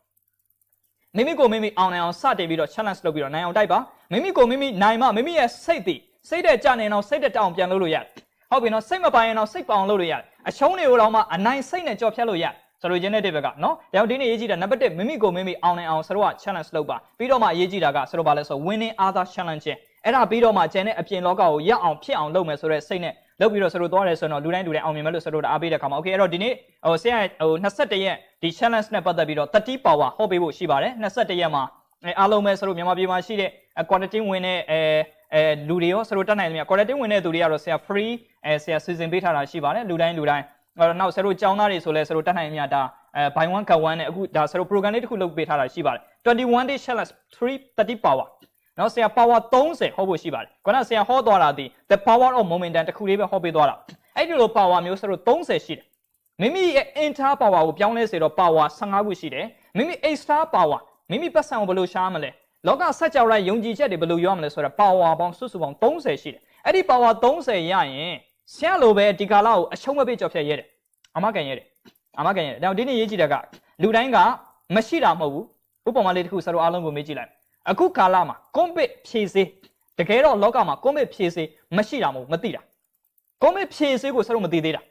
Speaker 2: ်မိမိကိုမိမိအောင်နိုင်အောင်စတင်ပြီးတော့ challenge လုပ်ပြီးတော့နိုင်အောင်တိုက်ပါမိမိကိုမိမိနိုင်မှမိမိရဲ့စိတ်တဲ့ကြနေအောင်စိတ်တဲ့တောင်ပြန်လုပ်လို့ရတယ်ဟုတ်ပြီနော်စိတ်မပိုင်ရင်တော့စိတ်ပအောင်လုပ်လို့ရတယ်အရှုံးတွေကိုတော့မှအနိုင်စိတ်နဲ့ကြော်ဖြတ်လို့ရတယ်ဆိုလိုချင်တဲ့ဘက်ကနော်ဒါကြောင့်ဒီနေ့ရေးကြည့်တာနံပါတ်1မိမိကိုမိမိအောင်နိုင်အောင်ဆရာတို့က challenge လုပ်ပါပြီးတော့မှရေးကြည့်တာကဆရာတို့ဘာလဲဆို winning other challenging အဲ့ဒါပြီးတော့မှကျန်တဲ့အပြင်လောကကိုရအောင်ဖြစ်အောင်လုပ်မယ်ဆိုတဲ့စိတ်နဲ့လုပ်ပြီးတော့ဆရာတို့သွားတယ်ဆိုတော့လူတိုင်းအောင်မြင်မယ်လို့ဆရာတို့အားပေးတဲ့ခါမှာ okay အဲ့တော့ဒီနေ့ဆရာ21ရက်ဒီ challenge နဲ့ပတ်သက်ပြီးတော့30 power ဟောပေးဖို့ရှိပါတယ်21ရက်မှာအားလုံးပဲဆရာတို့မြန်မာပြည်မှာရှိတဲ့ quarantine ဝင်တဲ့လူတွေရောဆရာတို့တက်နိုင်တယ်များ quarantine ဝင်တဲ့သူတွေကတော့ဆရာ free ဆရာစီစဉ်ပေးထားတာရှိပါတယ်လူတိုင်းနောက်ဆရာတို့ကျောင်းသားတွေဆိုလဲဆရာတို့တက်နိုင်မြတ်ဒါby one get one နဲ့အခုဒါဆရာတို့ program လေးတစ်ခုလုပ်ပေးထားတာရှိပါတယ်21 day challenge 30 power နော်ဆရာ power 30ဟောဖို့ရှိပါတယ်ခုနဆရာဟောသွားတာဒီ the power of momentum တစ်ခုလေးပဲဟောပေးသွားတာအဲ့ဒီလို power မျိုးဆရာတို့30ရှိတယ်မိမိရဲ့ inter power ကိုပြောင်းလဲစေတော့ power 15ခုရှိတယ်မိမိ extra power မိမိပတ်စံကိုဘယ်လိုရှားမလဲလောကစัจ java ယုံကြည်ချက်တွေဘယ်လိုရောမလဲဆိုတော့ power ပေါင်းစုစုပေါင်း30ရှိတယ်အဲ့ဒီ power 30ရရင်ဆရာလိုပဲဒီကာလကိုအရှုံးမပေးကြော်ဖြတ်ရဲတယ်အမကန်ရဲတယ်ဒါကြောင့်ဒီနေ့ရေးကြည့်တာကလူတိုင်းကမရှိတာမဟုတ်ဘူးဥပမာလေးတစ်ခုဆရာတို့အားလုံးကိုမေးကြည့်လိုက်အခုကာလမှာကွန်ပစ်ဖြည့်စေးတကယ်တော့လောကမှာကွန်ပစ်ဖြည့်စေးမရှိတာမဟုတ်မသိတာကွန်ပစ်ဖြည့်စေးကိုဆရာတို့မသိသေးတ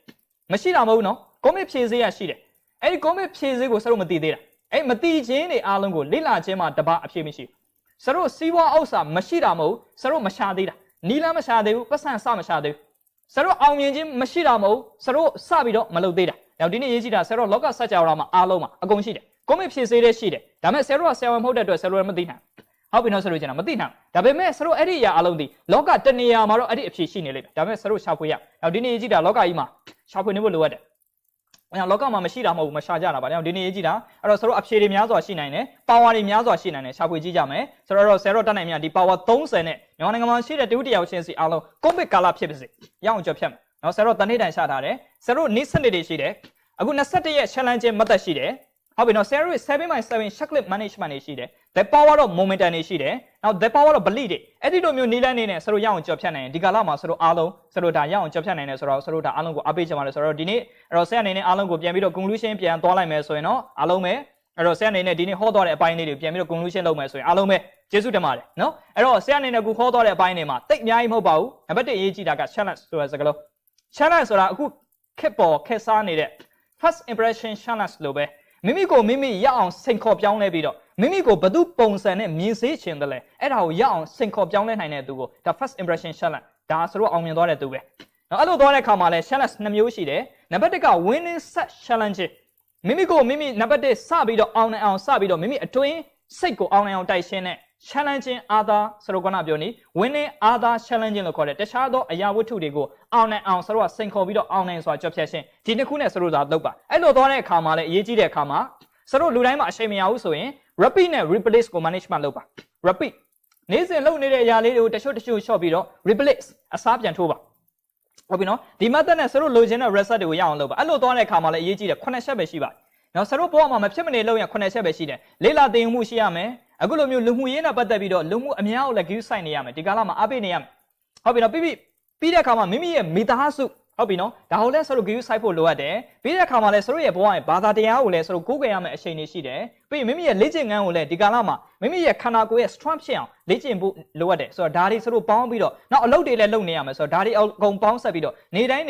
Speaker 2: ာမရှိတာမဟုတ်နော်ကွန်ပစ်ဖြည့်စေးရရှိတယ်အဲ့ဒီကွန်ပစ်ဖြည့်စေးကိုဆရာတို့မသိသေးတာအဲ့မသိခြင်းတွေအားလုံးကိုလေ့လာခြင်းမှာတပါအဖြစ်မရှိဆရာတို့စီးပွားဥစ္စာမရှိတာမဟုတ်ဆရာတို့မရှာသေးတာနီလာမရှာသေးဘူးပတ်စံစမရှာသေးဘူးဆရာတို့အောင်မြင်ခြင်းမရှိတာမဟုတ်ဆရာတို့စပြီးတော့မလုပ်သေးတာနောက်ဒီနေ့ရေးကြည့်တာဆရာတို့လောကစัจ java မှာအားလုံးမှာအကုန်ရှိတယ်ကွန်မန့်ဖြည့်စေးတဲ့ရှိတယ်ဒါပေမဲ့ဆရာတို့ကဆရာဝန်မဟုတ်တဲ့အတွက်ဆရာတို့မသိနိုင်ဟုတ်ပြီနော်ဆရာတို့ကျန်တာမသိနိုင်ဒါပေမဲ့ဆရာတို့အဲ့ဒီအရာအလုံးဒီလောကတနေရာမှာတော့အဲ့ဒီအဖြေရှိနေလိမ့်မယ်ဒါပေမဲ့ဆရာတို့ရှာဖွေရနောက်ဒီနေ့ရေးကြည့်တာလောကကြီးမှာရှာဖွေနေဖို့လိုအပ်တယ်လောကမှာမရှိတာမဟုတ်ဘူးမရှာကြတာပါဒီနေ့ရေးကြည့်တာအဲ့တော့ဆရာတို့အဖြေတွေများစွာရှိနိုင်တယ်ပါဝါတွေများစွာရှိနိုင်တယ်ရှာဖွေကြည့်ကြမယ်ဆိုတော့ဆရာတို့တက်နိုင်မြတ်ဒီပါဝါ30နဲ့မြန်မာနိုင်ငံမှာရှိတဲ့တဝိတယောက်ချင်းစီအားလုံးကွန်မန့်ကာလဖြစ်ပါစေရအောင်ကြော်ဖြတ်မယ်နော်ဆရာတို့တနေ့တိုင်ရှာထားတယ်ဆရာတို့နေ့စနစ်တွေရှိတယ်အခု21ရက် challenge မသက်ရှိတယ် ဟုတ်ပြီနော်ဆရာတို့7/7 checklist management တွေရှိတယ် the power of momentum တွေရှိတယ်နောက် the power of belief တွေအဲ့ဒီလိုမျိုးနီးလန်းနေနဲ့ဆရာတို့ရအောင်ကြော်ဖြတ်နိုင်ရင်ဒီကာလမှာဆရာတို့အားလုံးဆရာတို့ဒါရအောင်ကြော်ဖြတ်နိုင်တယ်ဆိုတော့ဆရာတို့ဒါအားလုံးကိုအားပေးချင်ပါတယ်ဆိုတော့ဒီနေ့အဲ့တော့ဆရာအနေနဲ့အားလုံးကိုပြန်ပြီးတော့ conclusion ပြန်သွားလိုက်မယ်ဆိုရင်တော့အားလုံးပဲအဲ့တော့ဆရာအနေနဲ့ဒီနေ့ဟောသွားတဲ့အပိုင်းလေးတွေပြန်ပြီးတော့ conclusion လုပ်မယ်ဆိုရင်အားလုံးပဲကျေးဇူးတင်ပါတယ်နော်အဲ့တော့ဆရာအနေနဲ့အခုဟောသွားတဲ့အပိုင်းတွေမှာတိတ်အများကြီးမဟုတ်ပါဘူးနံပါတ်1အရေးကြီးတာက challenge ဆိုတဲ့စကားလုံး challenge ဆိုတာအခုခက်ပေါ်ခက်စားနေတဲ့ first impression challenge လို့ပဲမိမိကိုမိမိရအောင်စိန်ခေါ်ပြောင်းလဲပြီးတော့မိမိကိုဘယ်သူပုံစံနဲ့မြင်စေချင်တယ်လဲအဲ့ဒါကိုရအောင်စိန်ခေါ်ပြောင်းလဲနိုင်တဲ့သူကိုဒါ first impression challenge ဒါဆိုတော့အောင်မြင်သွားတဲ့သူပဲနော်အဲ့လိုသွားတဲ့အခါမှာလဲ challenge 2မျိုးရှိတယ်နံပါတ်1က winning set challenge မိမိကိုမိမိနံပါတ်1စပြီးတော့အောင်နိုင်အောင်စပြီးတော့မိမိအတွင်းစိတ်ကိုအောင်နိုင်အောင်တိုက်ရှင်းတဲ့ challenging other ဆိုတော့ကနပြောနေ winning other challenging လို့ခေါ်တယ်တခြားသောအရာဝတ္ထုတွေကိုအောင်နိုင်အောင်ဆိုတော့စိန်ခေါ်ပြီးတော့အောင်နိုင်ဆိုတာကြော်ဖြတ်ရှင်းဒီနှစ်ခုနဲ့ဆိုတော့ဒါလုပ်ပါအဲ့လိုသွားတဲ့အခါမှာလည်းအရေးကြီးတဲ့အခါမှာဆိုတော့လူတိုင်းမှာအချိန်မရဘူးဆိုရင် repeat နဲ့ replace ကို management လုပ်ပါ repeat နေ့စဉ်လုပ်နေတဲ့အရာလေးတွေကိုတချို့လျှော့ပြီးတော့ replace အစားပြန်ထိုးပါဟုတ်ပြီနော်ဒီ method နဲ့ဆိုတော့လိုချင်တဲ့ result တွေကိုရအောင်လုပ်ပါအဲ့လိုသွားတဲ့အခါမှာလည်းအရေးကြီးတယ်9ချက်ပဲရှိပါနော်ဆိုတော့ဘောမှာမဖြစ်မနေလုပ်ရင်9ချက်ပဲရှိတယ်လေးလာတင်မှုရှိရမယ်အခုလိုမျိုးလူမှုရေးနဲ့ပတ်သက်ပြီးတော့လူမှုအများကိုလည်း give sign နေရမယ်ဒီကာလမှာအားပေးနေရမယ်ဟုတ်ပြီနော်ပြီးတဲ့အခါမှာမိမိရဲ့မိသားစုဟုတ်ပြီနော်ဒါကိုလည်းဆိုတော့ give sign ဖို့လိုအပ်တယ်ပြီးတဲ့အခါမှာလည်းဆိုတော့ရဲ့ဘဝရဲ့ဘာသာတရားကိုလည်းဆိုတော့ကိုးကွယ်ရမယ်အချိန်တွေရှိတယ်ပြီးမိမိရဲ့လေ့ကျင့်ခန်းကိုလည်းဒီကာလမှာမိမိရဲ့ခန္ဓာကိုယ်ရဲ့ strength ဖြစ်အောင်လေ့ကျင့်ဖို့လိုအပ်တယ်ဆိုတော့ဒါတွေဆိုတော့ပေါင်းပြီးတော့နောက်အလုပ်တွေလည်းလုပ်နေရမယ်ဆိုတော့ဒါတွေအကုန်ပေါင်းဆက်ပြီးတော့နေတိုင်း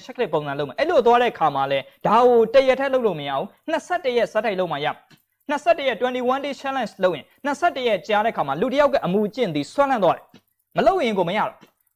Speaker 2: checklist ပုံစံလုပ်မယ်အဲ့လိုသွားတဲ့အခါမှာလည်းဒါကိုတရက်ထက်လုပ်လို့မရဘူး21ရက်စက်တိုက်လုပ်မှရ21ရက်21 day challenge လုပ်ရင်21ရက်ကြာတဲ့ခါမှာလူတစ်ယောက်ကအမူအကျင့်သည်ဆွမ်းလန်းသွားတယ်မလုပ်ရင်ကိုမရတော့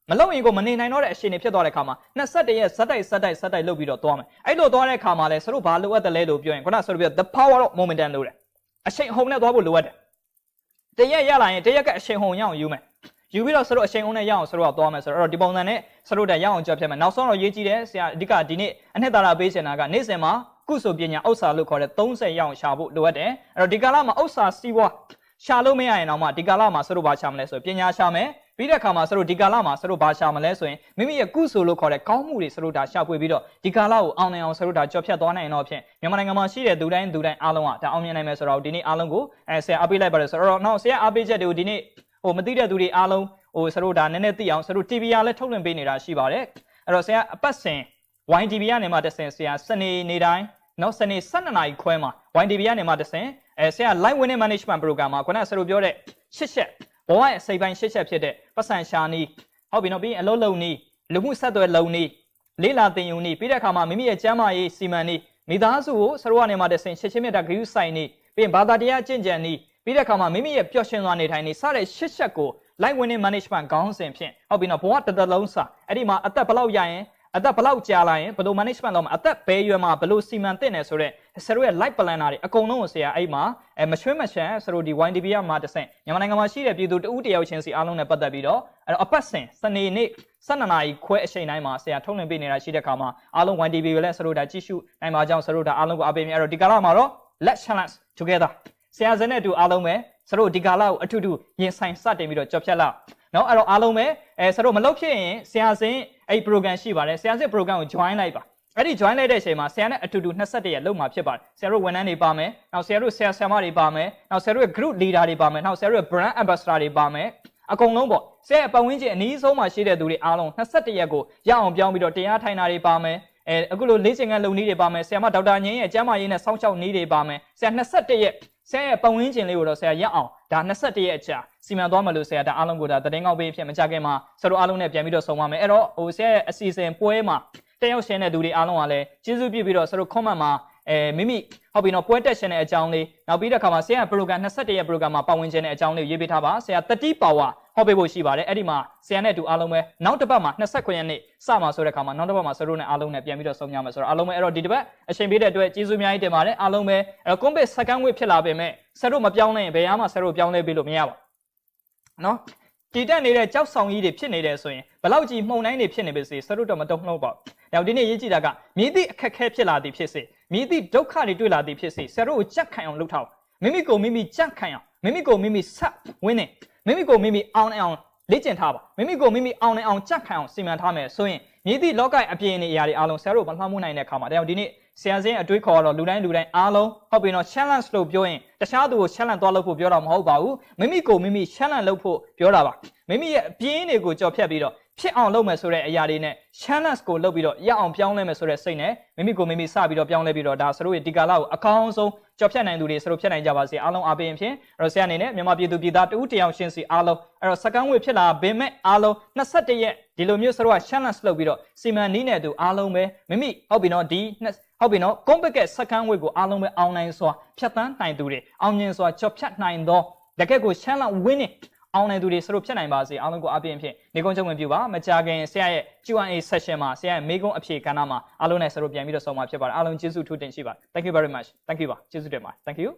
Speaker 2: မလုပ်ရင်ကိုမနေနိုင်တော့တဲ့အရှင်တွေဖြစ်သွားတဲ့ခါမှာ21ရက်စက်တိုက်လုပ်ပြီးတော့သွားမယ်အဲ့လိုသွားတဲ့ခါမှာလဲဆိုတော့ဘာလိုအပ်တယ်လဲလို့ပြောရင်ခုနဆိုတော့ the power of momentum လို့တယ်အချိန်ဟုန်နဲ့သွားဖို့လိုအပ်တယ်တရက်ရလာရင်တရက်ကအချိန်ဟုန်ရအောင်ယူမယ်ယူပြီးတော့ဆိုတော့အချိန်ဟုန်နဲ့ရအောင်ဆိုတော့သွားမယ်ဆိုတော့ဒီပုံစံနဲ့ဆိုတော့ရအောင်ကြော်ဖြတ်မယ်နောက်ဆုံးတော့ရေးကြည့်တယ်ဆရာအဓိကဒီနေ့အနှစ်သာရပေးချင်တာကနေ့စဉ်မှာကုစုပညာဥစ္စာလို့ခေါ်တဲ့30ရအောင်ရှာဖို့လိုအပ်တယ်အဲ့တော့ဒီကာလမှာဥစ္စာစီးပွားရှာလို့မရရင်တော့မှဒီကာလမှာဆိုတော့ဘာရှာမလဲဆိုပညာရှာမယ်ပြီးတဲ့အခါမှာဆိုတော့ဒီကာလမှာဆိုတော့ဘာရှာမလဲဆိုရင်မိမိရဲ့ကုစုလို့ခေါ်တဲ့ကောင်းမှုတွေဆိုတော့ဒါရှာဖွေပြီးတော့ဒီကာလကိုအောင်နိုင်အောင်ဆိုတော့ဒါကြော်ဖြတ်သွားနိုင်တော့ဖြင့်မြန်မာနိုင်ငံမှာရှိတဲ့သူတိုင်းအားလုံးကဒါအောင်မြင်နိုင်မယ်ဆိုတော့ဒီနေ့အားလုံးကိုဆရာအားပေးလိုက်ပါတယ်ဆိုတော့နောက်ဆရာအားပေးချက်တွေကိုဒီနေ့မသိတဲ့သူတွေအားလုံးဆိုတော့ဒါနည်းနည်းသိအောင်ဆိုတော့ TV ရလည်းထုတ်လွှင့်ပေးနေတာရှိပါတယ်အဲ့တော့ဆရာအပတ်စဉ် YTV ကနေမှတက်ဆင်ဆရာစနေတိုင်းနောက်စနေ12နာရီခွဲမှာ YTV ကနေမှတက်ဆင်ဆရာ live winning management program မှာခုနကဆရာတို့ပြောတဲ့8ချက်ဘဝရဲ့စိတ်ပိုင်း8ချက်ဖြစ်တဲ့ပတ်စံရှာနည်းဟုတ်ပြီနော်ပြီးရင်အလုံးလုံးနည်းလူမှုဆက်သွယ်လုံးနည်းလေးလာတင်ယူနည်းပြီးတဲ့အခါမှာမိမိရဲ့ကျမ်းမာရေးစီမံနည်းမိသားစုကိုဆရာတို့ကနေမှတက်ဆင်ချက်ချင်းမြတ်တာဂရုစိုက်နည်းပြီးရင်ဘာသာတရားကျင့်ကြံနည်းပြီးတဲ့အခါမှာမိမိရဲ့ပျော်ရွှင်စွာနေထိုင်နည်းစတဲ့8ချက်ကို live winning management ခေါင်းစဉ်ဖြင့်ဟုတ်ပြီနော်ဘဝတစ်လုံးစာအဲ့ဒီမှာအသက်ဘယ်လောက်ရရင်အသက်ဘယ်လောက်ကြာလာရင်ဘယ်လို management လုပ်မှာအသက်ဘယ်ရွယ်မှာဘယ်လိုစီမံသင့်တယ်ဆိုတော့ဆရာတို့ရဲ့ life planner တွေအကုန်လုံးကိုဆရာအဲ့မှာမချွေးမချမ်းဆရာတို့ဒီ YTV မှာတဆင့်မြန်မာနိုင်ငံမှာရှိတဲ့ပြည်သူတဦးတယောက်ချင်းစီအားလုံးနဲ့ပတ်သက်ပြီးတော့အဲ့တော့အပတ်စဉ်စနေနေ့12နာရီခွဲအချိန်တိုင်းမှာဆရာထုတ်လွှင့်ပေးနေတာရှိတဲ့အခါမှာအားလုံး YTV ကိုလည်းဆရာတို့ဒါကြည့်ရှုနိုင်ပါကြောင်းဆရာတို့ဒါအားလုံးကိုအားပေးမြဲအဲ့တော့ဒီကာလမှာတော့ let's challenge together ဆရာစနဲ့အတူအားလုံးပဲဆရာတို့ဒီကာလကိုအထူးထူးရင်ဆိုင်စတင်ပြီးတော့ကြော်ဖြတ်လာနော်အဲ့တော့အားလုံးပဲဆရာတို့မလုပ်ဖြစ်ရင်ဆရာစင်အဲ့ program ရှိပါတယ်ဆရာစင် program ကို join လိုက်ပါအဲ့ဒီ join လိုက်တဲ့အချိန်မှာဆရာနဲ့အတူတူ21ရက်လုပ်မှာဖြစ်ပါတယ်ဆရာတို့ဝန်ထမ်းတွေပါမယ်နောက်ဆရာတို့ဆရာဆရာမတွေပါမယ်နောက်ဆရာတို့ရဲ့ group leader တွေပါမယ်နောက်ဆရာတို့ရဲ့ brand ambassador တွေပါမယ်အကုန်လုံးပေါ့ဆရာရဲ့ပတ်ဝန်းကျင်အနည်းဆုံးမှာရှိတဲ့သူတွေအားလုံး21ရက်ကိုရအောင်ပြောင်းပြီးတော့တရားထိုင်တာတွေပါမယ်အခုလိုလေ့ကျင့်ခန်းလုပ်နည်းတွေပါမယ်ဆရာမဒေါက်တာငင်းရဲ့ကျမ်းမာရေးနဲ့စောင့်ရှောက်နည်းတွေပါမယ်ဆရာ21ရက်ဆရာရဲ့ပတ်ဝန်းကျင်လေးကိုတော့ဆရာရအောင်ဒါ21ရက်အကြာစီမံသွားမယ်လို့ဆရာဒါအားလုံးကိုဒါသတင်းကောက်ပေးဖြစ်မကြခင်မှာဆရာတို့အားလုံးနဲ့ပြန်ပြီးတော့ဆုံပါမယ်အဲ့တော့ဆရာရဲ့အစီအစဉ်ပွဲမှာတက်ရောက်ရှင်တဲ့သူတွေအားလုံးကလည်းကျေးဇူးပြုပြီးတော့ဆရာတို့ comment မှာမိမိဟုတ်ပြီနော်ပွဲတက်ရှင်တဲ့အကြောင်းလေးနောက်ပြီးတဲ့အခါမှာဆရာရဲ့ program 21ရက် program မှာပါဝင်ခြင်းတဲ့အကြောင်းလေးရေးပေးထားပါဆရာ30 power ဟောပေးဖို့ရှိပါတယ်အဲ့ဒီမှာဆရာနဲ့အတူအားလုံးပဲနောက်တစ်ပတ်မှာ29ရက်နေ့စမှာဆိုတဲ့အခါမှာနောက်တစ်ပတ်မှာဆရာတို့နဲ့အားလုံးနဲ့ပြန်ပြီးတော့ဆုံကြမယ်ဆိုတော့အားလုံးပဲအဲ့တော့ဒီတစ်ပတ်အချိန်ပေးတဲ့အတွက်ကျေးဇူးအများကြီးတင်ပါတယ်အားလုံးပဲအဲ့တော့ compare second week ဖြစ်လာပေမဲ့ဆရာတို့မပြောင်းလဲရင်ဘယ်မှဆရာတို့ပြောင်းလဲပေးလို့မရပါဘူးနော်တည်တက်နေတဲ့ကြောက်ဆောင်ကြီးတွေဖြစ်နေတယ်ဆိုရင်ဘလောက်ကြီးမှုန်တိုင်းတွေဖြစ်နေပါစေဆရာတို့တော့မတုံ့နှုတ်ပါဘူး။နောက်ဒီနေ့ရေးကြည့်တာကမြည်သည့်အခက်ခဲဖြစ်လာသည်ဖြစ်စေမြည်သည့်ဒုက္ခတွေတွေ့လာသည်ဖြစ်စေဆရာတို့ကိုကြက်ခံအောင်လုပ်ထားမိမိကိုမိမိကြက်ခံအောင်မိမိကိုမိမိဆက်ဝင်းနေမိမိကိုမိမိအောင်နေအောင်လေ့ကျင့်ထားပါမိမိကိုမိမိအောင်နေအောင်ကြက်ခံအောင်စီမံထားမယ်ဆိုရင်မြည်သည့်လောကရဲ့အပြည့်အနေအရာတွေအားလုံးဆရာတို့မလှမ်းမှုနိုင်တဲ့အခါမှာဒါကြောင့်ဒီနေ့ ဆရာစင်းအတွေးခေါ်တော့လူတိုင်းအားလုံးဟုတ်ပြီနော် challenge လို့ပြောရင်တခြားသူကို challenge သွားလုပ်ဖို့ပြောတာမဟုတ်ပါဘူးမိမိကိုမိမိ challenge လုပ်ဖို့ပြောတာပါမိမိရဲ့အပြင်းတွေကိုကြော်ဖြတ်ပြီးတော့ဖြစ်အောင်လုပ်မယ်ဆိုတဲ့အရာတွေနဲ့ challenge ကိုလုပ်ပြီးတော့ရအောင်ပြောင်းလဲမယ်ဆိုတဲ့စိတ်နဲ့မိမိကိုမိမိစပြီးတော့ပြောင်းလဲပြီးတော့ဒါဆိုလို့ဒီကာလကိုအကောင်းဆုံးကြော်ဖြတ်နိုင်သူတွေဆိုလို့ဖြတ်နိုင်ကြပါစေအားလုံးအားပေးရင်ဖြင့်အဲ့တော့ဆရာအနေနဲ့မြန်မာပြည်သူပြည်သားတဦးတယောက်ရှင်းစီအားလုံးအဲ့တော့စကန်းဝေဖြစ်လာဘေမဲ့အားလုံး21ရက်ဒီလိုမျိုးဆိုတော့ challenge လုပ်ပြီးတော့စီမံနည်းနဲ့သူအားလုံးပဲမိမိဟုတ်ပြီနော်ဒီဟုတ်ပြီနော်ကွန်ပကက်စကန်းဝေကိုအားလုံးပဲအောင်နိုင်စွာဖြတ်တန်းနိုင်သူတွေအောင်မြင်စွာကြော်ဖြတ်နိုင်သောတကယ့်ကို challenge winningအောင်နိုင်သူတွေဆိုလို့ဖြစ်နိုင်ပါစေအားလုံးကိုအားပေးရင်ဖြင့်နေကုန်းချုပ်ဝင်ပြပါမကြာခင်ဆရာရဲ့ Q&A session မှာဆရာရဲ့မေးခွန်းအဖြေကဏ္ဍမှာအားလုံးနဲ့ဆိုလို့ပြန်ပြီးတော့ဆောင်မှာဖြစ်ပါတယ်အားလုံးကျေးဇူးထူးတင်ရှိပါတယ် Thank you very much Thank you ပါကျေးဇူးတင်ပါတယ် Thank you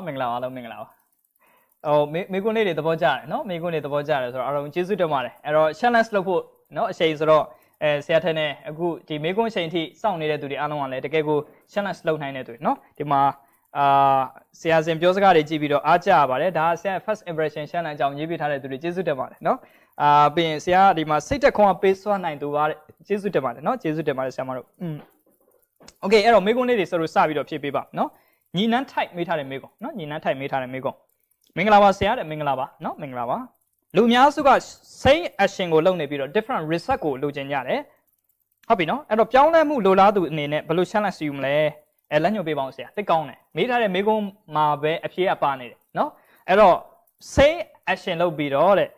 Speaker 2: မင်္ဂလာပါအားလုံးမင်္ဂလာပါမိကွန်းလေးတွေသဘောကျတယ်နော်မိကွန်းတွေသဘောကျတယ်ဆိုတော့အားလုံးကျေးဇူးတင်ပါတယ်အဲ့တော့ challenge လုပ်ဖို့ နော်အချိန်ဆိုတော့ဆရာထက်နဲ့အခုဒီမေကွန်းအချိန်ထိစောင့်နေတဲ့သူတွေအားလုံးကလည်းတကယ်ကို challenge လုပ်နိုင်တဲ့သူနော်ဒီမှာဆရာစဉ်ပြောစကားတွေကြည့်ပြီးတော့အားကြရပါတယ်ဒါဆရာ first impression challenge အကြောင်းရေးပြထားတဲ့သူတွေကျေးဇူးတင်ပါတယ်နော်ပြီးရင်ဆရာဒီမှာစိတ်တက်ခွန်ကပေးစွမ်းနိုင်သူပါတဲ့ကျေးဇူးတင်ပါတယ်နော်ကျေးဇူးတင်ပါတယ်ဆရာမတို့โอเคအဲ့တော့မေကွန်းလေးတွေဆိုလို့စပြီးတော့ဖြည့်ပေးပါနော်ညီနန်း type မေးထားတဲ့မေကွန်းနော်ညီနန်း type မေးထားတဲ့မေကွန်းမင်္ဂလာပါဆရာတဲ့မင်္ဂလာပါနော်မင်္ဂလာပါလူများစုက same action ကိုလုပ်နေပြီးတော့ different result ကိုလိုချင်ကြတယ်ဟုတ်ပြီနော်အဲ့တော့ပြောင်းလဲမှုလိုလားသူအနေနဲ့ဘယ်လို challenge ယူမလဲလက်ညှိုးပေးပါအောင်ဆရာသိကောင်းတယ်မေးထားတဲ့မေကွန်းမှာပဲအဖြေကပါနေတယ်နော်အဲ့တော့ same action လုပ်ပြီးတော့တဲ့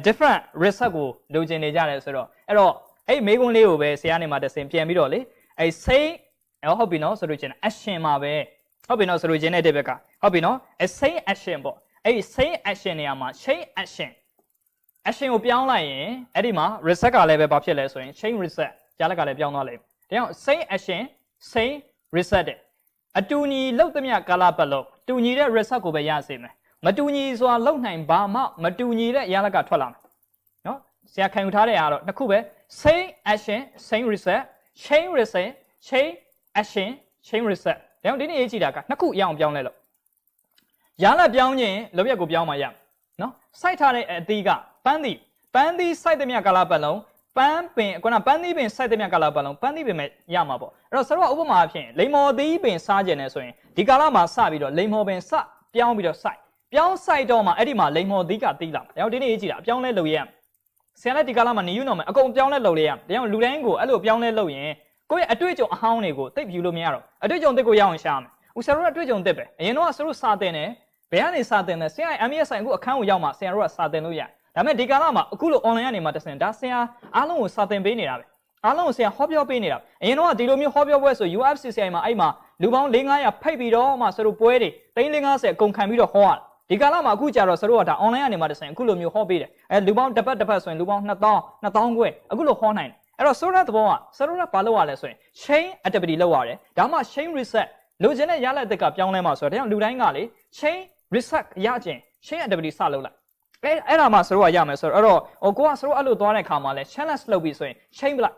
Speaker 2: different result ကိုလိုချင်နေကြတယ်ဆိုတော့အဲ့တော့အဲ့မေကွန်းလေးကိုပဲဆရာနေမှာတစ်စင်ပြန်ပြီးတော့လေအဲ့ same ဟုတ်ပြီနော်ဆိုလို့ချင်း action မှာပဲဟုတ်ပြီနော်ဆိုလို့ချင်းတဲ့ဘက်ကဟုတ်ပြီနော် same action ပေါ့အဲ့ same action နေရာမှာ change action ကိုပြောင်းလိုက်ရင်အဲ့ဒီမှာ reset ကလည်းပဲဘာဖြစ်လဲဆိုရင် change reset ကြားလက်ကလည်းပြောင်းသွားလိမ့်မယ်ဒါကြောင့် same action same reset တဲ့အတူညီလောက်သမျှကာလပတ်လုံးတူညီတဲ့ reset ကိုပဲရစေမယ်မတူညီစွာလောက်နိုင်ဘာမှမတူညီတဲ့ရလက်ကထွက်လာမယ်နော်ဆရာခံယူထားတဲ့အားတော့တစ်ခုပဲ same action same reset change reset change action change reset ဒါကြောင့်ဒီနေ့ရေးကြည့်တာကနှစ်ခုရအောင်ပြောင်းလဲလို့ရလက်ပြောင်းရင်လုပ်ရက်ကိုပြောင်းမှရမယ်နော်စိုက်ထားတဲ့အသီးကပန်းသီးစိုက်သမျှကာလပတ်လုံးပန်းပင်ခုနပန်းသီးပင်စိုက်သမျှကာလပတ်လုံးပန်းသီးပင်ပဲရမှာပေါ့အဲ့တော့ဆရာကဥပမာအဖြစ်လိမ္မော်သီးပင်စားကြတယ်ဆိုရင်ဒီကာလမှာစပြီးတော့လိမ္မော်ပင်စပြောင်းပြီးတော့စိုက်တော့မှအဲ့ဒီမှာလိမ္မော်သီးကတီးလာတယ်ဒါကြောင့်ဒီနေ့ရေးကြည့်တာအပြောင်းလဲလုပ်ရမယ်ဆရာလည်းဒီကာလမှာနေယူတော့မယ်အကုန်ပြောင်းလဲလုပ်လေရမယ်ဒါကြောင့်လူတိုင်းကိုအဲ့လိုပြောင်းလဲလုပ်ရင်ကိုယ့်ရဲ့အတွေ့အကြုံအဟောင်းတွေကိုသိပ်ယူလို့မရတော့အတွေ့အကြုံသစ်ကိုရအောင်ရှာမယ်ဦးဆရာတို့အတွေ့အကြုံသစ်ပဲအရင်တော့ဆရာတို့စာသင်တယ်ဘယ်ကနေစာသင်လဲဆရာ MBS ဆိုင်အခုအခန်းကိုရောက်မှဆရာတို့ကစာသင်လို့ရဒါပေမဲ့ဒီကာလမှာအခုလို online ကနေမှတဆင်ဒါဆရာအားလုံးကိုစာသင်ပေးနေတာပဲအားလုံးကိုဆရာဟောပြောပေးနေတာအရင်တော့ဒီလိုမျိုးဟောပြောပွဲဆို UFCCI မှာအဲ့မှာလူပေါင်း4-500ဖိတ်ပြီးတော့မှဆရာတို့ပွဲတွေ350အကုန်ခံပြီးတော့ဟောရတယ်ဒီကာလမှာအခုကြာတော့ဆရာတို့ကဒါ online ကနေမှတဆင်အခုလိုမျိုးဟောပေးတယ်လူပေါင်းတစ်ပတ်ဆိုရင်လူပေါင်း2000ခွဲအခုလိုဟောနိုင်တယ်အဲ့တော့ဆိုရတဲ့သဘောကဆရာတို့ကဘာလုပ်ရလဲဆိုရင် chain activity လုပ်ရတယ်ဒါမှ chain reset လိုချင်တဲ့ရလဒ်တွေကပြောင်းလဲမှာဆိုတော့ဒါကြောင့်လူတိုင်းကလေ chain reset ရခြင်း chain activity စလုပ်လိုက်အဲ့ဒါမှဆရာတို့ကရမယ်ဆိုတော့အဲ့တော့ကိုကဆရာတို့အဲ့လိုသွားတဲ့ခါမှာလဲ challenge လုပ်ပြီးဆိုရင် chain ပလိုက်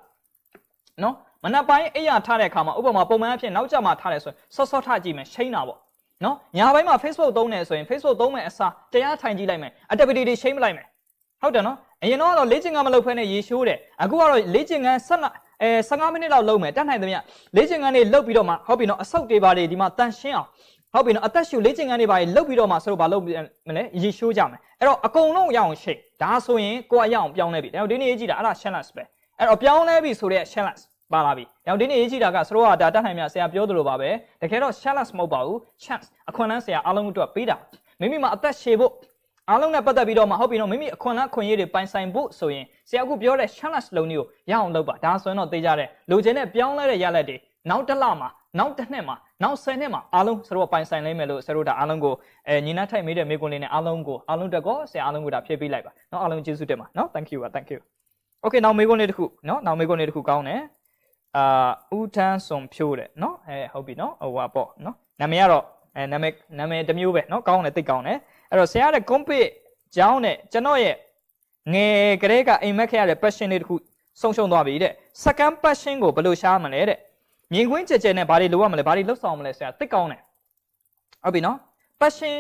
Speaker 2: နော်မနက်ပိုင်းအိယာထားတဲ့ခါမှာဥပမာပုံမှန်အဖြစ်နောက်ကျမှထားတယ်ဆိုရင်စောထားကြည့်မယ် chain တာပေါ့နော်ညာဘက်မှာ Facebook သုံးတယ်ဆိုရင် Facebook သုံးမယ်အစားတရားထိုင်ကြည့်လိုက်မယ် activity တွေ chain ပလိုက်မယ်ဟုတ်တယ်နော်အရင်တော့လေ့ကျင့်ခန်းမလုပ်ဖဲနဲ့ရေရှိုးတယ်အခုကတော့လေ့ကျင့်ခန်း15မိနစ်လောက်လုပ်မယ်တတ်နိုင်သမျှလေ့ကျင့်ခန်းတွေလုပ်ပြီးတော့မှဟုတ်ပြီနော်အဆုတ်တွေပါတွေဒီမှာတန်ရှင်းအောင်ဟုတ်ပြီနော်အသက်ရှူလေ့ကျင့်ခန်းတွေပါလုပ်ပြီးတော့မှဆိုတော့ဘာလုပ်မလဲရေရှိုးကြမယ်အဲ့တော့အကုန်လုံးရအောင်ရှိဒါဆိုရင်ကိုယ်ကရအောင်ပြောင်းလဲပြီဒါတော့ဒီနေ့ရေးကြည့်တာအဲ့ဒါ challenge ပဲအဲ့တော့ပြောင်းလဲပြီဆိုတဲ့ challenge ပါလာပြီဒါတော့ဒီနေ့ရေးကြည့်တာကဆိုတော့ဒါတတ်နိုင်မြဆရာပြောသလိုပါပဲတကယ်တော့ challenge မဟုတ်ပါဘူး chance အခွင့်အလမ်းဆရာအားလုံးအတွက်ပေးတာမိမိမှာအသက်ရှည်ဖို့အားလုံးနဲ့ပတ်သက်ပြီးတော့မှဟုတ်ပြီနော်မိမိအခွင့်အလမ်းခွင့်ရေးတွေပိုင်ဆိုင်ဖို့ဆိုရင်ဆရာအခုပြောတဲ့ challenge လုံးကြီးကိုရအောင်လုပ်ပါဒါဆိုရင်တော့သိကြတဲ့လိုချင်တဲ့ပြောင်းလဲတဲ့ရလဒ်တွေနောက်တစ်လမှာနောက်တစ်နှစ်မှာနောက်10နှစ်မှာအားလုံးဆရာတို့ပိုင်ဆိုင်လိမ့်မယ်လို့ဆရာတို့ဒါအားလုံးကိုညီနှထိုက်မေးတဲ့မေးခွန်းလေးနဲ့အားလုံးတက်ကောဆရာအားလုံးကိုဒါဖြည့်ပေးလိုက်ပါเนาะအားလုံးကျေးဇူးတင်ပါเนาะ thank you okay နောက်မေးခွန်းလေးတစ်ခုเนาะနောက်မေးခွန်းလေးတစ်ခုကောင်းတယ်ဦးထန်းစွန်ဖြိုးတယ်เนาะဟုတ်ပြီเนาะဟိုပါပေါ့เนาะနာမည်ကတော့နာမည်တစ်မျိုးပဲเนาะကောင်းတယ်သိကောင်းတယ်အဲ့တော့ဆရာတဲ့ compit ကျောင်းနဲ့ကျွန်တော်ရဲ့ငယ်ကလေးကအိမ်မက်ခဲ့ရတဲ့ passion လေးတစ်ခုဆုံးရှုံးသွားပြီတဲ့ second passion ကိုဘယ်လိုရှားမလဲတဲ့မြင်ကွင်းကြဲကြဲနဲ့ဘာတွေလိုရမလဲဘာတွေလှုပ်ဆောင်မလဲဆရာသိကောင်းတယ်ဟုတ်ပြီနော် passion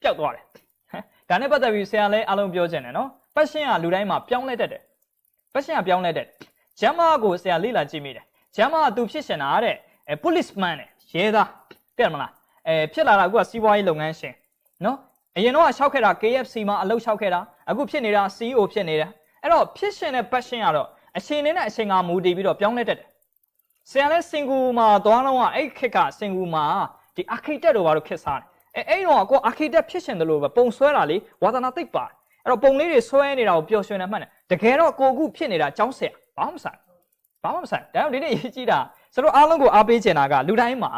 Speaker 2: ပျောက်သွားတယ်ဒါနဲ့ပတ်သက်ပြီးဆရာလည်းအားလုံးပြောချင်တယ်နော် passion ကလူတိုင်းမှာပြောင်းလဲတတ်တယ် passion ကပြောင်းလဲတတ်တယ်ဂျမ်းမာကိုဆရာလေ့လာကြည့်မိတယ်ဂျမ်းမာကသူဖြစ်ရှင်တာတဲ့ policeman နဲ့ရဲသားတဲ့မလားဖြစ်လာတာအခုကစီးပွားရေးလုပ်ငန်းရှင်နော်အရင်တော့ရှောက်ခဲ့တာ KFC မှာအလုပ်ရှောက်ခဲ့တာအခုဖြစ်နေတာ CEO ဖြစ်နေတာအဲ့တော့ဖြစ်ရှင်တဲ့ passion ကတော့အချိန်နဲ့အချိန်ကမူတည်ပြီးတော့ပြောင်းလဲတတ်တယ်ဆရာလည်းစင်ကူမှာသွားတော့အဲ့ခက်ကစင်ကူမှာဒီ architect တို့ဘာလို့ခက်စားတယ်အဲ့တော့ကို architect ဖြစ်ရှင်တယ်လို့ပဲပုံဆွဲတာလေဝါသနာသိပ်ပါအဲ့တော့ပုံလေးတွေဆွဲနေတာကိုပျော်ရွှင်နေမှတ်တယ်တကယ်တော့ကိုခုဖြစ်နေတာကျောင်းဆရာဘာမှမဆိုင်ဒါကြောင့်ဒီနေ့ရေးကြည့်တာဆိုတော့အားလုံးကိုအားပေးချင်တာကလူတိုင်းမှာ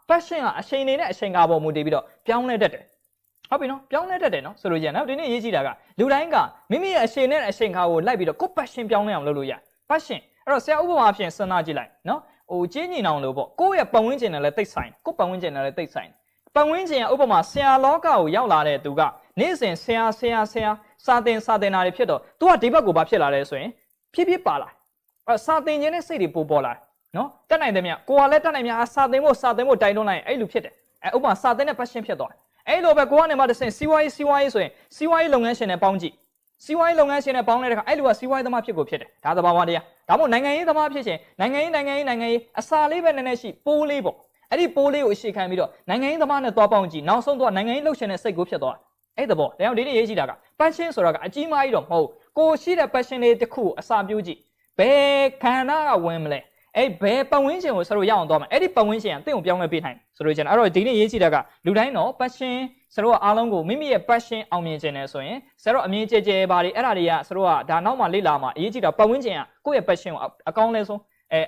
Speaker 2: passion ကအချိန်နဲ့အချိန်ကပေါ်မူတည်ပြီးတော့ပြောင်းလဲတတ်တယ်ဟုတ်ပြီနော်ပြောင်းလဲတတ်တယ်နော်ဆိုလို့ရနော်ဒီနေ့ရေးကြည့်တာကလူတိုင်းကမိမိရဲ့အချိန်နဲ့အချိန်ခါကိုလိုက်ပြီးတော့ကို passion ပြောင်းလဲအောင်လုပ်လို့ရ passion အဲ့တော့ဆရာဥပမာအဖြစ်စဉ်းစားကြည့်လိုက်နော်ဟိုကျင်းညီအောင်လို့ပေါ့ကိုယ့်ရဲ့ပတ်ဝန်းကျင်နဲ့လည်းသိဆိုင်ကိုပတ်ဝန်းကျင်နဲ့လည်းသိဆိုင်ပတ်ဝန်းကျင်ကဥပမာဆရာလောကကိုရောက်လာတဲ့သူကနေ့စဉ်ဆရာစာသင်တာတွေဖြစ်တော့ तू ကဒီဘက်ကိုဘာဖြစ်လာလဲဆိုရင် ဖြစ်ပါလာစာသင်ခြင်းနဲ့စိတ်တွေပို့ပေါ်လာနော်တက်နိုင်တယ်မြကိုကလည်းတက်နိုင်မြစာသင်ဖို့တိုင်တွန်းလိုက်အဲ့လိုဖြစ်တယ်ဥပမာစာသင်တဲ့ passion ဖြစ်သွားအဲ့လိုပဲကိုကနေမှတစ်ဆင့်စီးပွားရေးဆိုရင်စီးပွားရေးလုပ်ငန်းရှင်နဲ့ပေါင်းကြည့်စီးပွားရေးလုပ်ငန်းရှင်နဲ့ပေါင်းတဲ့အခါအဲ့လိုကစီးပွားရေးသမားဖြစ်ကိုဖြစ်တယ်ဒါသဘာဝတရားဒါမှမဟုတ်နိုင်ငံရေးသမားဖြစ်ခြင်းနိုင်ငံရေးအစာလေးပဲနည်းနည်းရှိပိုးလေးပေါ့အဲ့ဒီပိုးလေးကိုအရှိခံပြီးတော့နိုင်ငံရေးသမားနဲ့သွားပေါင်းကြည့်နောက်ဆုံးတော့နိုင်ငံရေးလှုပ်ရှင်တဲ့စိတ်ကိုဖြစ်သွားအဲ့ဒါပေါ့ဒါကြောင့်ဒီနေ့ရေးကြည့်တာက passion ဆိုတာကအကြီးမားကြီးတော့မဟုတ်ကိုရှိတဲ့ passion လေးတစ်ခုကိုအစာပြုကြည့်ဘယ်ခန္ဓာကဝင်မလဲအဲ့ဘယ်ပတ်ဝန်းကျင်ကိုဆိုတော့ရအောင်သွားမယ်အဲ့ဒီပတ်ဝန်းကျင်ကတင့်ကိုပြောင်းလဲပေးနိုင်ဆိုလို့ကျန်အဲ့တော့ဒီနေ့ရေးကြည့်တာကလူတိုင်းတော့ passion ဆိုတော့အားလုံးကိုမိမိရဲ့ passion အောင်မြင်ခြင်းနဲ့ဆိုရင်ဆိုတော့အမြင်ကျဲပါတွေအဲ့ဒါတွေကဆိုတော့ဒါနောက်မှလေ့လာမှအရေးကြီးတာပတ်ဝန်းကျင်ကကိုယ့်ရဲ့ passion ကိုအကောင်းလဲဆုံး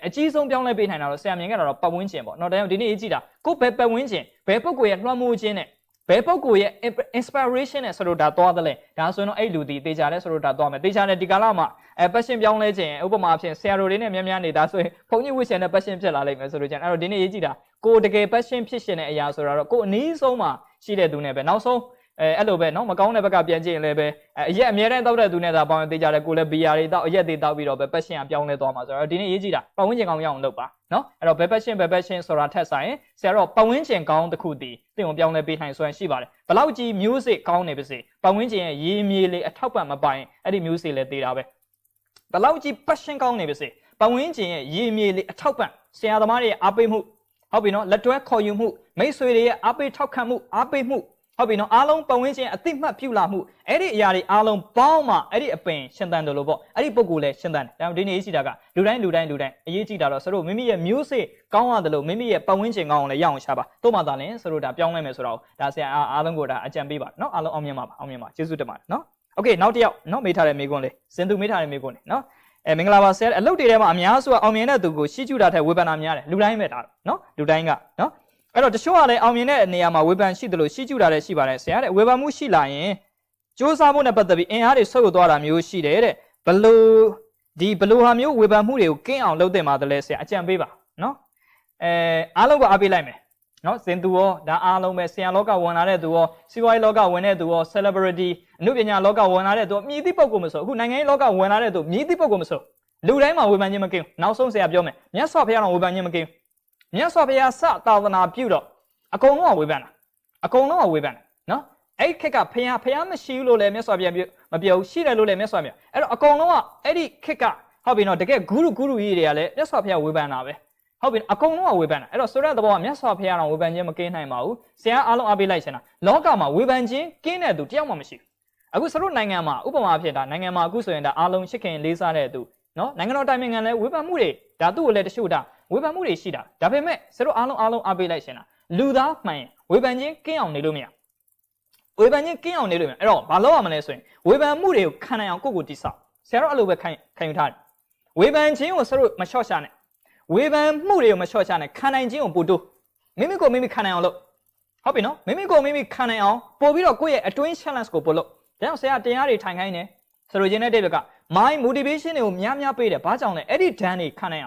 Speaker 2: အကြီးဆုံးပြောင်းလဲပေးနိုင်တာတော့ဆရာမြင်ခဲ့တာတော့ပတ်ဝန်းကျင်ပေါ့เนาะဒါကြောင့်ဒီနေ့ရေးကြည့်တာကိုယ့်ဘယ်ပတ်ဝန်းကျင်ဘယ်ပုဂ္ဂိုလ်ရဲ့လွှမ်းမိုးခြင်းနဲ့ဘယ်ပုဂ္ဂိုလ်ရဲ့ inspiration နဲ့ဆိုတော့ဒါသွားတယ်လေဒါဆိုရင်တော့အဲ့လူဒီတေချာလဲဆိုတော့ဒါသွားမယ်တေချာနဲ့ဒီကာလမှာpassion ပြောင်းလဲခြင်းဥပမာအဖြစ်ဆရာတော်တွေနဲ့များနေတာဆိုရင်ဘုန်းကြီးဝိရှင်နဲ့ passion ဖြစ်လာလိမ့်မယ်ဆိုလို့ကျန်အဲ့တော့ဒီနေ့ရေးကြည့်တာကိုတကယ် passion ဖြစ်ရှင်တဲ့အရာဆိုတော့ကိုအနည်းဆုံးမှာရှိတဲ့သူနဲ့ပဲနောက်ဆုံးအဲ့လိုပဲเนาะမကောင်းတဲ့ဘက်ကပြန်ကြည့်ရင်လည်းပဲအရက်အများတန်းတောက်တဲ့သူနဲ့သာပေါင်းတေချာလဲကိုလည်း BR တွေတောက်အရက်တွေတောက်ပြီးတော့ပဲ passion ကပြောင်းလဲသွားမှာဆိုတော့ဒီနေ့ရေးကြည့်တာပတ်ဝန်းကျင်ကောင်းရအောင်လုပ်ပါเนาะအဲ့တော့ဘယ် passion ဆိုတာထက်ဆိုင်ဆရာတော်ပတ်ဝန်းကျင်ကောင်းတစ်ခုတည်သင်ကိုပြောင်းလဲပေးနိုင်ဆိုရင်ရှိပါတယ်ဘလောက်ကြီး music ကောင်းနေပါစေပတ်ဝန်းကျင်ရဲ့ရေမြေလေးအထောက်ပံ့မပိုင်အဲ့ဒီ music လည်းသေးတာပဲဘလောက်ကြီး passion ကောင်းနေပါစေပတ်ဝန်းကျင်ရဲ့ရေမြေလေးအထောက်ပံ့ဆရာသမားတွေရဲ့အားပေးမှုဟုတ်ပြီနော်လက်တွဲခေါ်ယူမှုမိတ်ဆွေတွေရဲ့အားပေးထောက်ခံမှုအားပေးမှုဟုတ်ပြီနော်အားလုံးပတ်ဝန်းကျင်အသိမှတ်ပြုလာမှုအဲ့ဒီအရာတွေအားလုံးပေါင်းမှအဲ့ဒီအပင်ရှင်သန်တယ်လို့ပေါ့အဲ့ဒီပုံကိုလည်းရှင်သန်တယ်ဒါကြောင့်ဒီနေ့ရေးကြည့်တာကလူတိုင်းအရေးကြီးတာတော့ဆိုတော့မိမိရဲ့ music ကောင်းရတယ်လို့မိမိရဲ့ပတ်ဝန်းကျင်ကောင်းအောင်လည်းရအောင်ရှာပါတို့မှသာလဲဆိုတော့ဒါပြောင်းလဲမယ်ဆိုတော့ဒါဆရာအားလုံးကိုဒါအကြံပေးပါနော်အားလုံးအောင်မြင်ပါကျေးဇူးတင်ပါတယ်နော်โอเคနောက်တစ်ယောက်နော်မေးထားတဲ့မေးခွန်းလေးစင်သူမေးထားတဲ့မေးခွန်းလေးနော်မင်္ဂလာပါဆရာအလုပ်တွေထဲမှာအများစုကအောင်မြင်တဲ့သူကိုရှေ့ကျူတာထက်ဝေဖန်တာများတယ်လူတိုင်းပဲဒါနော်လူတိုင်းကနော်အဲ့တော့တချို့ကလည်းအောင်မြင်တဲ့နေရာမှာဝေဖန်ရှိတယ်လို့ရှေ့ကျူတာလည်းရှိပါတယ်ဆရာတဲ့ဝေဖန်မှုရှိလာရင်စ조사ဖို့နဲ့ပတ်သက်ပြီးအင်အားတွေဆုတ်ယုတ်သွားတာမျိုးရှိတယ်တဲ့ဘလို့ဟာမျိုးဝေဖန်မှုတွေကိုကင်းအောင်လုပ်တင်ပါတယ်လဲဆရာအကြံပေးပါနော်အားလုံးကအားပေးလိုက်မယ်နော်စင်သူရောဒါအားလုံးပဲဆရာလောကဝင်လာတဲ့သူရောစီးပွားရေးလောကဝင်တဲ့သူရော celebrity အနုပညာလောကဝင်လာတဲ့သူမြည်သည့်ပုဂ္ဂိုလ်မဆိုအခုနိုင်ငံရေးလောကဝင်လာတဲ့သူမြည်သည့်ပုဂ္ဂိုလ်မဆိုလူတိုင်းမှာဝေဖန်ခြင်းမကင်းနောက်ဆုံးဆရာပြောမယ်မြတ်စွာဘုရားတော်ဝေဖန်ခြင်းမကင်းမြတ်စွာဘုရားစသာသနာပြုတော့အကုန်လုံးကဝေဖန်တာနော်အဲ့ခက်ကဘုရားမရှိဘူးလို့လည်းမြတ်စွာဘုရားမပြောဘူးရှိတယ်လို့လည်းမြတ်စွာဘုရားအဲ့တော့အကုန်လုံးကအဲ့ဒီခက်ကဟုတ်ပြီနော်တကယ်ဂုရုကြီးတွေကလည်းမြတ်စွာဘုရားဝေဖန်တာပဲဟုတ်ပြီအကုန်လုံးကဝေဖန်တာအဲ့တော့ဆိုတဲ့သဘောကမြတ်စွာဘုရားတော်ဝေဖန်ခြင်းမကင်းနိုင်ပါဘူးဆရာအားလုံးအားပေးလိုက်ချင်တာလောကမှာဝေဖန်ခြင်းကင်းတဲ့သူတယောက်မှမရှိဘူးအခုစရုပ်နိုင်ငံမှာဥပမာဖြစ်တာနိုင်ငံမှာအခုဆိုရင်ဒါအားလုံးရှစ်ခင်လေးစားတဲ့သူနော်နိုင်ငံတော်တိုင်ပင်ခံလည်းဝေဖန်မှုတွေဒါသူ့ကိုလည်းတချို့ဒါဝေဖန်မှုတွေရှိတာဒါပေမဲ့စရုပ်အားလုံးအားပေးလိုက်ချင်တာလူသားမှန်ရင်ဝေဖန်ခြင်းကင်းအောင်နေလို့မရဝေဖန်ခြင်းကင်းအောင်နေလို့မရအဲ့တော့ဘာလုပ်ရမလဲဆိုရင်ဝေဖန်မှုတွေကိုခံနိုင်အောင်ကိုယ့်ကိုတိဆောက်ဆရာတို့အဲ့လိုပဲခံယူထားတယ်ဝေဖန်ခြင်းကိုစရုပ်မလျှော့ချနဲ့ဝေဖန်မှုတွေကိုမလျှော့ချနဲ့ခံနိုင်ခြင်းကိုပို့တိုးမိမိကိုမိမိခံနိုင်အောင်လုပ်ဟုတ်ပြီနော်မိမိကိုမိမိခံနိုင်အောင်ပို့ပြီးတော့ကိုယ့်ရဲ့အတွင်း challenge ကိုပို့လို့ဒါကြောင့်ဆရာတရားတွေထိုင်ခိုင်းတယ်ဆိုလိုချင်တဲ့တိတ်က mind motivation တွေကိုများပေးတယ်ဘာကြောင့်လဲအဲ့ဒီဓာတ်တွေခံနိုင်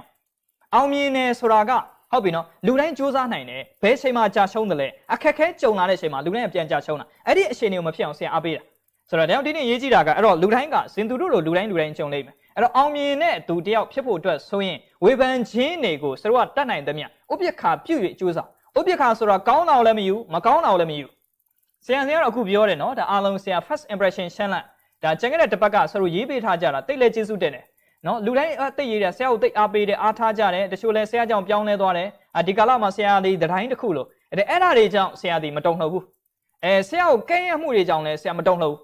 Speaker 2: အောင်မြင်နေဆိုတာကဟုတ်ပြီနော်လူတိုင်းစူးစမ်းနိုင်တယ်ဘယ်ချိန်မှကြာရှုံးတယ်လဲအခက်ခဲကြုံလာတဲ့ချိန်မှာလူတိုင်းပြန်ကြာရှုံးတာအဲ့ဒီအခြေအနေကိုမဖြစ်အောင်ဆရာအားပေးတာဆိုတော့ဒါကြောင့်ဒီနေ့ရေးကြည့်တာကအဲ့တော့လူတိုင်းကစင်သူတို့လိုလူတိုင်းကြုံလိမ့်မယ်အဲ့တော့အောင်မြင်တဲ့သူတယောက်ဖြစ်ဖို့အတွက်ဆိုရင်ဝေဖန်ခြင်းတွေကိုစရုပ်ကတတ်နိုင်သမျှဥပက္ခပြု၍ကြိုးစားဥပက္ခဆိုတာကောင်းတာလည်းမယူမကောင်းတာလည်းမယူဆရာကတော့အခုပြောတယ်နော်ဒါအားလုံးဆရာ first impression ရှင်းလိုက်ဒါကျန်ခဲ့တဲ့တစ်ပတ်ကစရုပ်ရေးပေးထားကြတာတိတ်လဲကျေးဇူးတင်တယ်နော်လူတိုင်းတိတ်ရေးတယ်ဆရာကိုတိတ်အားပေးတယ်အားထားကြတယ်တချို့လဲဆရာကြောင့်ပြောင်းလဲသွားတယ်ဒီကာလမှာဆရာဒီတိုင်းတစ်ခုလို့အဲ့ဒါတွေကြောင့်ဆရာဒီမတုံ့လှုပ်ဘူးဆရာကိုကဲရမှုတွေကြောင့်လဲဆရာမတုံ့လှုပ်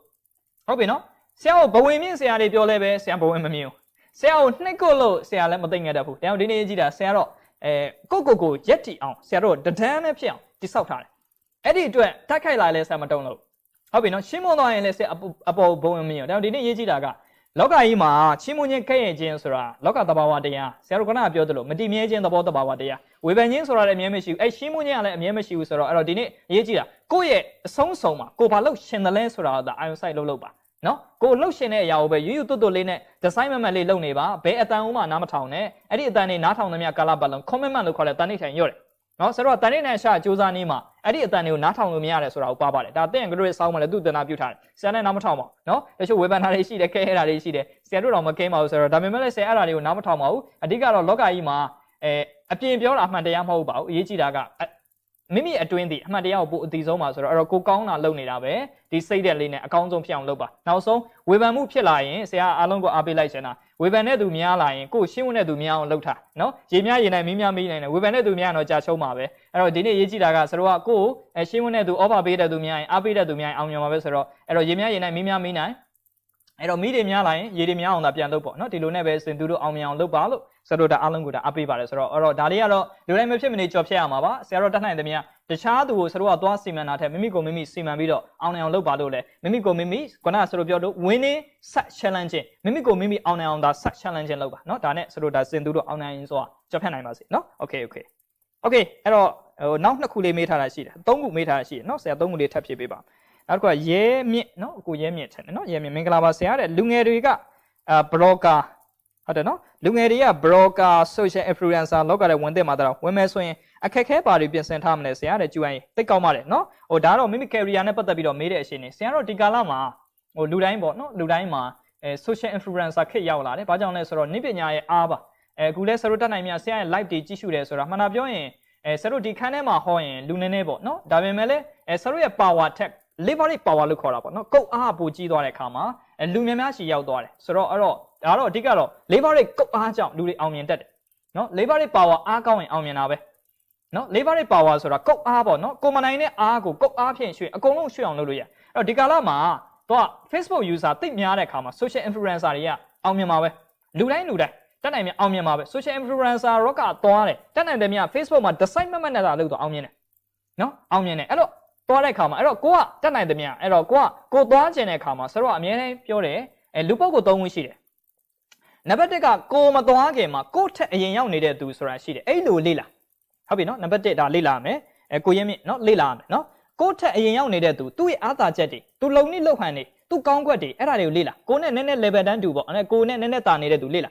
Speaker 2: ဟုတ်ပြီနော်ဆရာကိုဘဝင်မြင့်ဆရာတွေပြောလဲပဲဆရာဘဝင်မမြင်ဘူးဆရာကိုနှိပ်ကုတ်လို့ဆရာလည်းမသိငဲတတ်ဘူးဒါကြောင့်ဒီနေ့ကြည့်တာဆရာတော့ကိုရက်တီအောင်ဆရာတို့တဒန်းနဲ့ဖြစ်အောင်တိဆောက်ထားတယ်အဲ့ဒီအတွက်တိုက်ခိုက်လာလဲဆရာမတုံ့လှုပ်ဟုတ်ပြီနော်ရှင်းမွန်သွားရင်လဲဆရာအပေါ်ဘဝင်မမြင်ဘူးဒါကြောင့်ဒီနေ့ရေးကြည့်တာကလောကကြီးမှာချင်းမွန်ခြင်းကဲ့ရဲ့ခြင်းဆိုတာလောကသဘာဝတရားဆရာတို့ကပြောသလိုမတည်မြဲခြင်းသဘောသဘာဝတရားဝေဖန်ခြင်းဆိုတာလည်းအမြဲမရှိဘူးရှင်းမွန်ခြင်းကလည်းအမြဲမရှိဘူးဆိုတော့အဲ့တော့ဒီနေ့ရေးကြည့်တာကိုယ့်ရဲ့အဆုံးမှာကိုဘာလို့ရှင်တယ်လဲဆိုတာဒါအာယုံဆိုင်လုပ်ပါနော်ကိုလှုပ်ရှင်တဲ့အရာကိုပဲရွတ်လေးနဲ့ဒီဇိုင်းမလေးလုပ်နေပါဘယ်အတန်ဦးမှနားမထောင်နဲ့အဲ့ဒီအတန်နေနားထောင်သမျှကာလပတ်လုံး commitment လို့ခေါ်တဲ့အတန်နေထိုင်ရော့တယ် နော်ဆိုတော့တန်တဲ့နဲ့ရှာစူးစမ်းနေမှာအဲ့ဒီအတန်တွေကိုနားထောင်လို့မရတယ်ဆိုတာကိုပါပါတယ်ဒါတဲ့ကတို့ရဲ့စောင်းမလဲသူ့တနာပြုထားတယ်ဆရာနဲ့နားမထောင်ပါဘူးနော်တချို့ဝေဖန်တာတွေရှိတယ်ခဲခဲတာတွေရှိတယ်ဆရာတို့တော့မကင်းပါဘူးဆိုတော့ဒါပေမဲ့လည်းဆရာအဲ့ဒါတွေကိုနားမထောင်ပါဘူးအဓိကတော့လောကကြီးမှာအပြင်ပြောတာအမှန်တရားမဟုတ်ပါဘူးအရေးကြီးတာကမိမိအတွင်းဒီအမှန်တရားကိုပိုအသိဆုံးပါဆိုတော့အဲ့တော့ကိုကောင်းတာလုပ်နေတာပဲဒီစိတ်တဲ့လေးနဲ့အကောင်းဆုံးဖြစ်အောင်လုပ်ပါနောက်ဆုံးဝေဖန်မှုဖြစ်လာရင်ဆရာအားလုံးကိုအားပေးလိုက်ချင်တာဝေဖန်တဲ့သူများလာရင်ကိုရှင်းဝင်တဲ့သူများအောင်လုပ်ထားနော်ရေများရေနိုင်မင်းများမင်းနိုင်တယ်ဝေဖန်တဲ့သူများတော့ကြာချုံးပါပဲအဲ့တော့ဒီနေ့ရေးကြည့်တာကဆိုတော့ကိုရှင်းဝင်တဲ့သူ offer ပေးတဲ့သူများရင်အားပေးတဲ့သူများရင်အောင်မြင်ပါပဲဆိုတော့အဲ့တော့ရေများရေနိုင်မင်းများမင်းနိုင်အဲ့တော့မိတွေများလာရင်ရေတွေများအောင်သာပြန်လုပ်ပေါ့နော်ဒီလိုနဲ့ပဲစင်သူတို့အောင်မြင်အောင်လုပ်ပါလို့ဆိုတော့ဒါအားလုံးကိုဒါအားပေးပါတယ်ဆိုတော့အဲ့တော့ဒါလေးကတော့လူတိုင်းမဖြစ်မနေကြော်ဖြတ်ရမှာပါဆရာတော်တတ်နိုင်တဲ့များတခြားသူကိုဆိုတော့သွားစီမံတာထက်မိမိကိုမိမိစီမံပြီးတော့အောင်နိုင်အောင်လုပ်ပါလို့လေမိမိကိုမိမိခုနကဆိုတော့ပြောလို့ winning set challenge မိမိကိုမိမိအောင်နိုင်အောင်ဒါ set challenge လုပ်ပါနော်ဒါနဲ့ဆိုတော့ဒါစင်သူတို့အောင်နိုင်ရင်ဆိုတာကြော်ဖြတ်နိုင်ပါစေနော် okay အဲ့တော့နောက်2ခုလေးမေးထားတာရှိတယ်3ခုမေးထားတာရှိတယ်နော်ဆရာ3ခုလေးထပ်ဖြည့်ပေးပါနောက်တစ်ခုကရဲမြင့်နော်ကိုရဲမြင့်ထက်နော်ရဲမြင့်မင်္ဂလာပါဆရာတဲ့လူငယ်တွေကblogger ဟုတ်တယ်နော်လူငယ်တွေက blogger social influencer လောက်ကလည်းဝင်တဲ့မှာတော့ဝင်မယ်ဆိုရင်အခက်ခဲပါတွေပြင်ဆင်ထားမလဲဆရာတဲ့ကျူရင်သိကောင်းပါတယ်နော်ဟိုဒါတော့မိမိ career နဲ့ပတ်သက်ပြီးတော့မေးတဲ့အရှင်နေဆရာတော့ဒီကာလမှာဟိုလူတိုင်းပေါ့နော်လူတိုင်းမှာsocial influencer ခက်ရောက်လာတယ်ဘာကြောင့်လဲဆိုတော့နိပညာရဲ့အားပါအခုလဲဆရာတို့တက်နိုင်မြဆရာရဲ့ live တွေကြည့်ရှုတယ်ဆိုတာမှန်တာပြောရင်ဆရာတို့ဒီခန်းထဲမှာဟောရင်လူနေနေပေါ့နော်ဒါပေမဲ့လည်းဆရာတို့ရဲ့ power tech leverage power လို့ခေါ်တာပေါ့နော်ကုတ်အားပိုကြီးသွားတဲ့အခါမှာလူများများရှီရောက်သွားတယ်ဆိုတော့အဲ့တော့ဒါတော့အဓိကတော့ leverage ကုတ်အားကြောင့်လူတွေအောင်မြင်တတ်တယ်နော် leverage power အားကောင်းရင်အောင်မြင်တာပဲနော် leverage power ဆိုတာကုတ်အားပေါ့နော်ကိုမနိုင်တဲ့အားကိုကုတ်အားဖြင့်ရွှေ့အကုန်လုံးရွှေ့အောင်လုပ်လို့ရအဲ့တော့ဒီကာလမှာတော့ Facebook user သိများတဲ့အခါမှာ social influencer တွေကအောင်မြင်မှာပဲလူတိုင်းတက်နိုင်မြအောင်မြင်မှာပဲ social influencer ရောကသွားတယ်တက်နိုင်တယ်မြ Facebook မှာ design မနဲ့တာလို့တော့အောင်မြင်တယ်နော်အောင်မြင်တယ်အဲ့တော့သွားတဲ့အခါမှာအဲ့တော့ကိုကတက်နိုင်တယ်မြအဲ့တော့ကိုသွားခြင်းတဲ့အခါမှာဆိုတော့အမြဲတမ်းပြောတယ်လူပုဂ္ဂိုလ်3ခုရှိတယ်နံပါတ်1ကကိုမသွားခင်မှာကိုထက်အရင်ရောက်နေတဲ့သူဆိုတာရှိတယ်အဲ့လိုလေ့လာဟုတ်ပြီနော်နံပါတ်1ဒါလေ့လာမယ်ကိုရင်းမြင့်နော်လေ့လာမယ်နော်ကိုထက်အရင်ရောက်နေတဲ့သူ့ရဲ့အားသာချက်တွေသူလုံနိလှုပ်ဟန်တွေသူကောင်းကွက်တွေအဲ့ဒါတွေကိုလေ့လာကိုနဲ့နည်းနည်း level တန်းတူပေါ့ကိုနဲ့နည်းနည်းတာနေတဲ့သူလေ့လာ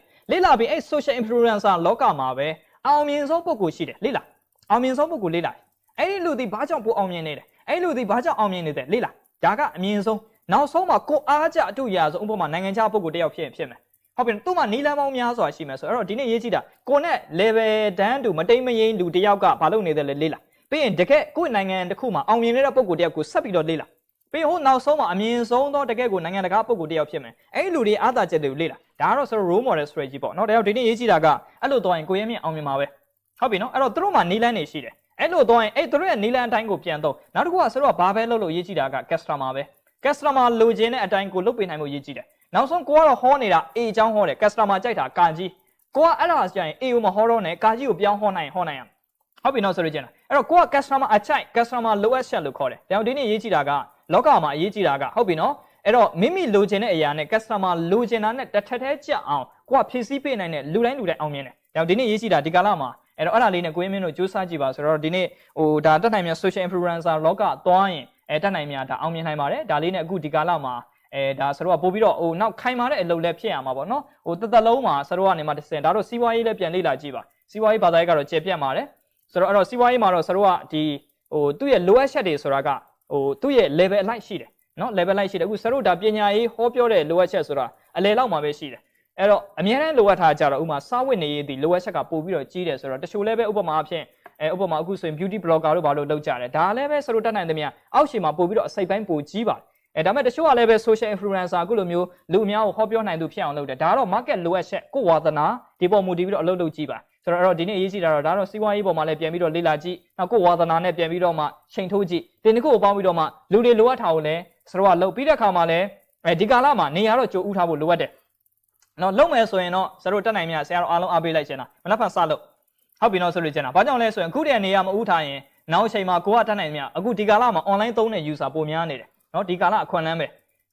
Speaker 2: ပြီးအဲ့ social influencer လောကမှာပဲအောင်မြင်ဆုံးပုဂ္ဂိုလ်ရှိတယ်လေ့လာအောင်မြင်ဆုံးပုဂ္ဂိုလ်လေ့လာအဲ့ဒီလူဒီဘာကြောင့်ပိုအောင်မြင်နေတယ်အဲ့လူဒီဘာကြောင့်အောင်မြင်နေတယ်လေ့လာဒါကအမြင်ဆုံးနောက်ဆုံးမှာကိုအားကြအတူရာဆုံးဥပမာနိုင်ငံခြားပုဂ္ဂိုလ်တယောက်ဖြစ်မယ်ဟုတ်ပြီသူ့မှာနီလန်းပေါင်းများစွာရှိမယ်ဆိုတော့ဒီနေ့ရေးကြည့်တာကိုနဲ့ level တန်းတူမတိမ်မယိမ်းလူတယောက်ကဘာလုပ်နေတယ်လဲလေ့လာပြီးရင်တကယ်ကိုနိုင်ငံတစ်ခုမှာအောင်မြင်နေတဲ့ပုဂ္ဂိုလ်တယောက်ကိုဆက်ပြီးတော့လေ့လာပြီးရင်ဟိုနောက်ဆုံးမှာအမြင်ဆုံးသောတကယ်ကိုနိုင်ငံတကာပုဂ္ဂိုလ်တယောက်ဖြစ်မယ်အဲ့ဒီလူတွေအားသာချက်တွေကိုလေ့လာဒါကတော့ဆိုတော့ role model strategy ပေါ့နော်ဒါကြောင့်ဒီနေ့ရေးကြည့်တာကအဲ့လိုတော့ရင်ကိုရဲမြင့်အောင်မြင်မှာပဲဟုတ်ပြီနော်အဲ့တော့သူတို့မှာနီလန်းနေရှိတယ်အဲ့လိုတော့ရင်အဲ့သူတို့ရဲ့နီလန်းအတိုင်းကိုပြန်တော့နောက်တစ်ခုကဆိုတော့ဘာပဲလုပ်လို့ရေးကြည့်တာက customer ပဲ customer လိုချင်တဲ့အတိုင်းကိုလုပ်ပေးနိုင်ဖို့ရေးကြည့်တယ်နောက်ဆုံးကိုကတော့ဟောနေတာ A အကြောင်းဟောတယ် customer ကြိုက်တာကာကြီးကိုကအဲ့ဒါဆိုရင် A ကိုမဟောတော့နဲ့ကာကြီးကိုပြောင်းဟောနိုင်ရဟုတ်ပြီနော်ဆိုလို့ကျင်တာအဲ့တော့ကိုက customer အချိုက် customer လိုအပ်ချက်လို့ခေါ်တယ်ဒါကြောင့်ဒီနေ့ရေးကြည့်တာကလောကမှာအရေးကြီးတာကဟုတ်ပြီနော်အဲ့တော့မိမိလိုချင်တဲ့အရာနဲ့ customer လိုချင်တာနဲ့တစ်ထက်တည်းကြအောင်ကိုကဖြည့်ဆည်းပေးနိုင်တဲ့လူတိုင်းအောင်မြင်တယ်ဒါကြောင့်ဒီနေ့ရေးကြည့်တာဒီကာလမှာအဲ့တော့အဲ့ဒါလေးနဲ့ကိုရင်းမင်းတို့စူးစမ်းကြည့်ပါဆိုတော့ဒီနေ့ဟိုဒါတက်နိုင်မြ social influencer လောကသွားရင်တက်နိုင်မြဒါအောင်မြင်နိုင်ပါတယ်ဒါလေးနဲ့အခုဒီကာလမှာဒါဆိုတော့ပို့ပြီးတော့ဟိုနောက်ခိုင်မာတဲ့အလုပ်လည်းဖြစ်ရမှာပေါ့နော်ဟိုတစ်လုံးမှာဆိုတော့ကနေမှတစ်စင်ဒါတော့စီးပွားရေးလည်းပြန်လေ့လာကြည့်ပါစီးပွားရေးဘာသာရေးကတော့ကျေပြတ်ပါတယ်ဆိုတော့အဲ့တော့စီးပွားရေးမှာတော့ဆိုတော့ဒီဟိုသူ့ရဲ့လိုအပ်ချက်တွေဆိုတာကဟိုသူ့ရဲ့ level အလိုက်ရှိတယ်နော် level လိုက်ရှိတယ်အခုဆိုတော့ဒါပညာရေးဟောပြောတဲ့လိုအပ်ချက်ဆိုတာအလယ်လောက်မှာပဲရှိတယ်အဲ့တော့အများနဲ့လိုအပ်ထားကြတော့ဥမာစားဝတ်နေရေးဒီလိုအပ်ချက်ကပို့ပြီးတော့ကြီးတယ်ဆိုတော့တချို့လည်းပဲဥပမာအဖြစ်ဥပမာအခုဆိုရင် beauty blogger တို့ဘာလို့လုပ်ကြတယ်ဒါလည်းပဲဆိုတော့တတ်နိုင်တဲ့မြအောက်ရှင်မှာပို့ပြီးတော့အစိပ်ပိုင်းပို့ကြီးပါတယ်ဒါပေမဲ့တချို့ကလည်းပဲ social influencer အခုလိုမျိုးလူအများကိုဟောပြောနိုင်သူဖြစ်အောင်လုပ်တယ်ဒါကတော့ market လိုအပ်ချက်ကိုဝါသနာဒီပေါ်မူတည်ပြီးတော့အလုပ်လုပ်ကြည့်ပါဆိုတော့အဲ့တော့ဒီနေ့အရေးကြီးတာတော့ဒါတော့စီးပွားရေးပေါ်မှာလည်းပြန်ပြီးတော့လေ့လာကြည့်နောက်ကိုဝါသနာနဲ့ပြန်ပြီးတော့မှချိန်ထိုးကြည့်ဒီနှစ်ခုကိုပေါင်းပြီးတော့မှလူတွေလိုအပ်တာကိုလည်းဆိုတော့လုပ်ပြီးတဲ့အခါမှာလည်းဒီကာလမှာနေရာတော့ကြိုးဥထားဖို့လိုအပ်တယ်နော်လုံမယ်ဆိုရင်တော့ဆိုတော့တက်နိုင်မြဆရာတို့အားလုံးအားပေးလိုက်ချင်တာမနက်ဖြန်စလို့ဟုတ်ပြီနော်ဆိုလို့ချင်တာဘာကြောင့်လဲဆိုရင်အခုတည်းနေရာမဥထားရင်နောက်အချိန်မှာကိုကတက်နိုင်မြအခုဒီကာလမှာ online သုံးတဲ့ user ပိုများနေတယ်နော်ဒီကာလအခွင့်အလမ်းပဲ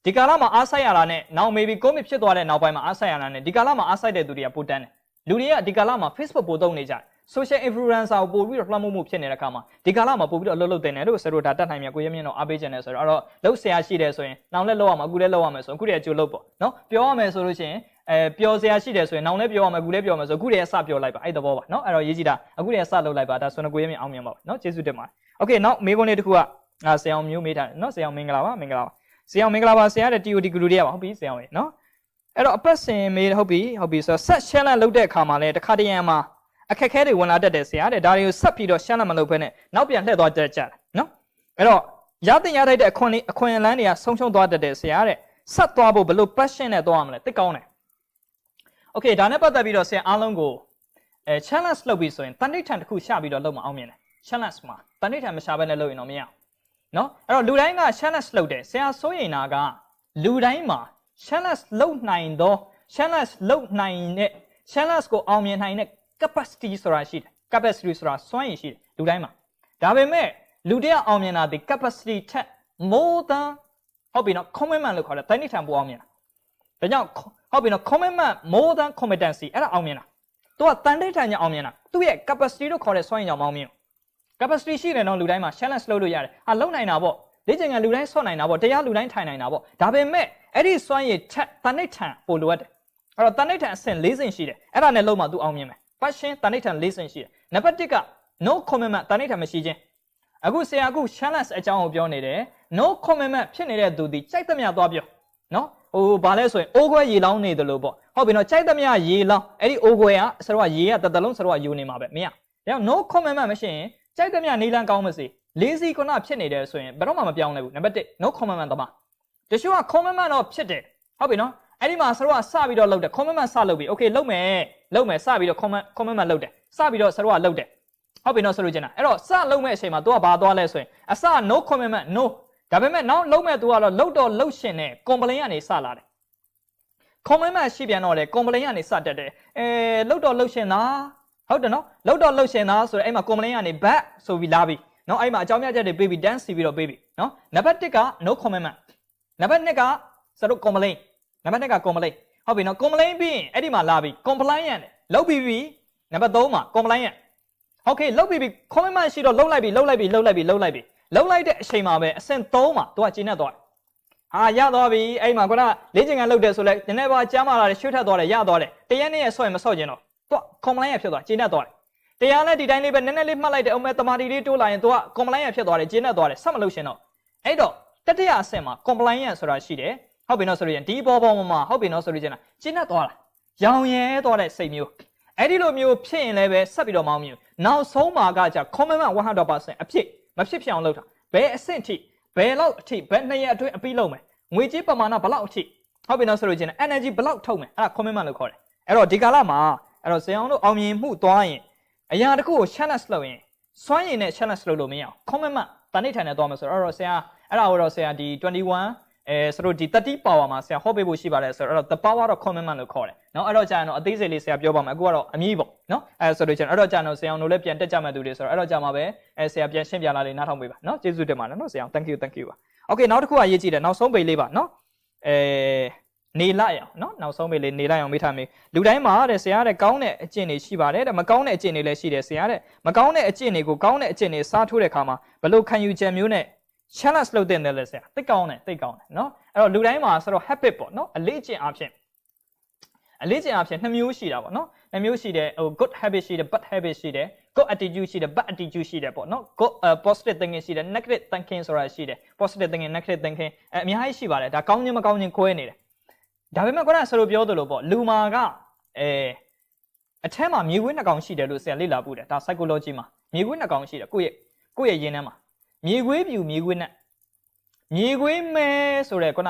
Speaker 2: ဒီကာလမှာအားဆိုင်ရတာနဲ့နောက် maybe COVID ဖြစ်သွားတဲ့နောက်ပိုင်းမှာအားဆိုင်ရတာနဲ့ဒီကာလမှာအားဆိုင်တဲ့သူတွေကပိုတန်းတယ်လူတွေကဒီကာလမှာ Facebook ပိုသုံးနေကြတယ် social influencer ကိုပို့ပြီးတော့လွှမ်းမိုးမှုဖြစ်နေတဲ့အခါမှာဒီကာလမှာပို့ပြီးတော့အလုပ်လုပ်တင်တယ်လို့ဆရာတို့ဒါတတ်နိုင်မြကိုရမြင့်တော့အားပေးခြင်းနဲ့ဆိုတော့လှုပ်ရှားရှိတယ်ဆိုရင်နောင်လည်းလှုပ်ရမှာအခုလည်းလှုပ်ရမယ်ဆိုရင်အခုတည်းအကျိုးလှုပ်ပေါ့နော်ပြောရမယ်ဆိုလို့ရှိရင်ပျော်စရာရှိတယ်ဆိုရင်နောင်လည်းပြောရမယ်အခုလည်းပြောမယ်ဆိုအခုတည်းစပြောလိုက်ပါအဲ့သဘောပါနော်အဲ့တော့ရေးကြည့်တာအခုတည်းစလုပ်လိုက်ပါဒါဆိုတော့ကိုရမြင့်အောင်မြင်ပါနော်ကျေးဇူးတင်ပါတယ်โอเคနောက်မေးခွန်းလေးတစ်ခုကဆရာအောင်မျိုးမေးထားတယ်နော်ဆရာအောင်မင်္ဂလာပါမင်္ဂလာပါဆရာအောင်မင်္ဂလာပါဆရာတဲ့ TOD ဂလူတွေကပါဟုတ်ပြီဆရာအောင်ရေနော်အဲ့တော့အပတ်စဉ်မေးဟုတ်ပြီဆိုတော့ဆက်ရှင်းလန်းလုပ်တဲ့အခါမှာလည်းတစ်ခါတရံမှာအခက်ခဲတွေဝင်လာတတ်တယ်ဆရာတဲ့ဒါတွေကိုဆက်ပြီးတော့ရှင်းလန်းမလုပ်ဘဲနဲ့နောက်ပြန်လှည့်သွားတတ်ကြတယ်နော်အဲ့တော့ရတဲ့ရထိုက်တဲ့အခွင့်အလန်းတွေကဆုံးရှုံးသွားတတ်တယ်ဆရာတဲ့ဆက်သွားဖို့ဘယ်လို passion နဲ့သွားရမလဲသိကောင်းတယ်โอเคဒါနဲ့ပတ်သက်ပြီးတော့ဆရာအားလုံးကိုchallenge လုပ်ပြီးဆိုရင်တဏိဋ္ဌာန်တစ်ခုရှာပြီးတော့လုပ်မအောင်မြင်တယ် challenge မှာတဏိဋ္ဌာန်မရှာဘဲနဲ့လုပ်ရင်တော့မရအောင်နော်အဲ့တော့လူတိုင်းက challenge လုပ်တယ်ဆရာစိုးရင်နာကလူတိုင်းမှာ challenge လုပ်နိုင်သော challenge လုပ်နိုင်တဲ့ challenge ကိုအောင်မြင်နိုင်တဲ့ capacity ဆိုတာရှိတယ် capacity ဆိုတာစွမ်းရည်ရှိတယ်လူတိုင်းမှာဒါပေမဲ့လူတယောက်အောင်မြင်တာဒီ capacity ထက် more than ဟုတ်ပြီနော် commitment လို့ခေါ်တယ်တဏိဋ္ဌာန်ပိုအောင်မြင်တာဒါကြောင့်ဟုတ်ပြီနော် commitment more than competency အဲ့ဒါအောင်မြင်တာသူကတဏိဋ္ဌာန်ညာအောင်မြင်တာသူ့ရဲ့ capacity လို့ခေါ်တဲ့စွမ်းရည်ကြောင့်အောင်မြင် capacity ရှိတယ်နော်လူတိုင်းမှာ challenge လုပ်လို့ရတယ်ဟာလုံနိုင်တာပေါ့လေ့ကျင့်ခန်းလူတိုင်းဆော့နိုင်တာပေါ့တရားလူတိုင်းထိုင်နိုင်တာပေါ့ဒါပေမဲ့အဲ့ဒီစွမ်းရည်ထက်တဏိဋ္ဌာန်ပိုလိုအပ်တယ်အဲ့တော့တဏိဋ္ဌာန်အဆင့်၄ဆင့်ရှိတယ်အဲ့ဒါနဲ့လုံးမှသူအောင်မြင်မယ် passion တဏိဋ္ဌာန်၄ဆင့်ရှိတယ်နံပါတ်1က no commitment တဏိဋ္ဌာန်မရှိခြင်းအခုဆရာအခု challenge အကြောင်းကိုပြောနေတယ် no commitment ဖြစ်နေတဲ့သူဒီကြိုက်သမျှသွားပြောနော်ဘာလဲဆိုရင်အိုးခွဲရေလောင်းနေတယ်လို့ပေါ့ဟုတ်ပြီနော်ကြိုက်သမျှရေလောင်းအဲ့ဒီအိုးခွဲကဆရာကရေကတလုံးဆရာကယူနေမှာပဲမရဒါကြောင့် no commitment မရှိရင်ကြိုက်သမျှနေလန်းကောင်းမစေလေးစီခုနဖြစ်နေတယ်ဆိုရင်ဘယ်တော့မှမပြောင်းလဲဘူးနံပါတ်1 no commitment တမတချို့က commitment တော့ဖြစ်တယ်ဟုတ်ပြီနော်အဲ့ဒီမှာဆရာကစပြီးတော့လုပ်တယ် commitment စလုပ်ပြီ okay လုပ်မယ်စပြီးတော့ commitment လုပ်တယ်စပြီးတော့ဆရာကလုပ်တယ်ဟုတ်ပြီနော်ဆိုလို့ကျင်တာအဲ့တော့စလုပ်မဲ့အချိန်မှာ तू ကဘာသွားလဲဆိုရင်အစ no commitment no ဒါပေမဲ့နောက်လုံးမဲ့ तू ကတော့လှုပ်ရှင်နဲ့ complain ကနေစလာတယ် commitment ရှိပြန်တော့လေ complain ကနေစတက်တယ်လှုပ်ရှင်သားဟုတ်တယ်နော်လှုပ်ရှင်သားဆိုတော့အဲ့မှာ complain ကနေ back ဆိုပြီးလာပြီနော်အဲ့မှာအကြောင်းပြချက်တွေပေးပြီး dance စီပြီးတော့ပေးပြီနော်နံပါတ်1က no commitment နံပါတ်2ကစတော့ complain နံပါတ်2က complain ဟုတ်ပြီနော် complain ပြီးရင်အဲ့ဒီမှာလာပြီ compliant လုပ်ပြီးပြီနံပါတ်3မှာ compliant okay လုပ်ပြီးပြီ commitment ရှိတော့လှုပ်လိုက်တဲ့အချိန်မှာပဲအဆင့်3မှာ तू ကကျင်းနေသွားတယ်ရသွားပြီအဲ့မှာခုနလေ့ကျင့်ခန်းလုပ်တယ်ဆိုလဲနည်းနည်းပါကြားမှာလာတယ်ရွှေ့ထက်သွားတယ်ရသွားတယ်တရက်နဲ့ဆော့ရင်မဆော့ကျင်တော့ तू compliant ဖြစ်သွားကျင်းနေသွားတယ်တရားလည်းဒီတိုင်းလေးပဲနည်းနည်းလေးမှတ်လိုက်တယ်အုံးမဲ့တမာတီလေးတိုးလာရင် तू က compliant ဖြစ်သွားတယ်ကျင်းနေသွားတယ်ဆက်မလုပ်ရှင်တော့အဲ့တော့တတိယအဆင့်မှာ compliant ဆိုတာရှိတယ်ဟုတ်ပြီနော်ဆိုလို့ရင်ဒီပေါ်မှာဟုတ်ပြီနော်ဆိုလို့ကျင်းနေသွားတာရောင်ရဲသွားတဲ့စိတ်မျိုးအဲ့ဒီလိုမျိုးဖြစ်ရင်လည်းပဲဆက်ပြီးတော့မအောင်မြင်နောက်ဆုံးမှာကကြာ commitment 100% အဖြစ်မဖြစ်ဖြစ်အောင်လုပ်တာဘယ်အဆင့်ထိဘယ်လောက်အထိဘယ်2ရက်အတွင်းအပြီးလုပ်မယ်ငွေကြေးပမာဏဘယ်လောက်အထိဟုတ်ပြီနော်ဆိုလို့ကျင်း energy ဘယ်လောက်ထုတ်မယ်အဲ့ဒါ commitment လို့ခေါ်တယ်အဲ့တော့ဒီကာလမှာအဲ့တော့ဇင်အောင်တို့အောင်မြင်မှုသွားရင်အရာတစ်ခုကို challenge လုပ်ရင်စွမ်းရည်နဲ့ challenge လုပ်လို့မရအောင် commitment တဏိဋ္ဌာန်နဲ့သွားမယ်ဆိုတော့ဆရာအဲ့ဒါကိုတော့ဆရာဒီ21ဆိုတော့ဒီ30 power မှာဆရာဟောပေးဖို့ရှိပါတယ်ဆိုတော့ the power of commitment လို့ခေါ်တယ်เนาะအဲ့တော့ကြာရင်တော့အသေးစိတ်လေးဆရာပြောပါမယ်အခုကတော့အမြည်ပေါ့เนาะအဲ့ဆိုတော့ကျွန်တော်အဲ့တော့ကြာတော့ဆရာအောင်တို့လည်းပြန်တက်ကြမဲ့သူတွေဆိုတော့အဲ့တော့ကြာမှာပဲဆရာပြန်ရှင်းပြလာလေးနားထောင်ပေးပါเนาะကျေးဇူးတင်ပါတယ်เนาะဆရာအောင် thank you ပါ okay နောက်တစ်ခုကရေးကြည့်တယ်နောက်ဆုံးပေလေးပါเนาะနေလိုက်အောင်เนาะနောက်ဆုံးပေလေးနေလိုက်အောင်မေးထားမေးလူတိုင်းမှာတဲ့ဆရာတဲ့ကောင်းတဲ့အကျင့်တွေရှိပါတယ်တဲ့မကောင်းတဲ့အကျင့်တွေလည်းရှိတယ်ဆရာတဲ့မကောင်းတဲ့အကျင့်တွေကိုကောင်းတဲ့အကျင့်တွေစားထိုးတဲ့အခါမှာဘယ်လိုခံယူချက်မျိုးနဲ့ challenge လုပ်တဲ့နယ်လဲဆရာသိကောင်းတယ်เนาะအဲ့တော့လူတိုင်းမှာဆိုတော့ habit ပေါ့เนาะအလေးအကျင့်အဖြစ်2မျိုးရှိတာပေါ့เนาะ2မျိုးရှိတယ်good habit ရှိတယ် bad habit ရှိတယ် good attitude ရှိတယ် bad attitude ရှိတယ်ပေါ့เนาะ good positive thinking ရှိတယ် negative thinking ဆိုတာရှိတယ် positive thinking negative thinking အများကြီးရှိပါတယ်ဒါကောင်းခြင်းမကောင်းခြင်းခွဲနေတယ်ဒါပေမဲ့ခုနကဆိုလို့ပြောသလိုပေါ့လူမာကအထက်မှာမြေခွေး2ကောင်ရှိတယ်လို့ဆရာလေ့လာပူတယ်ဒါ psychology မှာမြေခွေး2ကောင်ရှိတယ်ကိုယ့်ရဲ့ရင်းထဲမှာမြေခွေးပြူမြေခွေးနဲ့မြေခွေးမဲဆိုတဲ့ခုန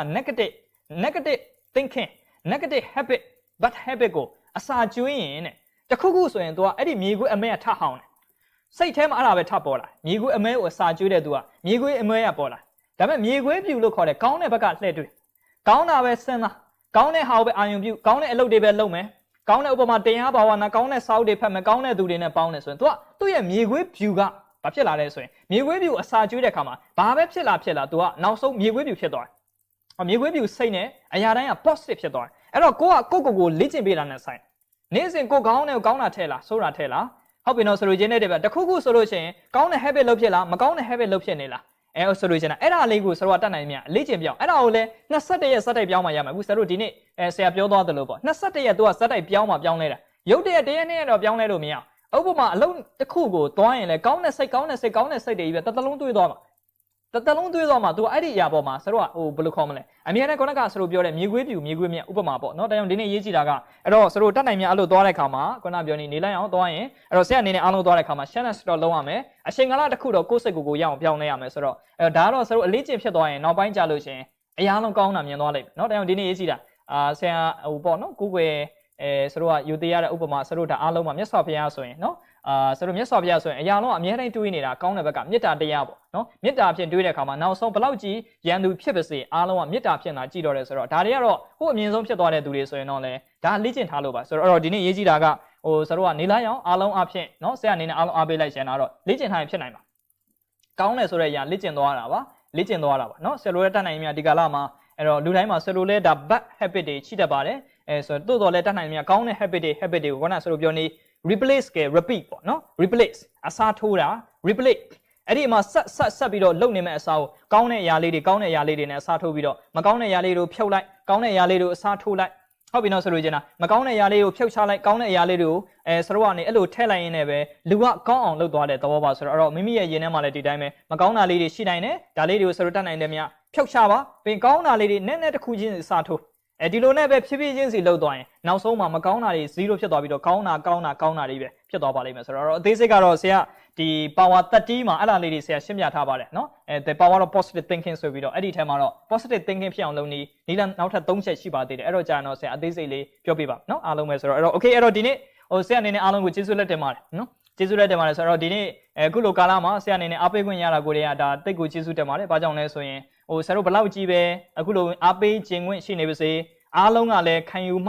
Speaker 2: negative thinking negative habit bad habit ကိုအစာကျွေးရင်တဲ့တခုခုဆိုရင် तू ကအဲ့ဒီမြေခွေးအမဲကထဟောင်းတယ်စိတ်ထဲမှာအဲ့ဒါပဲထပေါ်လာမြေခွေးအမဲကိုအစာကျွေးတဲ့ तू ကမြေခွေးအမဲကပေါ်လာဒါပေမဲ့မြေခွေးပြူလို့ခေါ်တယ်ကောင်းတဲ့ဘက်ကလှည့်တွေ့ကောင်းတာပဲစဉ်းစားကောင်းတဲ့ဟာကိုပဲအာရုံပြုကောင်းတဲ့အလုပ်တွေပဲလုပ်မယ်ကောင်းတဲ့ဥပမာတရားဘာဝနာကောင်းတဲ့စာအုပ်တွေဖတ်မယ်ကောင်းတဲ့သူတွေနဲ့ပေါင်းတယ်ဆိုရင် तू ကသူ့ရဲ့မြေခွေးပြူကဘာဖြစ်လာလဲဆိုရင်မြေခွေးပြူအစာကျွေးတဲ့အခါမှာဘာပဲဖြစ်လာ तू ကနောက်ဆုံးမြေခွေးပြူဖြစ်သွားတယ်မြေခွေးပြူစိတ်နဲ့အရာတိုင်းက positive ဖြစ်သွားတယ်အဲ့တော့ကိုလေ့ကျင့်ပေးတာနဲ့ဆိုင်နေ့စဉ်ကိုကောင်းတဲ့ကိုကောင်းတာထဲလားဆိုးတာထဲလား ဟုတ်ပြီနော်ဆိုလိုချင်တဲ့တခုခုဆိုလို့ရှိရင်ကောင်းတဲ့ habit လုပ်ဖြစ်လားမကောင်းတဲ့ habit လုပ်ဖြစ်နေလားဆိုလို့ချင်တာအဲ့ဒါလေးကိုဆရာတို့ကတတ်နိုင်မြလေ့ကျင့်ပြောင်းအဲ့ဒါကိုလည်း21ရက်စက်တိုက်ပြောင်းမှရမှာအခုဆရာတို့ဒီနေ့ဆရာပြောသွားသလိုပေါ့21ရက်သူကစက်တိုက်ပြောင်းမှပြောင်းလဲတာရုပ်တရက်2ရက်2ရက်တော့ပြောင်းလဲလို့မရအောင်ဥပမာအလုံးတစ်ခုကိုသွားရင်လည်းကောင်းတဲ့စိတ်တွေကြီးပဲတစ်သလုံးတွေးသွားမှာတစ်သလုံးတွေးသွားမှာသူအဲ့ဒီအရာပေါ်မှာဆရာတို့ကဘယ်လိုခေါ်မလဲအမြဲတမ်းခုနကဆရာတို့ပြောတဲ့မြေခွေးပြူမြေခွေးမြက်ဥပမာပေါ့နော်ဒါကြောင့်ဒီနေ့ရေးကြည့်တာကအဲ့တော့ဆရာတို့တတ်နိုင်မြအဲ့လိုသွားတဲ့ခါမှာခုနပြောနေလိုက်အောင်သွားရင်အဲ့တော့ဆရာအနေနဲ့အားလုံးသွားတဲ့ခါမှာ challenge တော့လုံးရမယ်အချိန်ကာလတစ်ခုတော့ကိုယ်စိတ်ကိုရအောင်ပြောင်းလဲရမယ်ဆိုတော့အဲ့ဒါကတော့ဆရာတို့အလေးကျင့်ဖြစ်သွားရင်နောက်ပိုင်းကြာလို့ရှင်အရာလုံးကောင်းတာမြင်သွားလိမ့်မယ်နော်ဒါကြောင့်ဒီနေ့ရေးကြည့်တာဆရာပေါ့နော်ကိုယ်ွယ်ဆရာတို့ကယူသေးရတဲ့ဥပမာဆရာတို့ဒါအားလုံးမှာမြတ်စွာဘုရားဆိုရင်နော်ဆရာတို့မြတ်စွာဘုရားဆိုရင်အရာလုံးအမြဲတမ်းတွေးနေတာကောင်းတဲ့ဘက်ကမေတ္တာတရားပေါ့နော်မေတ္တာဖြင့်တွေးတဲ့အခါမှာနောက်ဆုံးဘလောက်ကြီးရန်သူဖြစ်ပါစေအားလုံးကမေတ္တာဖြင့်သာကြည့်တော့တယ်ဆိုတော့ဒါတွေကတော့ဟိုအမြင့်ဆုံးဖြစ်သွားတဲ့သူတွေဆိုရင်တော့လေဒါလေ့ကျင့်ထားလို့ပါဆိုတော့အဲ့တော့ဒီနေ့ရေးကြည့်တာကဆရာတို့ကနေလိုက်အောင်အားလုံးအဖြစ်နော်ဆရာအနေနဲ့အားလုံးအားပေးလိုက်ရှင်တော့လေ့ကျင့်ထားရင်ဖြစ်နိုင်ပါကောင်းတယ်ဆိုတဲ့အရာလေ့ကျင့်သွားတာပါလေ့ကျင့်သွားတာပါနော်ဆရာတို့ရဲ့တတ်နိုင်မြဒီကာလမှာအဲ့တော့လူတိုင်းမှာဆရာတို့လည်းဒါ bad habit တွေရှိတတ်ပါတယ်ဆိုတော့တိုးတော်လည်းတတ်နိုင်မြကောင်းတဲ့ habit တွေကိုခုနဆရာတို့ပြောနေ replace က repeat ပေါ့နော် replace အစားထိုးတာ replace အဲ့ဒီမှာဆက်ပြီးတော့လုပ်နေမဲ့အစားကိုကောင်းတဲ့အရာလေးတွေနဲ့အစားထိုးပြီးတော့မကောင်းတဲ့အရာလေးတွေကိုဖြုတ်လိုက်ကောင်းတဲ့အရာလေးတွေကိုအစားထိုးလိုက်ဟုတ်ပြီနော်ဆိုလို့ကျင်တာမကောင်းတဲ့အရာလေးကိုဖြုတ်ချလိုက်ကောင်းတဲ့အရာလေးတွေကိုဆရာတို့ကနေအဲ့လိုထည့်လိုက်ရင်းနဲ့ပဲလူကကောင်းအောင်လုပ်သွားတဲ့သဘောပါဆိုတော့အဲ့တော့မိမိရဲ့ရင်ထဲမှာလည်းဒီတိုင်းပဲမကောင်းတာလေးတွေရှိနိုင်တယ်ဒါလေးတွေကိုဆရာတို့တတ်နိုင်တယ်မြဖြုတ်ချပါပြီးကောင်းတာလေးတွေနည်းနည်းတစ်ခုချင်းအစားထိုးဒီလိုနဲ့ပဲဖြည်းဖြည်းချင်းစီလှုပ်သွားရင်နောက်ဆုံးမှာမကောင်းတာတွေ0ဖြစ်သွားပြီးတော့ကောင်းတာတွေပဲဖြစ်သွားပါလိမ့်မယ်ဆိုတော့အသေးစိတ်ကတော့ဆရာဒီ power 30မှာအဲ့ဒါလေးတွေဆရာရှင်းပြထားပါတယ်နော်the power of positive thinking ဆိုပြီးတော့အဲ့ဒီထဲမှာတော့ positive thinking ဖြစ်အောင်လုပ်နီးလမ်းနောက်ထပ်3ချက်ရှိပါသေးတယ်အဲ့တော့ကြာတော့ဆရာအသေးစိတ်လေးပြောပြပါနော်အားလုံးပဲဆိုတော့အဲ့တော့ okay အဲ့တော့ဒီနေ့ဆရာအနေနဲ့အားလုံးကိုကျေးဇူးလက်တင်ပါတယ်နော်ကျေးဇူးလက်တင်ပါတယ်ဆိုတော့ဒီနေ့အခုလိုကာလမှာဆရာအနေနဲ့အားပေးခွင့်ရတာကိုတွေကဒါတိတ်ကိုကျေးဇူးတင်ပါတယ်ဘာကြောင့်လဲဆိုရင်ဆရာတို့ဘလောက်ကြီးပဲအခုလိုအားပေးခြင်းခွင့်ရှိနေပါစေအားလုံးကလည်းခံယူမှ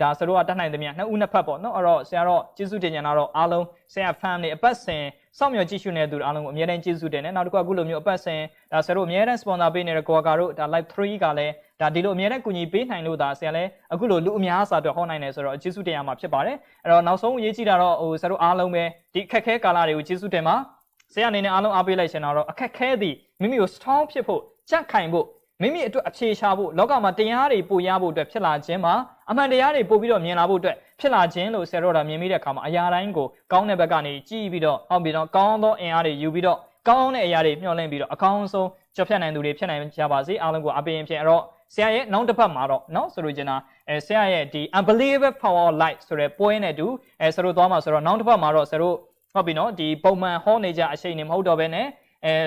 Speaker 2: ဒါဆရာတို့ကတတ်နိုင်သမျှနှစ်ဦးနှစ်ဖက်ပေါ့နော်အဲ့တော့ဆရာတော့ကျေးဇူးတင်ကြတော့အားလုံးဆရာ fan တွေအပတ်စဉ်စောင့်မျှော်ကြည့်ရှုနေတဲ့သူအားလုံးကိုအများတန်းကျေးဇူးတင်တယ်နောက်တစ်ခုအခုလိုမျိုးအပတ်စဉ်ဒါဆရာတို့အများတန်း sponsor ပေးနေတဲ့ကိုကာတို့ဒါ live 3ကလည်းဒါဒီလိုအများတန်းကူညီပေးနိုင်လို့ဒါဆရာလည်းအခုလိုလူအများစာအတွက်ဟောနိုင်တယ်ဆိုတော့ကျေးဇူးတင်ရမှာဖြစ်ပါတယ်အဲ့တော့နောက်ဆုံးအရေးကြီးတာတော့ဆရာတို့အားလုံးပဲဒီအခက်ခဲကာလတွေကိုကျေးဇူးတင်ပါဆရာအနေနဲ့အားလုံးအားပေးလိုက်ရှင်တော့အခက်ခဲသည်မိမိကို strong ဖြစ်ဖို့ကြံ့ခိုင်ဖို့မိမိအတွက်အဖြေရှာဖို့လောကမှာတရားတွေပို့ရဖို့အတွက်ဖြစ်လာခြင်းမှာအမှန်တရားတွေပို့ပြီးတော့မြင်လာဖို့အတွက်ဖြစ်လာခြင်းလို့ဆရာတော်ကမြင်မိတဲ့အခါမှာအရာတိုင်းကိုကောင်းတဲ့ဘက်ကနေကြည့်ပြီးတော့ဟုတ်ပြီတော့ကောင်းသောအင်အားတွေယူပြီးတော့ကောင်းတဲ့အရာတွေမျှော်လင့်ပြီးတော့အကောင်းဆုံးကျော်ဖြတ်နိုင်သူတွေဖြစ်နိုင်ကြပါစေအားလုံးကိုအပေးရင်ဖြင့်အဲ့တော့ဆရာရဲ့နောက်တစ်ဖက်မှာတော့เนาะဆိုလိုချင်တာဆရာရဲ့ဒီ unbelievable power of light ဆိုတဲ့ပွဲနဲ့တူဆရာတို့သွားမှာဆိုတော့နောက်တစ်ဖက်မှာတော့ဆရာတို့ဟုတ်ပြီနော်ဒီပုံမှန်ဟောနေကြအချိန်တွေမဟုတ်တော့ဘဲနဲ့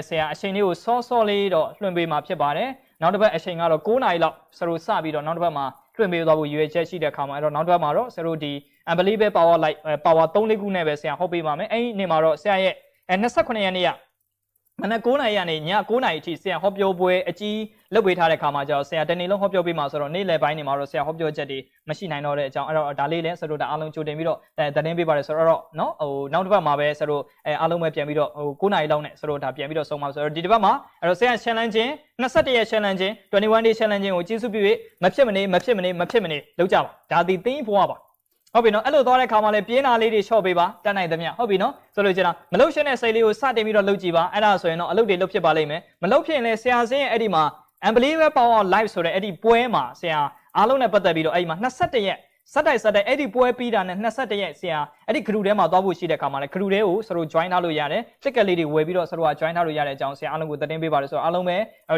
Speaker 2: ဆရာအချိန်လေးကိုစောလေးတော့လွှင့်ပေးမှာဖြစ်ပါတယ်နောက်တစ်ပတ်အချိန်ကတော့9နာရီလောက်ဆရာတို့စပြီးတော့နောက်တစ်ပတ်မှာလွှင့်ပေးသွားဖို့ရည်ရွယ်ချက်ရှိတဲ့အခါမှာအဲ့တော့နောက်တစ်ပတ်မှာတော့ဆရာတို့ဒီ unbelievable power light power 3-4ခုနဲ့ပဲဆရာဟောပေးပါမယ်အဲ့ဒီနေ့မှာတော့ဆရာရဲ့29ရက်နေ့ကမနက်9နာရီကနေည9နာရီအထိဆရာဟောပြောပွဲအကြီးလုပ်ပေးထားတဲ့ခါမှာကျတော့ဆရာတနေ့လုံးဟောပြောပေးမှာဆိုတော့နေ့လယ်ပိုင်းနေမှာတော့ဆရာဟောပြောချက်တွေမရှိနိုင်တော့တဲ့အကြောင်းအဲ့တော့ဒါလေးလည်းဆရာတို့ဒါအားလုံးကြိုတင်ပြီးတော့သတင်းပေးပါတယ်ဆိုတော့နော်ဟိုနောက်တစ်ပတ်မှာပဲဆရာတို့အားလုံးပဲပြန်ပြီးတော့ဟို9နာရီလောက်နဲ့ဆရာတို့ဒါပြန်ပြီးတော့ဆုံးပါဆိုတော့ဒီတစ်ပတ်မှာအဲ့တော့ဆရာ challenge 21ရက် challenge 21 day challenge ကိုကျေးဇူးပြု၍မဖြစ်မနေလုပ်ကြပါဒါဒီသင်ဖို့ပါဟုတ်ပြီနော်အဲ့လိုသွားတဲ့ခါမှာလည်းပြင်းတာလေးတွေချော့ပေးပါတတ်နိုင်သမျှဟုတ်ပြီနော်ဆိုလို့ကျတော့မလုတ်ရှင်းတဲ့စိတ်လေးကိုစတင်ပြီးတော့လုပ်ကြည့်ပါအဲ့ဒါဆိုရင်တော့အလုပ်တွေလုပ်ဖြစ်ပါလိမ့်မယ်မလုတ်ဖြစ်ရင်လည်းဆရာစင်းရဲ့အဲ့ဒီမှာ unbelievable power live ဆိုတဲ့အဲ့ဒီပွဲမှာဆရာအားလုံးနဲ့ပတ်သက်ပြီးတော့အဲ့ဒီမှာ21ရက်စက်တိုက်အဲ့ဒီပွဲပြီးတာနဲ့21ရက်ဆရာအဲ့ဒီ group ထဲမှာသွားဖို့ရှိတဲ့ခါမှာလည်း group ထဲကိုဆရာတို့ join ထားလို့ရတယ်တက်ကလေးတွေဝယ်ပြီးတော့ဆရာတို့က join ထားလို့ရတဲ့အကြောင်းဆရာအားလုံးကိုသတင်းပေးပါတယ်ဆိုတော့အားလုံးပ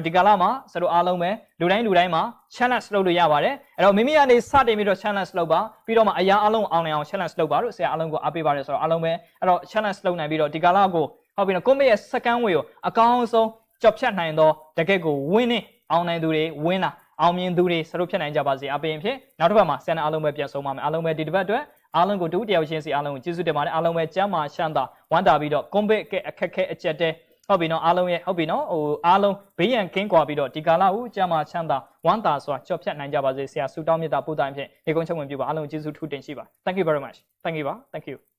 Speaker 2: ဲဒီကာလမှာဆရာတို့အားလုံးပဲလူတိုင်းမှာ challenge လုပ်လို့ရပါတယ်အဲ့တော့မိမိကနေစတင်ပြီးတော့ challenge လုပ်ပါပြီးတော့မှအရာအလုံးအောင်နိုင်အောင် challenge လုပ်ပါလို့ဆရာအားလုံးကိုအားပေးပါတယ်ဆိုတော့အားလုံးပဲအဲ့တော့ challenge လုပ်နိုင်ပြီးတော့ဒီကာလကိုဟုတ်ပြီနော်ကိုယ့်ရဲ့ second way ကိုအကောင်းဆုံးကြော်ဖြတ်နိုင်သောတကယ့်ကို winning အောင်နိုင်သူတွေ win လာအောင်မြင်သူတွေဆရာတို့ဖြစ်နိုင်ကြပါစေအပေးဖြင့်နောက်တစ်ပတ်မှာဆန်အားလုံးပဲပြန်ဆုံးပါမယ်အားလုံးပဲဒီတစ်ပတ်အတွက်အားလုံးကိုတူတယောက်ချင်းစီအားလုံးကိုကျေးဇူးတင်ပါတယ်အားလုံးပဲကျမ်းမာရှမ်းသာဝမ်းသာပြီးတော့ကွန်ဘစ်ကအခက်ခဲအကျက်တဲဟုတ်ပြီနော်အားလုံးရဲ့ဟုတ်ပြီနော်ဟိုအားလုံးဘေးရန်ကင်းကွာပြီးတော့ဒီကာလကိုကျမ်းမာချမ်းသာဝမ်းသာစွာကြော်ဖြတ်နိုင်ကြပါစေဆရာဆုတောင်းမြတ်တာပို့တိုင်းဖြင့်ဒီကုန်းချုပ်ဝင်ပြပါအားလုံးကျေးဇူးထူးတင်ရှိပါ Thank you very much Thank you